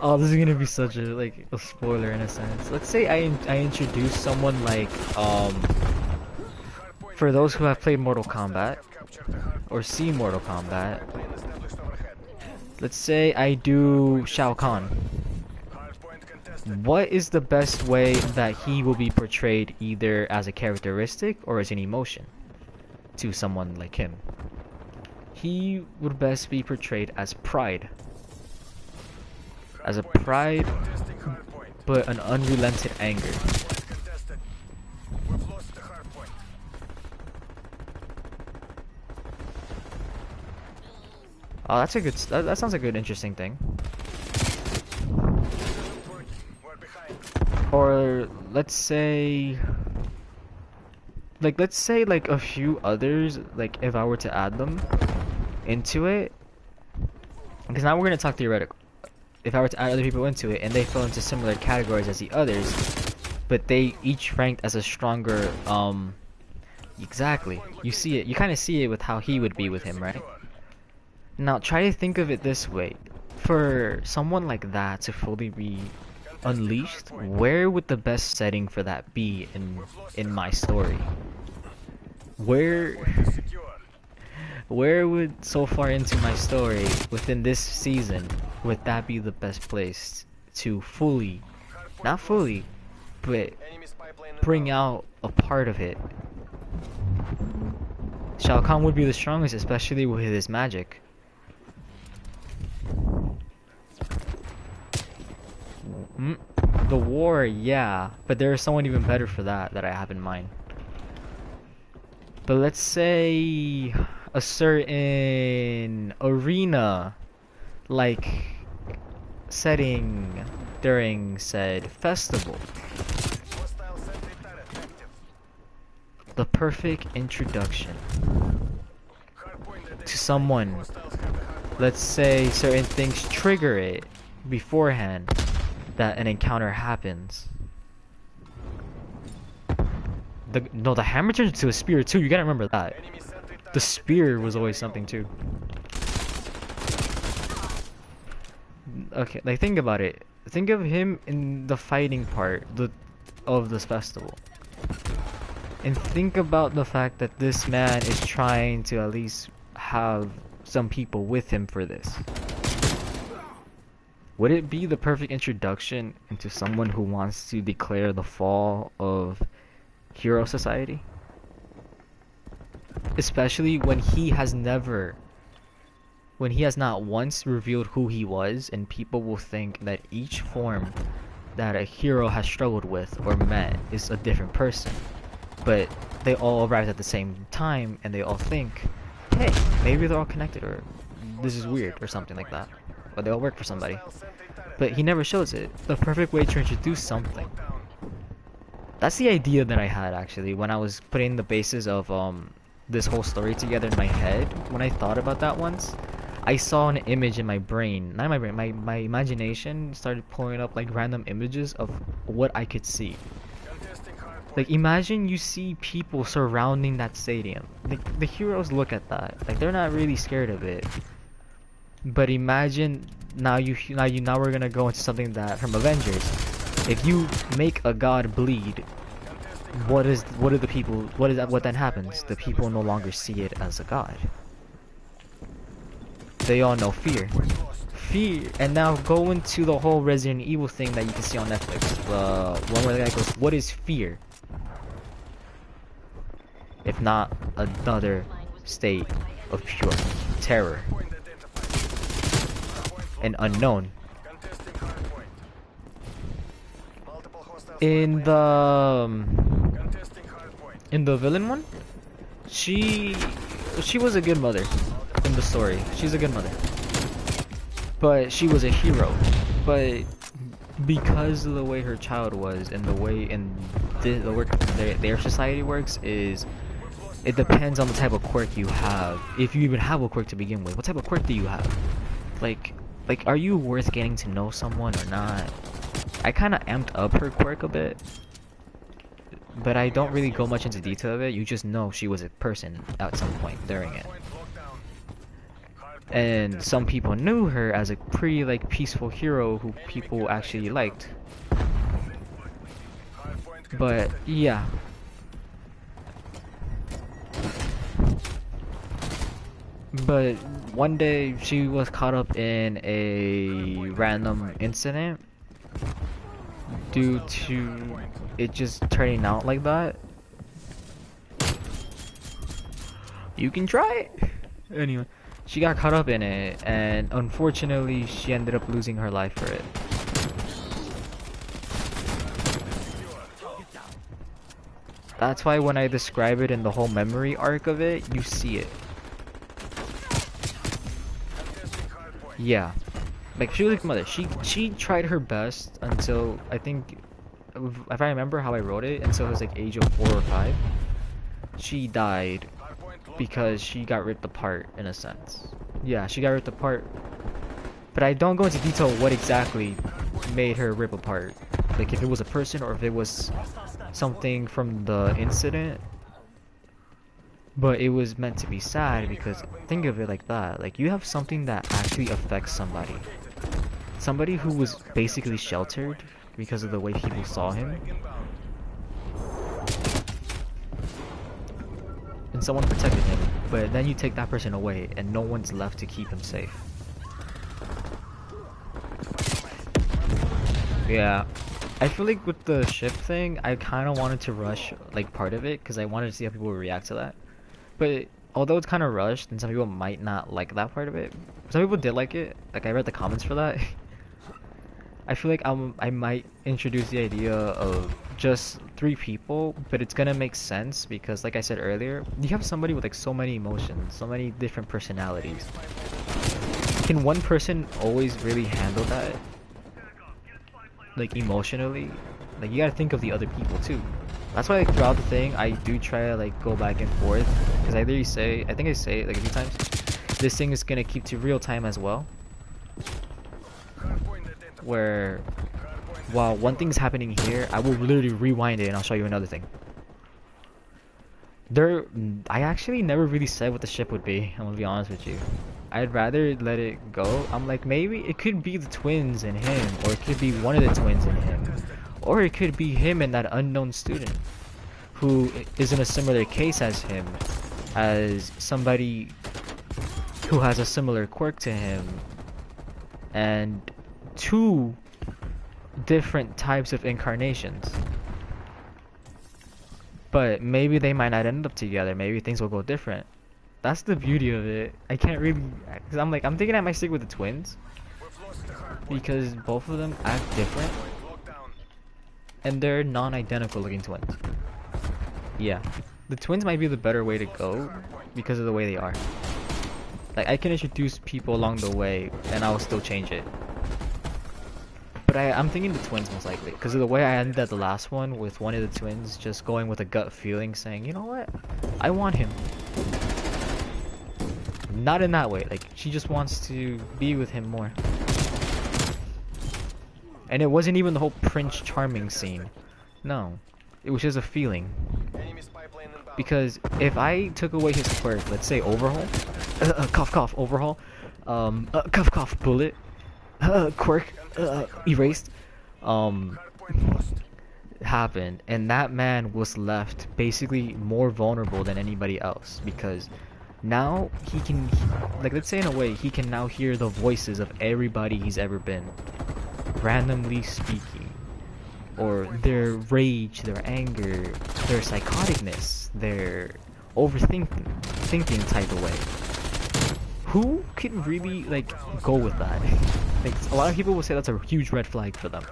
Oh, this is gonna be such a spoiler in a sense. Let's say I introduce someone like for those who have played Mortal Kombat or seen Mortal Kombat. Let's say I do Shao Kahn. What is the best way that he will be portrayed, either as a characteristic or as an emotion to someone like him? He would best be portrayed as pride. As a pride, but an unrelenting anger. Oh, that's a good. That sounds like a good, interesting thing. Or let's say, like a few others. Like if I were to add them into it, because now we're gonna talk theoretical. If I were to add other people into it and they fell into similar categories as the others, but they each ranked as a stronger, exactly. You see it, you kind of see it with how he would be with him, right? Now try to think of it this way. For someone like that to fully be unleashed, where would the best setting for that be in my story? Where would, so far into my story, within this season, would that be the best place to fully, not fully, but bring out a part of it? Shao Kahn would be the strongest, especially with his magic. The war, yeah, but there is someone even better for that I have in mind. But let's say a certain arena like setting during said festival. The perfect introduction to someone. Let's say certain things trigger it beforehand that an encounter happens. The hammer turns into a spear too, you gotta remember that. The spear was always something too. Okay, like think about it. Think of him in the fighting part of this festival. And think about the fact that this man is trying to at least have some people with him for this. Would it be the perfect introduction into someone who wants to declare the fall of Hero Society? Especially when he has not once revealed who he was, and people will think that each form that a hero has struggled with or met is a different person. But they all arrived at the same time, and they all think, hey, maybe they're all connected, or this is weird, or something like that. Or they all work for somebody. But he never shows it. The perfect way to introduce something. That's the idea that I had, actually, when I was putting the basis of this whole story together in my head. When I thought about that once, I saw an image in my brain. Not in my brain, my imagination started pulling up like random images of what I could see. Like, imagine you see people surrounding that stadium. The heroes look at that. Like, they're not really scared of it. But imagine now we're gonna go into something that from Avengers. If you make a god bleed, what then happens? The people no longer see it as a god. They all know fear. Fear, and now go into the whole Resident Evil thing that you can see on Netflix. One where the guy goes, "What is fear? If not another state of pure terror and unknown." In the villain one, she was a good mother in the story. She's a good mother. But she was a hero. But because of the way her child was and the way the work their society works is it depends on the type of quirk you have. If you even have a quirk to begin with. What type of quirk do you have? Like are you worth getting to know someone or not? I kind of amped up her quirk a bit. But I don't really go much into detail of it. You just know she was a person at some point during it. And some people knew her as a pretty like peaceful hero who people actually liked. But yeah. But one day she was caught up in a random incident due to it just turning out like that. You can try it. Anyway. She got caught up in it, and unfortunately, she ended up losing her life for it. That's why when I describe it in the whole memory arc of it, you see it. Yeah. Like, she was like mother. She tried her best until, I think, if I remember how I wrote it, until it was like age of 4 or 5. She died because she got ripped apart in a sense. Yeah, she got ripped apart. But I don't go into detail what exactly made her rip apart. Like if it was a person or if it was something from the incident. But it was meant to be sad because think of it like that. Like you have something that actually affects somebody. Somebody who was basically sheltered because of the way people saw him. And someone protected him, but then you take that person away and no one's left to keep him safe. Yeah, I feel like with the ship thing, I kind of wanted to rush like part of it because I wanted to see how people would react to that. But although it's kind of rushed and some people might not like that part of it, some people did like it. Like I read the comments for that. I feel like I might introduce the idea of just 3 people, but it's gonna make sense because like I said earlier, you have somebody with like so many emotions, so many different personalities. Can one person always really handle that? Like emotionally? Like you gotta think of the other people too. That's why like, throughout the thing, I do try to like go back and forth because I literally say, I think I say it like a few times, this thing is gonna keep to real time as well. Where while one thing's happening here, I will literally rewind it and I'll show you another thing. I actually never really said what the ship would be, I'm gonna be honest with you. I'd rather let it go. I'm like, maybe it could be the twins and him, or it could be one of the twins and him. Or it could be him and that unknown student who is in a similar case as him, as somebody who has a similar quirk to him, and 2 different types of incarnations. But maybe they might not end up together. Maybe things will go different. That's the beauty of it. I can't really, cause I'm thinking I might stick with the twins because both of them act different and they're non-identical looking twins. Yeah, the twins might be the better way to go because of the way they are. Like I can introduce people along the way and I'll still change it. But I'm thinking the twins most likely because of the way I ended at the last one with one of the twins just going with a gut feeling saying, you know what, I want him. Not in that way, like she just wants to be with him more. And it wasn't even the whole Prince Charming scene. No. It was just a feeling. Enemy spy plane inbound. Because if I took away his quirk, let's say overhaul, cough cough overhaul, cough cough bullet, quirk, erased, um, Hardpoint lost. happened, and that man was left basically more vulnerable than anybody else because now he can, like, let's say in a way, he can now hear the voices of everybody he's ever been, randomly speaking, or their rage, their anger, their psychoticness, their overthinking, thinking type of way. Who can really like go with that? Like a lot of people will say that's a huge red flag for them.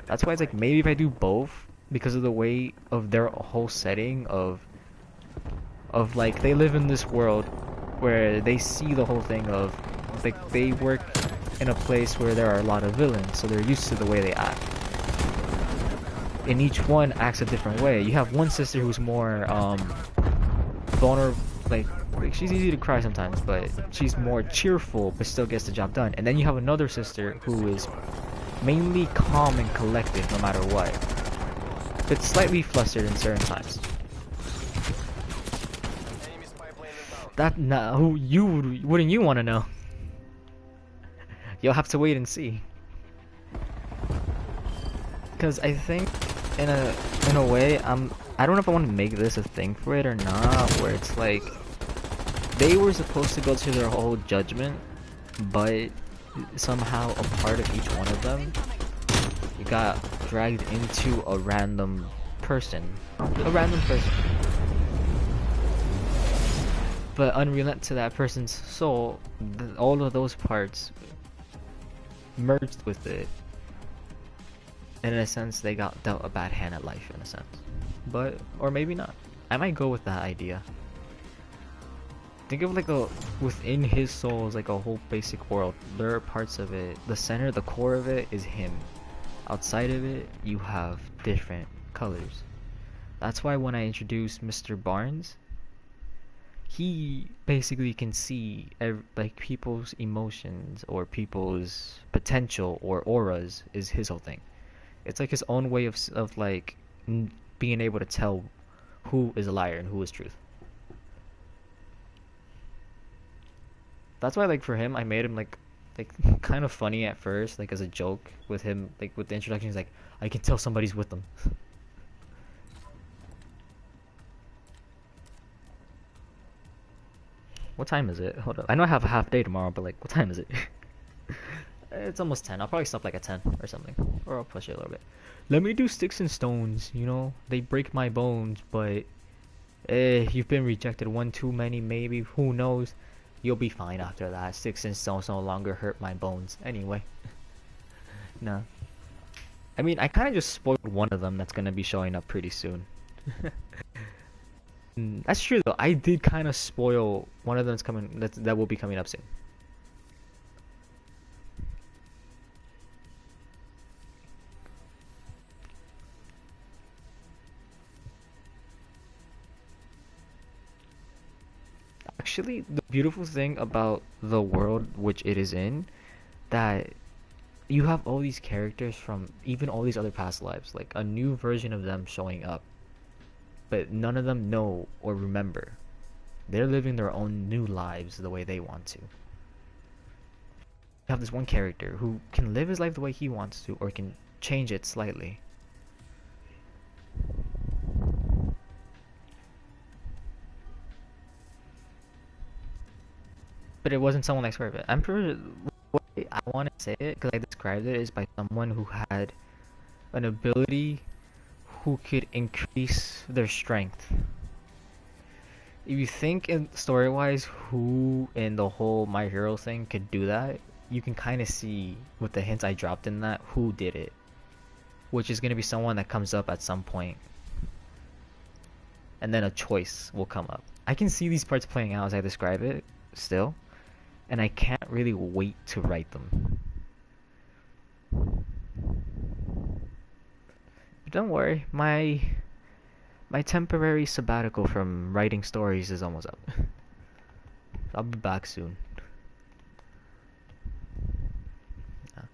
That's why it's like maybe if I do both, because of the way of their whole setting of like they live in this world where they see the whole thing of like they work in a place where there are a lot of villains, so they're used to the way they act. And each one acts a different way. You have one sister who's more vulnerable, like she's easy to cry sometimes, but she's more cheerful but still gets the job done. And then you have another sister who is mainly calm and collected no matter what, but slightly flustered in certain times. Enemy spy plane inbound. That who you wouldn't you want to know? You'll have to wait and see. Because I think in a way I don't know if I want to make this a thing for it or not, where it's like they were supposed to go to their whole judgment, but somehow a part of each one of them got dragged into a random person. But unrelated to that person's soul, all of those parts merged with it. And in a sense, they got dealt a bad hand at life, in a sense. But, or maybe not. I might go with that idea. Think of like within his soul is like a whole basic world. There are parts of it. The center, the core of it is him. Outside of it, you have different colors. That's why when I introduced Mr. Barnes, he basically can see like people's emotions or people's potential or auras is his whole thing. It's like his own way of like being able to tell who is a liar and who is truth. That's why, like, for him, I made him like kind of funny at first, like as a joke with him, like with the introduction. He's like, I can tell somebody's with them. What time is it? Hold up. I know I have a half day tomorrow, but like, what time is it? It's almost 10. I'll probably stop like at 10 or something, or I'll push it a little bit. Let me do sticks and stones. You know, they break my bones, but you've been rejected one too many, maybe. Who knows? You'll be fine after that. Sticks and stones no longer hurt my bones. Anyway. Nah. I mean, I kind of just spoiled one of them that's gonna be showing up pretty soon. That's true though. I did kind of spoil one of them that's coming. That will be coming up soon. Actually, the beautiful thing about the world which it is in, that you have all these characters from even all these other past lives, like a new version of them showing up, but none of them know or remember. They're living their own new lives the way they want to. You have this one character who can live his life the way he wants to, or can change it slightly. But it wasn't someone like Swerve. I'm pretty. The way I want to say it, because I described it, is by someone who had an ability who could increase their strength. If you think in story-wise, who in the whole My Hero thing could do that, you can kind of see with the hints I dropped in that who did it, which is going to be someone that comes up at some point, and then a choice will come up. I can see these parts playing out as I describe it still, and I can't really wait to write them. But don't worry, my temporary sabbatical from writing stories is almost up. I'll be back soon. Yeah.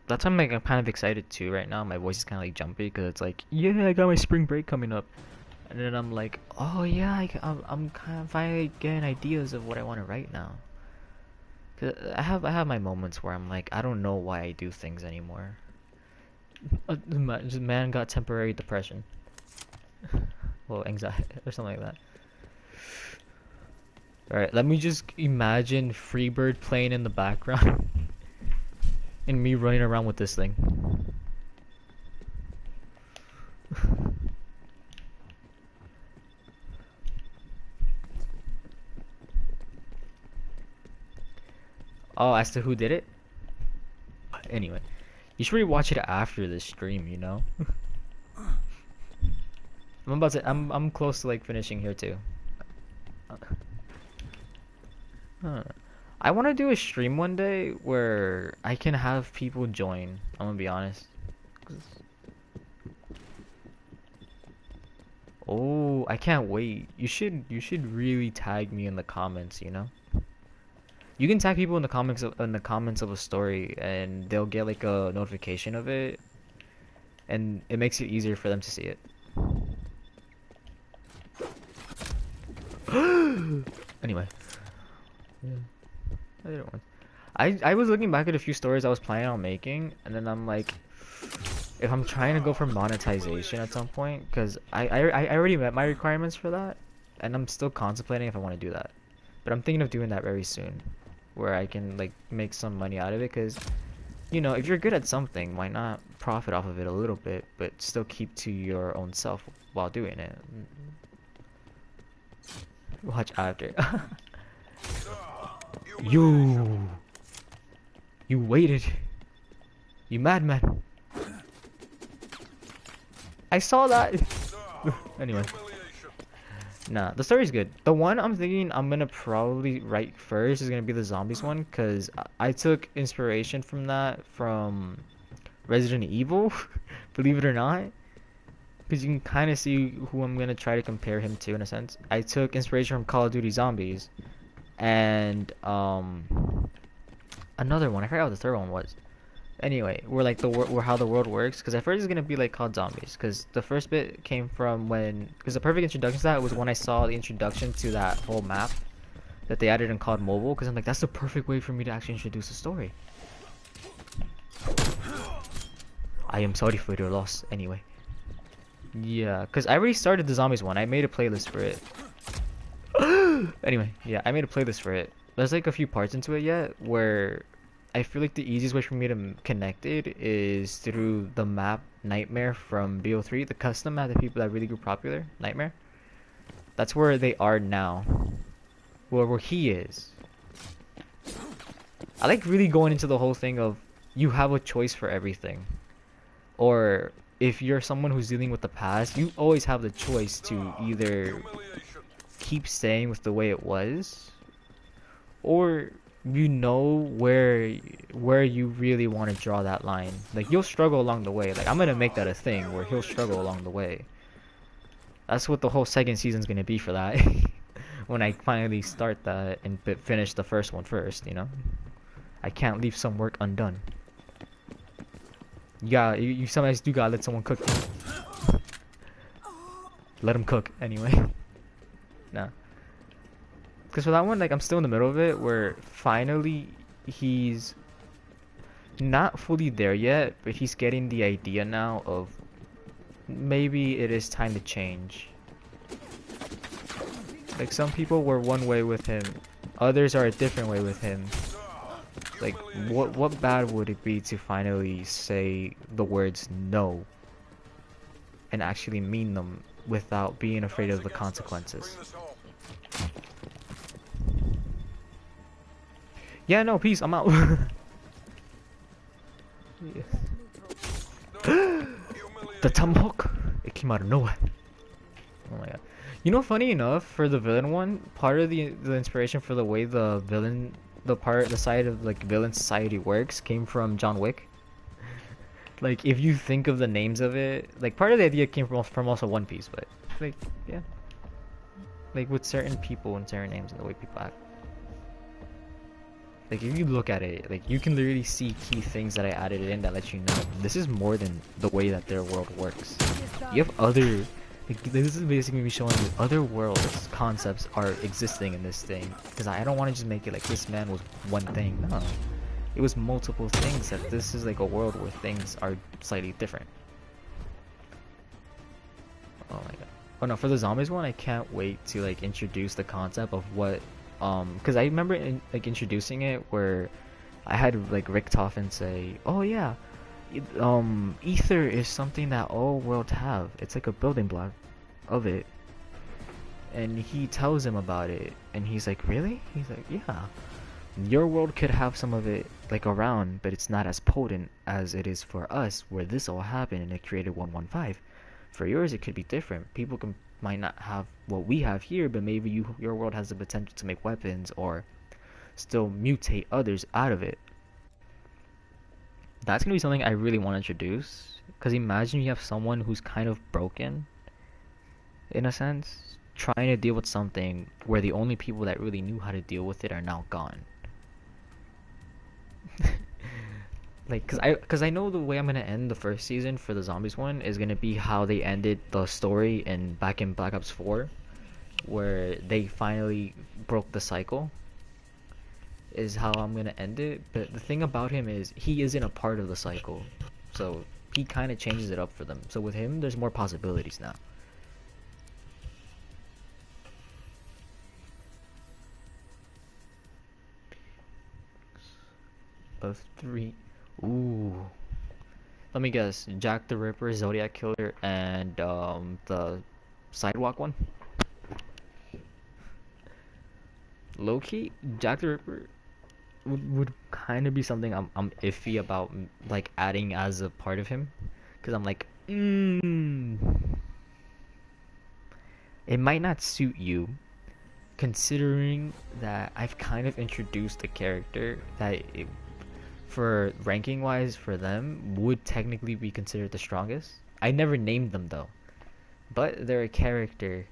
that's why I'm kind of excited too right now. My voice is kind of like jumpy because it's like, yeah, I got my spring break coming up, and then I'm like, oh yeah, I'm kind of finally getting ideas of what I want to write now. Cause I have my moments where I'm like, I don't know why I do things anymore. Man got temporary depression, well, anxiety or something like that. All right, let me just imagine Freebird playing in the background and me running around with this thing. Oh, as to who did it? Anyway, you should really watch it after the stream, you know? I'm close to like finishing here too. Huh. I want to do a stream one day where I can have people join. I'm gonna be honest. Oh, I can't wait. You should really tag me in the comments, you know? You can tag people in the comments of a story and they'll get like a notification of it and it makes it easier for them to see it. Anyway. Yeah. I did it once. I was looking back at a few stories I was planning on making and then I'm like, if I'm trying to go for monetization at some point, because I already met my requirements for that and I'm still contemplating if I want to do that. But I'm thinking of doing that very soon, where I can like make some money out of it, because you know, if you're good at something, why not profit off of it a little bit but still keep to your own self while doing it. Watch after. you waited, you madman. I saw that. Anyway. Nah, the story's good. The one I'm thinking I'm gonna probably write first is gonna be the zombies one, because I took inspiration from that from Resident Evil, believe it or not. Because you can kind of see who I'm gonna try to compare him to in a sense. I took inspiration from Call of Duty Zombies, and another one. I forgot what the third one was. Anyway, we're like where how the world works, because at first it's gonna be like called Zombies, because the first bit came from because the perfect introduction to that was when I saw the introduction to that whole map that they added in COD Mobile, because I'm like, that's the perfect way for me to actually introduce the story. I am sorry for your loss. Anyway, yeah, because I already started the Zombies one. I made a playlist for it. Anyway, yeah, I made a playlist for it. There's like a few parts into it yet where I feel like the easiest way for me to connect it is through the map Nightmare from BO3, the custom map that really grew popular, Nightmare. That's where they are now. Where he is. I like really going into the whole thing of you have a choice for everything. Or if you're someone who's dealing with the past, you always have the choice to either keep staying with the way it was, or you know where you really want to draw that line. Like, you'll struggle along the way. Like, I'm gonna make that a thing where he'll struggle along the way. That's what the whole second season's gonna be for that. When I finally start that and finish the first one first, you know? I can't leave some work undone. You sometimes do gotta let someone cook. Let him cook, anyway. Nah. Because for that one, like, I'm still in the middle of it, where finally he's not fully there yet, but he's getting the idea now of maybe it is time to change. Like, some people were one way with him, others are a different way with him. Like, what bad would it be to finally say the words no and actually mean them without being afraid of the consequences? Yeah, no, peace, I'm out. Yes. The tomahawk! It came out of nowhere. Oh my god. You know, funny enough, for the villain one, part of the inspiration for the way the side of like villain society works came from John Wick. Like, if you think of the names of it, like, part of the idea came from also One Piece, but like, yeah, like with certain people and certain names and the way people act. Like if you look at it, like you can literally see key things that I added in that let you know this is more than the way that their world works. You have other, like, this is basically me showing you other worlds concepts are existing in this thing. Because I don't want to just make it like this man was one thing. No, it was multiple things. That this is like a world where things are slightly different. Oh my god. Oh no, for the zombies one, I can't wait to like introduce the concept of what, because I remember like introducing it where I had like Richtofen say, "Oh yeah, ether is something that all worlds have. It's like a building block of it." And he tells him about it, and he's like, "Really?" He's like, "Yeah. Your world could have some of it like around, but it's not as potent as it is for us, where this all happened and it created 115. For yours, it could be different. People might not have what we have here, but maybe your world has the potential to make weapons or still mutate others out of it." That's gonna be something I really want to introduce. Because imagine you have someone who's kind of broken, in a sense, trying to deal with something where the only people that really knew how to deal with it are now gone. Like, cause I know the way I'm gonna end the first season for the zombies one is gonna be how they ended the story in back in Black Ops 4, where they finally broke the cycle. Is how I'm gonna end it. But the thing about him is he isn't a part of the cycle, so he kind of changes it up for them. So with him, there's more possibilities now. Of three. Ooh. Let me guess. Jack the Ripper, Zodiac Killer, and the sidewalk one. Low-key, Jack the Ripper would kind of be something I'm iffy about, like adding as a part of him, because I'm like, it might not suit you, considering that I've kind of introduced a character that for ranking wise for them would technically be considered the strongest. I never named them though, but they're a character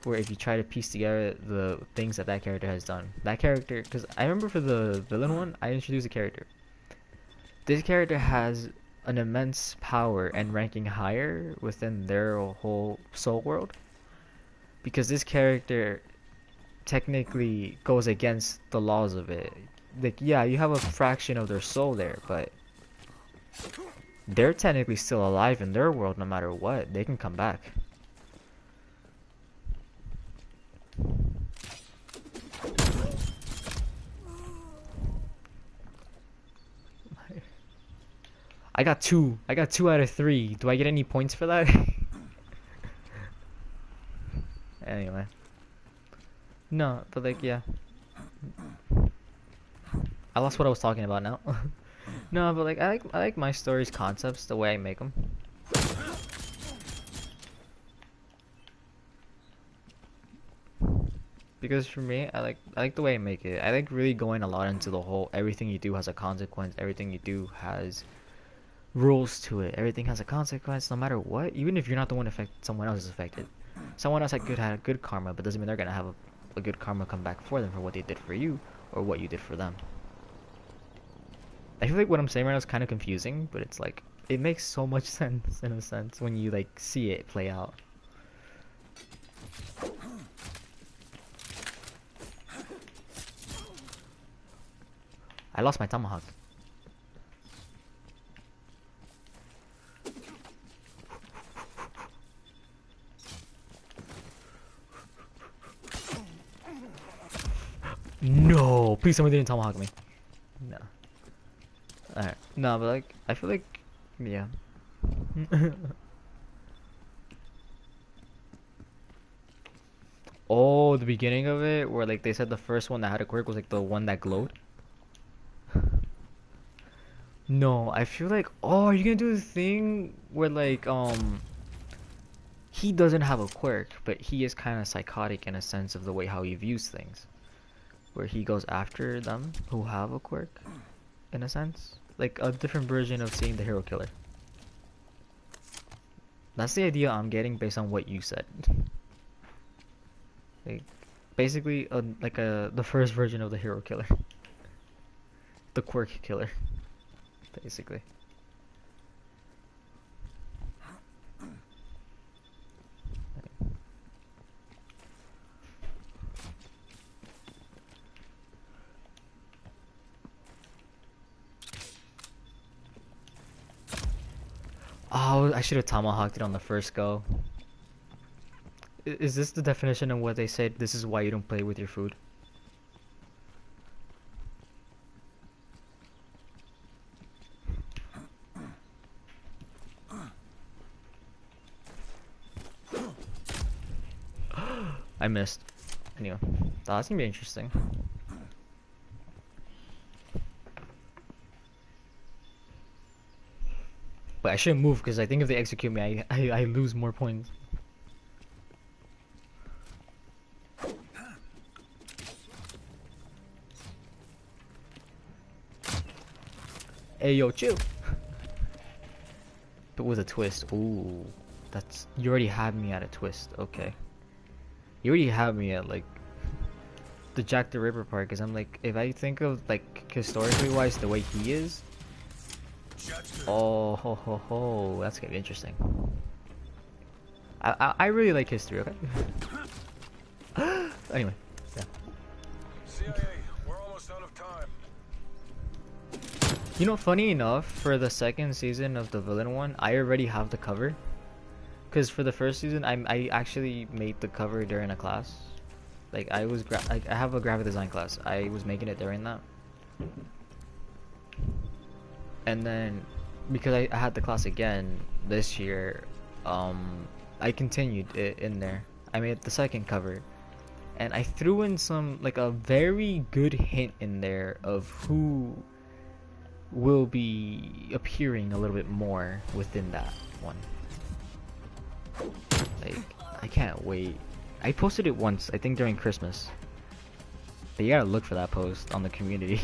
where if you try to piece together the things that character has done, that character, because I remember for the villain one, I introduced a character. This character has an immense power and ranking higher within their whole soul world, because this character technically goes against the laws of it. Like, yeah, you have a fraction of their soul there, but they're technically still alive in their world no matter what. They can come back. I got two. I got 2 out of 3. Do I get any points for that? Anyway. No, but like, yeah. I lost what I was talking about now. No, but like, I like my story's concepts, the way I make them. Because for me, I like the way I make it. I like really going a lot into the whole everything you do has a consequence. Everything you do has rules to it. Everything has a consequence, no matter what. Even if you're not the one affected, someone else is affected. Someone else had good karma, but doesn't mean they're gonna have a good karma come back for them for what they did for you or what you did for them. I feel like what I'm saying right now is kind of confusing, but it's like it makes so much sense in a sense when you like see it play out. I lost my tomahawk. No, please someone didn't tomahawk me. No. Alright. No, but like, I feel like, yeah. Oh, the beginning of it, where like they said the first one that had a quirk was like the one that glowed. No, I feel like, oh, are you gonna do the thing where like, he doesn't have a quirk, but he is kind of psychotic in a sense of the way how he views things. Where he goes after them who have a quirk, in a sense. Like a different version of seeing the hero killer. That's the idea I'm getting based on what you said. Like, basically, the first version of the hero killer. the quirk killer, basically. Oh, I should have tomahawked it on the first go. Is this the definition of what they said? This is why you don't play with your food? I missed. Anyway, that's gonna be interesting. But I shouldn't move because I think if they execute me, I lose more points. Hey yo, chill. But with a twist. Ooh, that's, you already had me at a twist. Okay. You already have me at like the Jack the Ripper part, because I'm like, if I think of like historically wise the way he is. Oh ho ho ho, that's gonna be interesting. I really like history, okay? Anyway, yeah. CIA, we're almost out of time. You know, funny enough, for the second season of the villain one, I already have the cover. Cause for the first season, I actually made the cover during a class. Like I was I have a graphic design class. I was making it during that. And then, because I had the class again this year, I continued it in there. I made the second cover, and I threw in some, like, a very good hint in there of who will be appearing a little bit more within that one. Like, I can't wait. I posted it once, I think during Christmas. But you gotta look for that post on the community.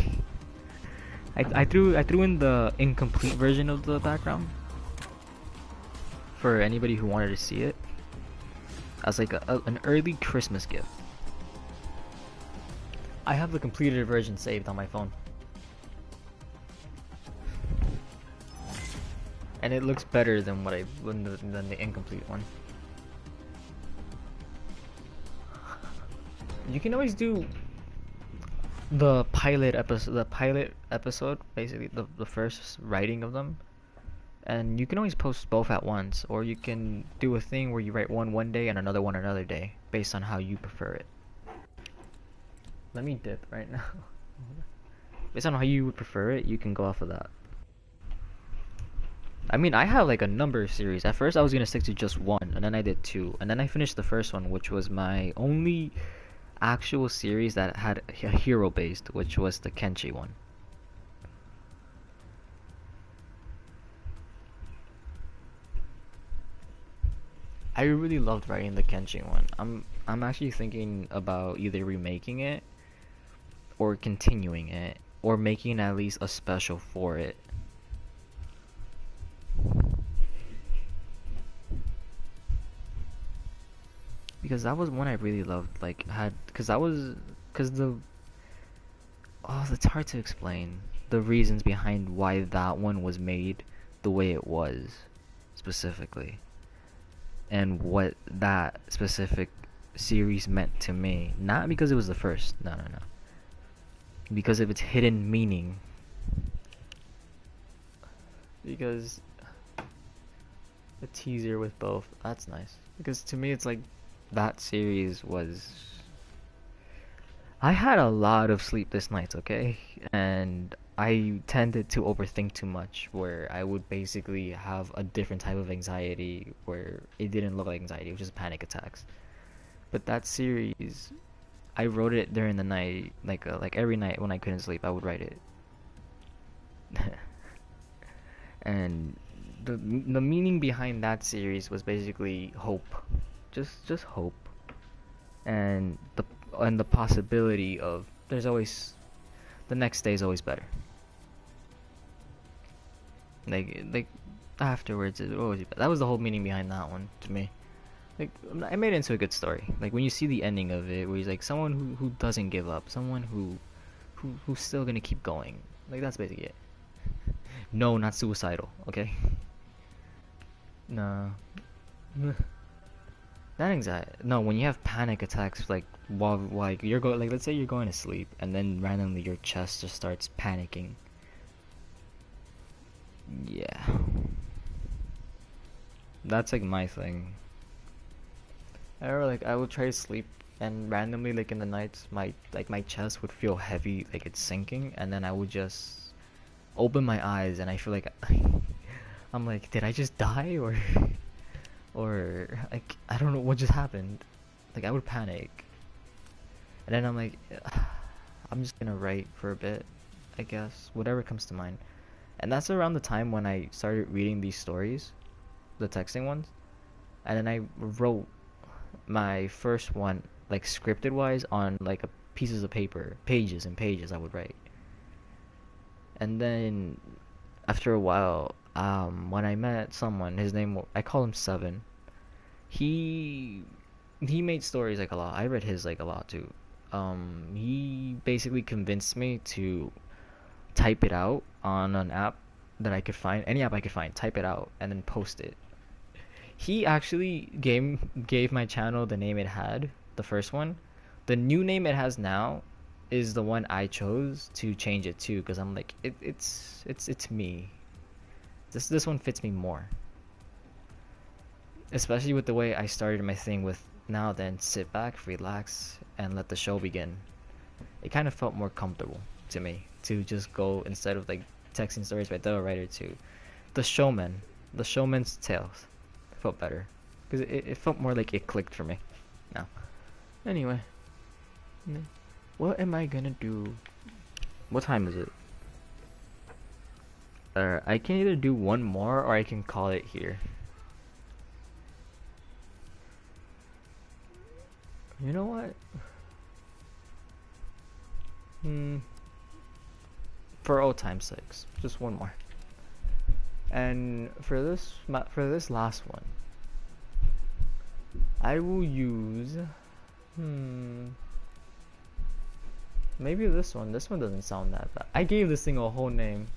I threw in the incomplete version of the background for anybody who wanted to see it as like an early Christmas gift. I have the completed version saved on my phone, and it looks better than what than the incomplete one. You can always do the pilot episode, basically the first writing of them, and you can always post both at once, or you can do a thing where you write one day and another one another day, based on how you prefer it. Let me dip right now. Based on how you would prefer it, you can go off of that. I mean, I have like a number of series. At first I was gonna stick to just one, and then I did two, and then I finished the first one, which was my only actual series that had a hero based, which was the Kenshi one. I really loved writing the Kenshi one. I'm actually thinking about either remaking it or continuing it, or making at least a special for it. Because that was one I really loved, like, because it's hard to explain the reasons behind why that one was made the way it was, specifically, and what that specific series meant to me. Not because it was the first, no, because of its hidden meaning. Because a teaser with both, that's nice. Because to me, it's like, that series was... I had a lot of sleepless nights, okay? And I tended to overthink too much, where I would basically have a different type of anxiety, where it didn't look like anxiety, it was just panic attacks. But that series, I wrote it during the night, like every night when I couldn't sleep, I would write it. And the meaning behind that series was basically hope. Just hope, and the possibility of there's always, the next day is always better. Like afterwards it always be better. That was the whole meaning behind that one to me. Like, I made it into a good story. Like when you see the ending of it, where he's like someone who doesn't give up, someone who's still gonna keep going. Like that's basically it. No, not suicidal. Okay. No. Not anxiety. No, when you have panic attacks, like while like you're going, like let's say you're going to sleep, and then randomly your chest just starts panicking. Yeah. That's like my thing. Or like I would try to sleep, and randomly like in the nights, my chest would feel heavy, like it's sinking, and then I would just open my eyes, and I feel like I'm like, did I just die or like I don't know what just happened. Like I would panic, and then I'm like, I'm just gonna write for a bit, I guess, whatever comes to mind. And that's around the time when I started reading these stories, the texting ones, and then I wrote my first one like scripted wise on like a pieces of paper, pages and pages I would write. And then after a while, when I met someone, his name I call him Seven. He he made stories like a lot. I read his like a lot too. He basically convinced me to type it out on an app that I could find, any app I could find, type it out and then post it. He actually gave my channel the name it had, the first one. The new name it has now is the one I chose to change it to because I'm like it's me. This one fits me more. Especially with the way I started my thing with now then sit back, relax, and let the show begin. It kind of felt more comfortable to me to just go instead of like texting stories by the writer to the showman, the showman's tales. Felt better because it felt more like it clicked for me. Now, anyway, what am I gonna do? What time is it? I can either do one more or I can call it here. You know what? For old time's sakes, just one more. And for this last one, I will use maybe this one. This one doesn't sound that bad. I gave this thing a whole name.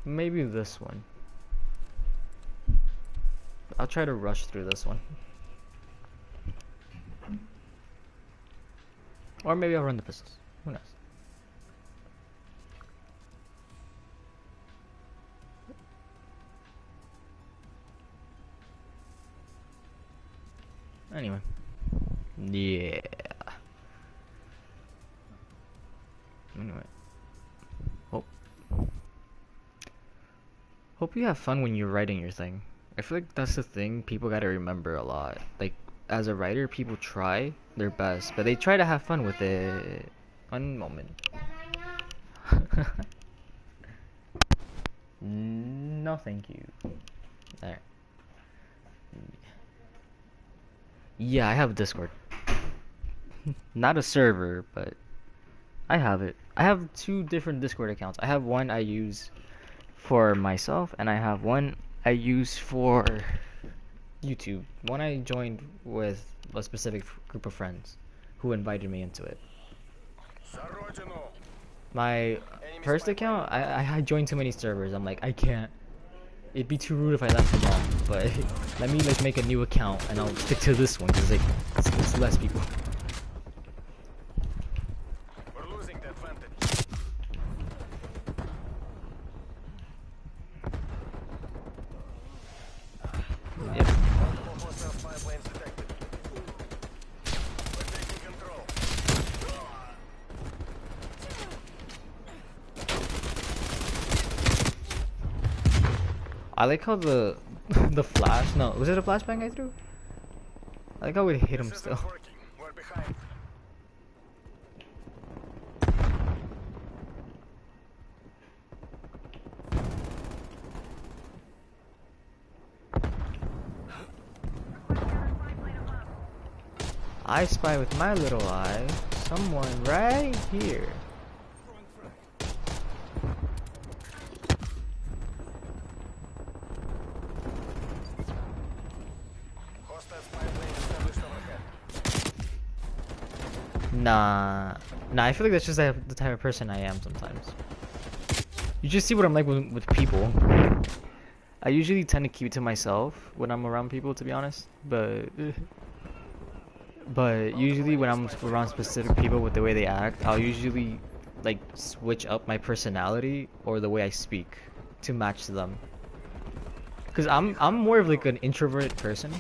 Maybe this one. I'll try to rush through this one. Or maybe I'll run the pistols. Who knows? Anyway. Yeah. Anyway. Hope you have fun when you're writing your thing. I feel like that's the thing people gotta remember a lot. Like, as a writer, people try their best, but they try to have fun with it. One moment. No, thank you. There. Yeah, I have Discord. Not a server, but I have it. I have two different Discord accounts. I have one I use for myself, and I have one I use for YouTube. One I joined with a specific group of friends who invited me into it. My first account, I joined too many servers. I'm like, I can't. It'd be too rude if I left them all. But let me like make a new account, and I'll stick to this one because like it's less people. We're losing the advantage. Yep. Multiple hostile spy planes detected. We're taking control. I like how the the flash. No, was it a flashbang I threw? I like how it hit him This still. isn't working. We're behind. I spy with my little eye someone right here. Hostile spy plane established overhead. Nah. Nah, I feel like that's just the type of person I am sometimes. You just see what I'm like with people. I usually tend to keep it to myself when I'm around people, to be honest. But usually when I'm around specific people with the way they act, I'll usually like switch up my personality or the way I speak to match them. Cause I'm more of like an introverted person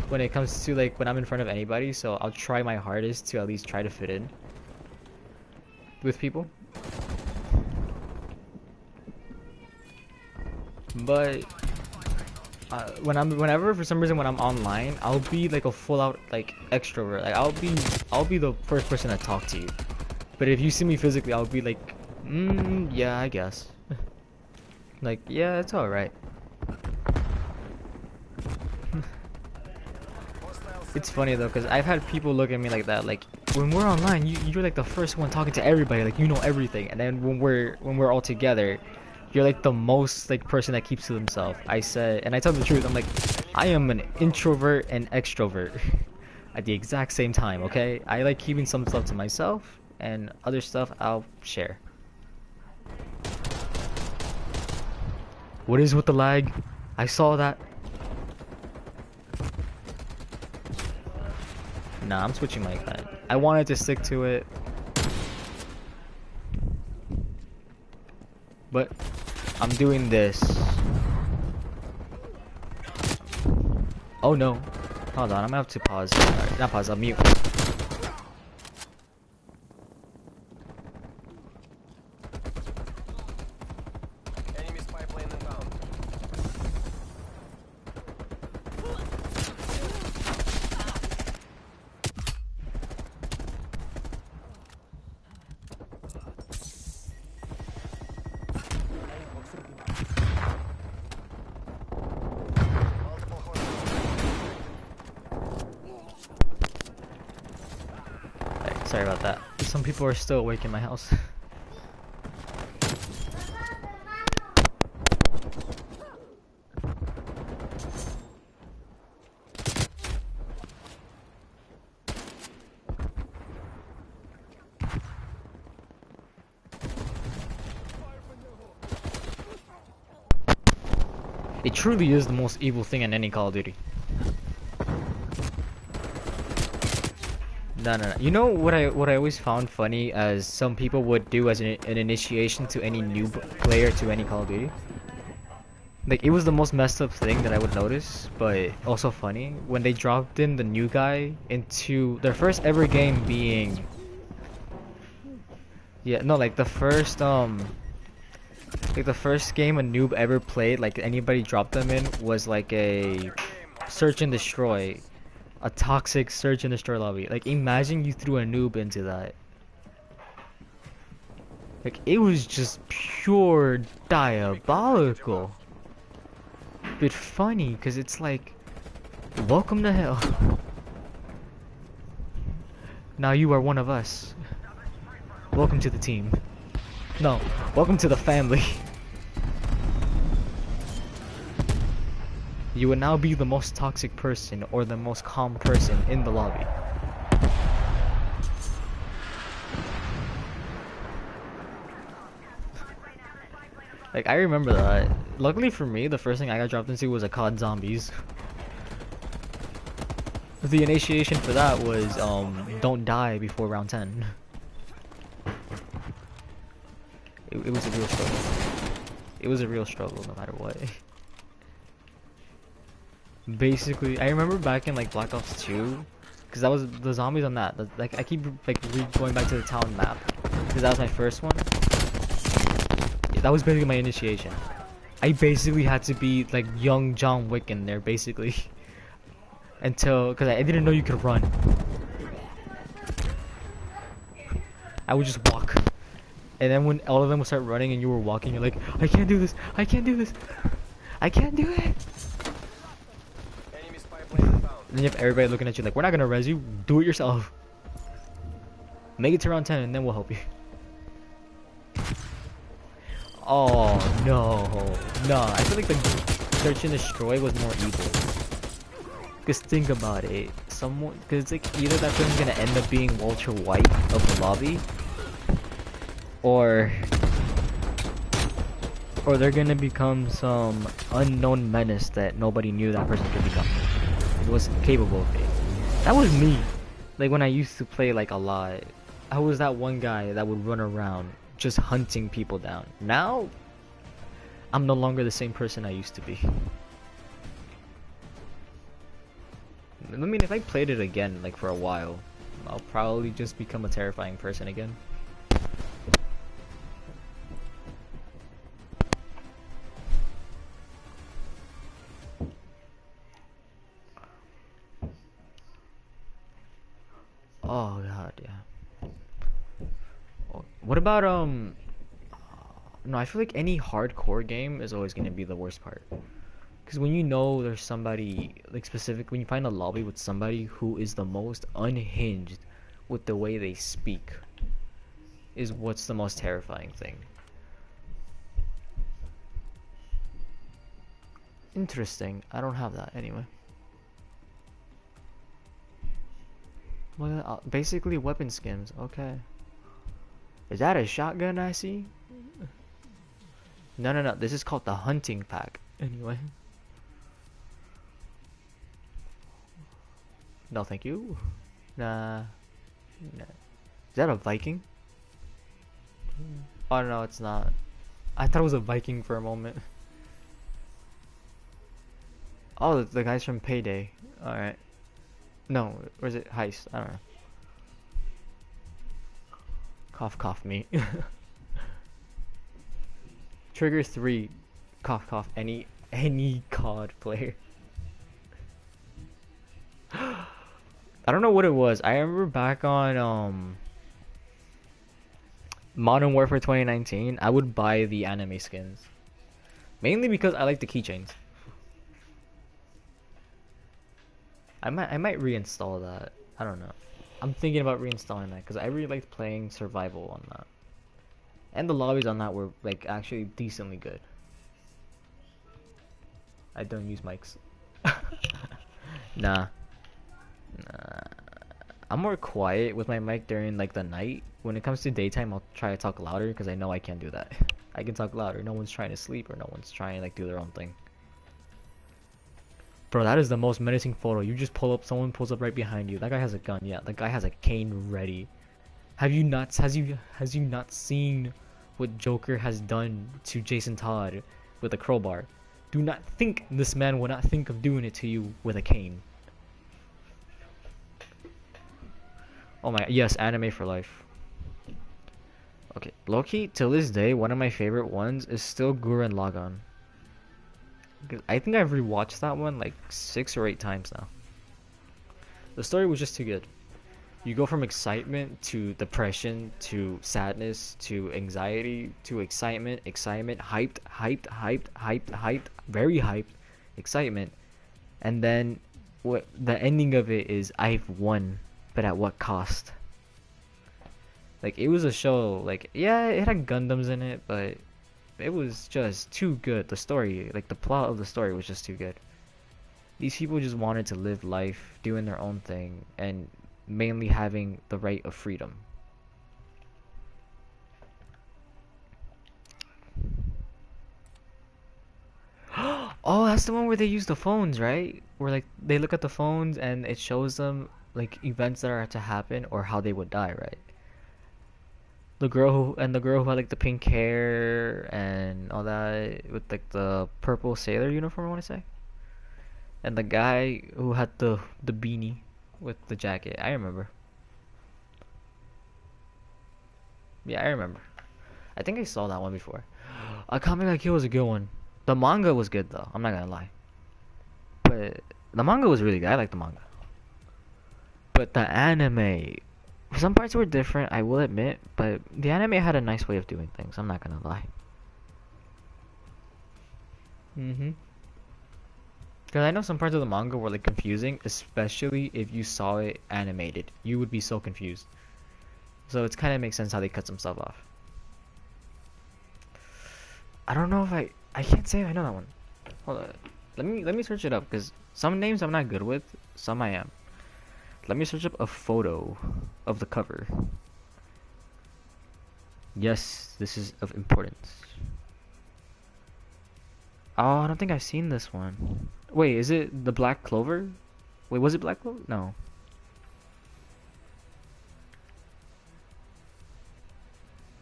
when it comes to like when I'm in front of anybody, so I'll try my hardest to at least try to fit in with people. But whenever for some reason when I'm online, I'll be like a full out like extrovert. Like I'll be the first person to talk to you. But if you see me physically, I'll be like, yeah, I guess. Like, yeah, it's all right. It's funny though, cause I've had people look at me like that. Like when we're online, you're like the first one talking to everybody. Like you know everything, and then when we're all together, you're like the most like person that keeps to themselves. I said, and I tell the truth. I'm like, I am an introvert and extrovert at the exact same time. Okay, I like keeping some stuff to myself, and other stuff I'll share. What is with the lag? I saw that. Nah, I'm switching my gun. I wanted to stick to it, but I'm doing this. Oh no. Hold on, I'm gonna have to pause. Not pause, I'll mute. Enemy spy plane inbound. Multiple Hey, sorry about that. Some people are still awake in my house. It truly is the most evil thing in any Call of Duty. No. You know what I always found funny, as some people would do as an initiation to any new player to any Call of Duty? Like, it was the most messed up thing that I would notice, but also funny, when they dropped in the new guy into their first ever game being... Yeah, no, like the first game a noob ever played, like anybody dropped them in, was like a search and destroy. A toxic search and destroy lobby. Like, imagine you threw a noob into that. Like, it was just pure diabolical. But funny, because it's like, welcome to hell. Now you are one of us. Welcome to the team. No, welcome to the family. You will now be the most toxic person or the most calm person in the lobby. Like, I remember that. Luckily for me, the first thing I got dropped into was a COD Zombies. The initiation for that was, don't die before round 10. It was a real struggle. It was a real struggle no matter what. Basically, I remember back in like Black Ops 2, because that was the zombies on that. Like, I keep like going back to the town map, because that was my first one. That was basically my initiation. I basically had to be like young John Wick in there, basically, until, because I didn't know you could run. I would just walk, and then when all of them would start running and you were walking, you're like, I can't do this. I can't do this. I can't do it. And then you have everybody looking at you like, we're not gonna res you, do it yourself. Make it to round 10 and then we'll help you. Oh no. No, I feel like the search and destroy was more evil. Cause think about it, someone, cause like either that person's gonna end up being Walter White of the lobby, or they're gonna become some unknown menace that nobody knew that person could become. It was capable of it. That was me. Like when I used to play like a lot, I was that one guy that would run around just hunting people down. Now, I'm no longer the same person I used to be. I mean, if I played it again, like for a while, I'll probably just become a terrifying person again. Oh god, yeah. Oh, what about no, I feel like any hardcore game is always gonna be the worst part. Because when you know there's somebody, like specific, when you find a lobby with somebody who is the most unhinged with the way they speak, is what's the most terrifying thing. Interesting. I don't have that anyway. Well, basically weapon skins. Okay. Is that a shotgun I see? No, no, no. This is called the hunting pack. Anyway. No, thank you. Nah. Nah. Is that a Viking? Oh no, it's not. I thought it was a Viking for a moment. Oh, the guy's from Payday. Alright. No, or is it Heist? I don't know. Cough, cough me. Trigger 3. Cough, cough. Any COD player. I don't know what it was. I remember back on Modern Warfare 2019, I would buy the anime skins. Mainly because I like the keychains. I might reinstall that. I don't know. I'm thinking about reinstalling that because I really liked playing survival on that. And the lobbies on that were like actually decently good. I don't use mics. Nah. Nah. I'm more quiet with my mic during like the night. When it comes to daytime, I'll try to talk louder because I know I can't do that. I can talk louder. No one's trying to sleep or no one's trying to like do their own thing. Bro, that is the most menacing photo. You just pull up, someone pulls up right behind you. That guy has a gun. Yeah, that guy has a cane ready. Have you not? Has you not seen what Joker has done to Jason Todd with a crowbar? Do not think this man will not think of doing it to you with a cane. Oh my, yes, anime for life. Okay, Loki, till this day, one of my favorite ones is still Gurren Lagann. I think I've rewatched that one like 6 or 8 times now. The story was just too good. You go from excitement to depression to sadness to anxiety to excitement, hyped, very hyped, excitement. And then what the ending of it is, I've won, but at what cost? Like, it was a show, like, yeah, it had Gundams in it, but it was just too good. The story, like the plot of the story was just too good. These people just wanted to live life, doing their own thing, and mainly having the right of freedom. Oh, that's the one where they use the phones, right? Where like they look at the phones and it shows them like events that are to happen or how they would die, right? The girl who had like the pink hair and all that with like the purple sailor uniform, I want to say. And the guy who had the beanie with the jacket. I remember. Yeah, I remember. I think I saw that one before. Akame ga Kill was a good one. The manga was good though. I'm not gonna lie. But the manga was really good. I like the manga. But the anime, some parts were different, I will admit. But the anime had a nice way of doing things. I'm not gonna lie. Because I know some parts of the manga were like confusing, especially if you saw it animated. You would be so confused. So it kind of makes sense how they cut some stuff off. I don't know if I can't say I know that one. Hold on. Let me search it up because some names I'm not good with, some I am. Let me search up a photo of the cover. Yes, this is of importance. Oh, I don't think I've seen this one. Wait, is it the Black Clover? Wait, was it Black Clover? No.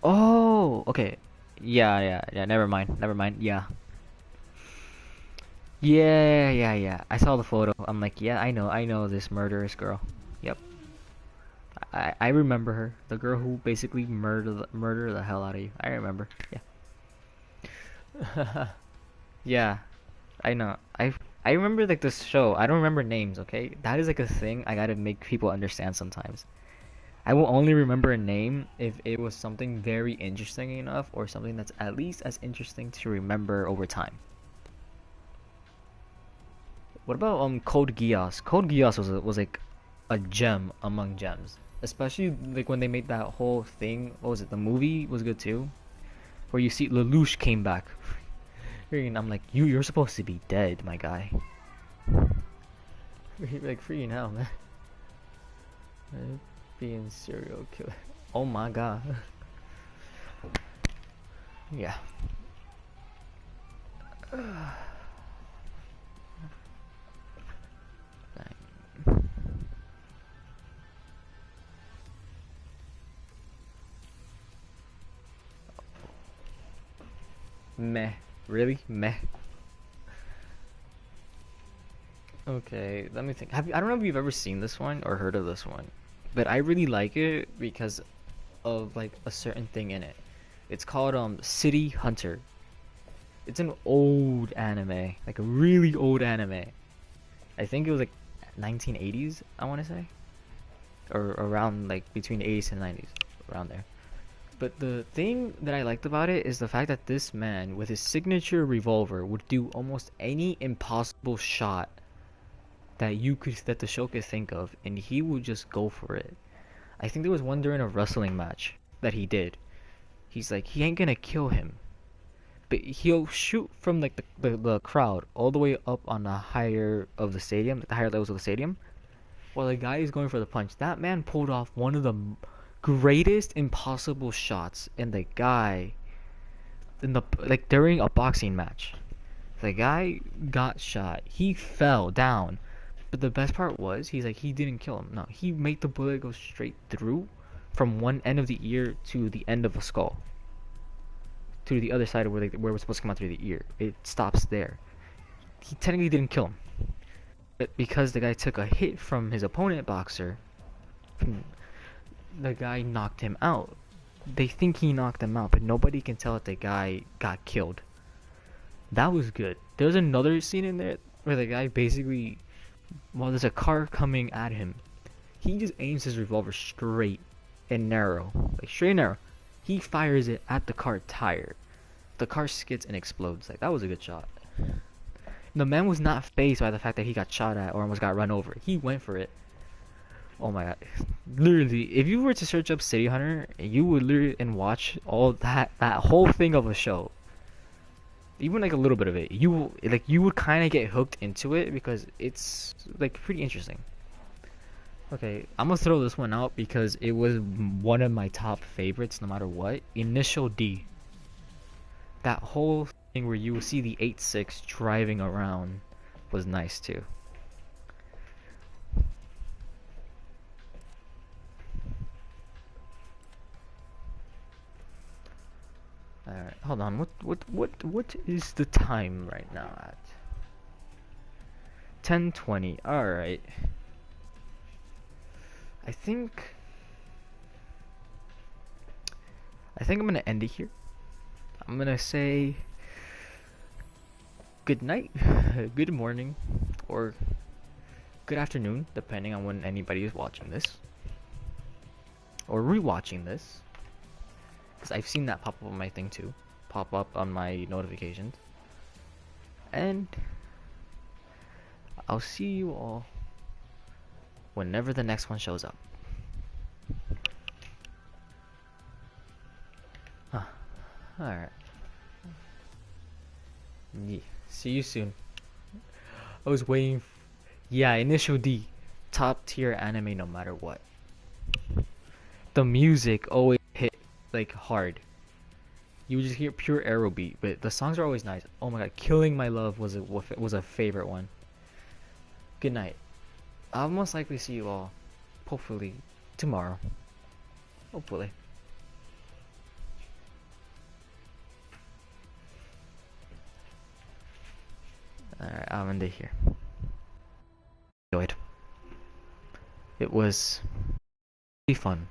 Oh, okay. Yeah. Never mind. Never mind. Yeah. Yeah. I saw the photo. I'm like, yeah, I know this murderous girl. Yep. I remember her. The girl who basically murder the hell out of you. I remember. Yeah. Yeah. I know. I remember like this show. I don't remember names, okay? That is like a thing I gotta make people understand sometimes. I will only remember a name if it was something very interesting enough or something that's at least as interesting to remember over time. What about Code Geass? Code Geass was like a gem among gems. Especially like when they made that whole thing. What was it? The movie was good too, where you see Lelouch came back. And I'm like, you're supposed to be dead, my guy. Like freaking hell, man. Being serial killer. Oh my god. Yeah. Meh. Really? Meh. Okay, let me think. I don't know if you've ever seen this one or heard of this one, but I really like it because of like a certain thing in it. It's called City Hunter. It's an old anime, like a really old anime. I think it was like 1980s, I want to say, or around like between the 80s and 90s, around there. But the thing that I liked about it is the fact that this man, with his signature revolver, would do almost any impossible shot that the show could think of, and he would just go for it. I think there was one during a wrestling match that he did. He's like, he ain't gonna kill him, but he'll shoot from like the crowd all the way up on the higher of the stadium, the higher levels of the stadium, while the guy is going for the punch. That man pulled off one of the greatest impossible shots, and the guy in the like during a boxing match, the guy got shot. He fell down. But the best part was, he's like, he didn't kill him. No, he made the bullet go straight through from one end of the ear to the end of the skull. To the other side of where it was supposed to come out through the ear. It stops there. He technically didn't kill him. But because the guy took a hit from his opponent boxer, the guy knocked him out. They think he knocked him out, but nobody can tell that the guy got killed. That was good. There's another scene in there where the guy basically, while there's a car coming at him, he just aims his revolver straight and narrow, like straight and narrow. He fires it at the car tire. The car skids and explodes. Like, that was a good shot. The man was not fazed by the fact that he got shot at or almost got run over. He went for it. Oh my god. Literally, if you were to search up City Hunter, you would literally and watch all that whole thing of a show. Even like a little bit of it, you would kind of get hooked into it because it's like pretty interesting. Okay, I'm gonna throw this one out because it was one of my top favorites no matter what. Initial D. That whole thing where you will see the 8-6 driving around was nice too. Alright, hold on. What is the time right now at? 10:20. Alright. I think I'm gonna end it here. I'm gonna say good night, good morning, or good afternoon, depending on when anybody is watching this or rewatching this. Because I've seen that pop up on my thing too, pop up on my notifications. And I'll see you all whenever the next one shows up. Huh. Alright. Yeah. See you soon. I was waiting. Yeah, Initial D, top tier anime no matter what. The music always hit like hard. You would just hear pure arrow beat, but the songs are always nice. Oh my god, Killing My Love was a favorite one. Good night. I'll most likely see you all, hopefully, tomorrow. Hopefully. Alright, I'll end it here. Enjoyed. It was really fun.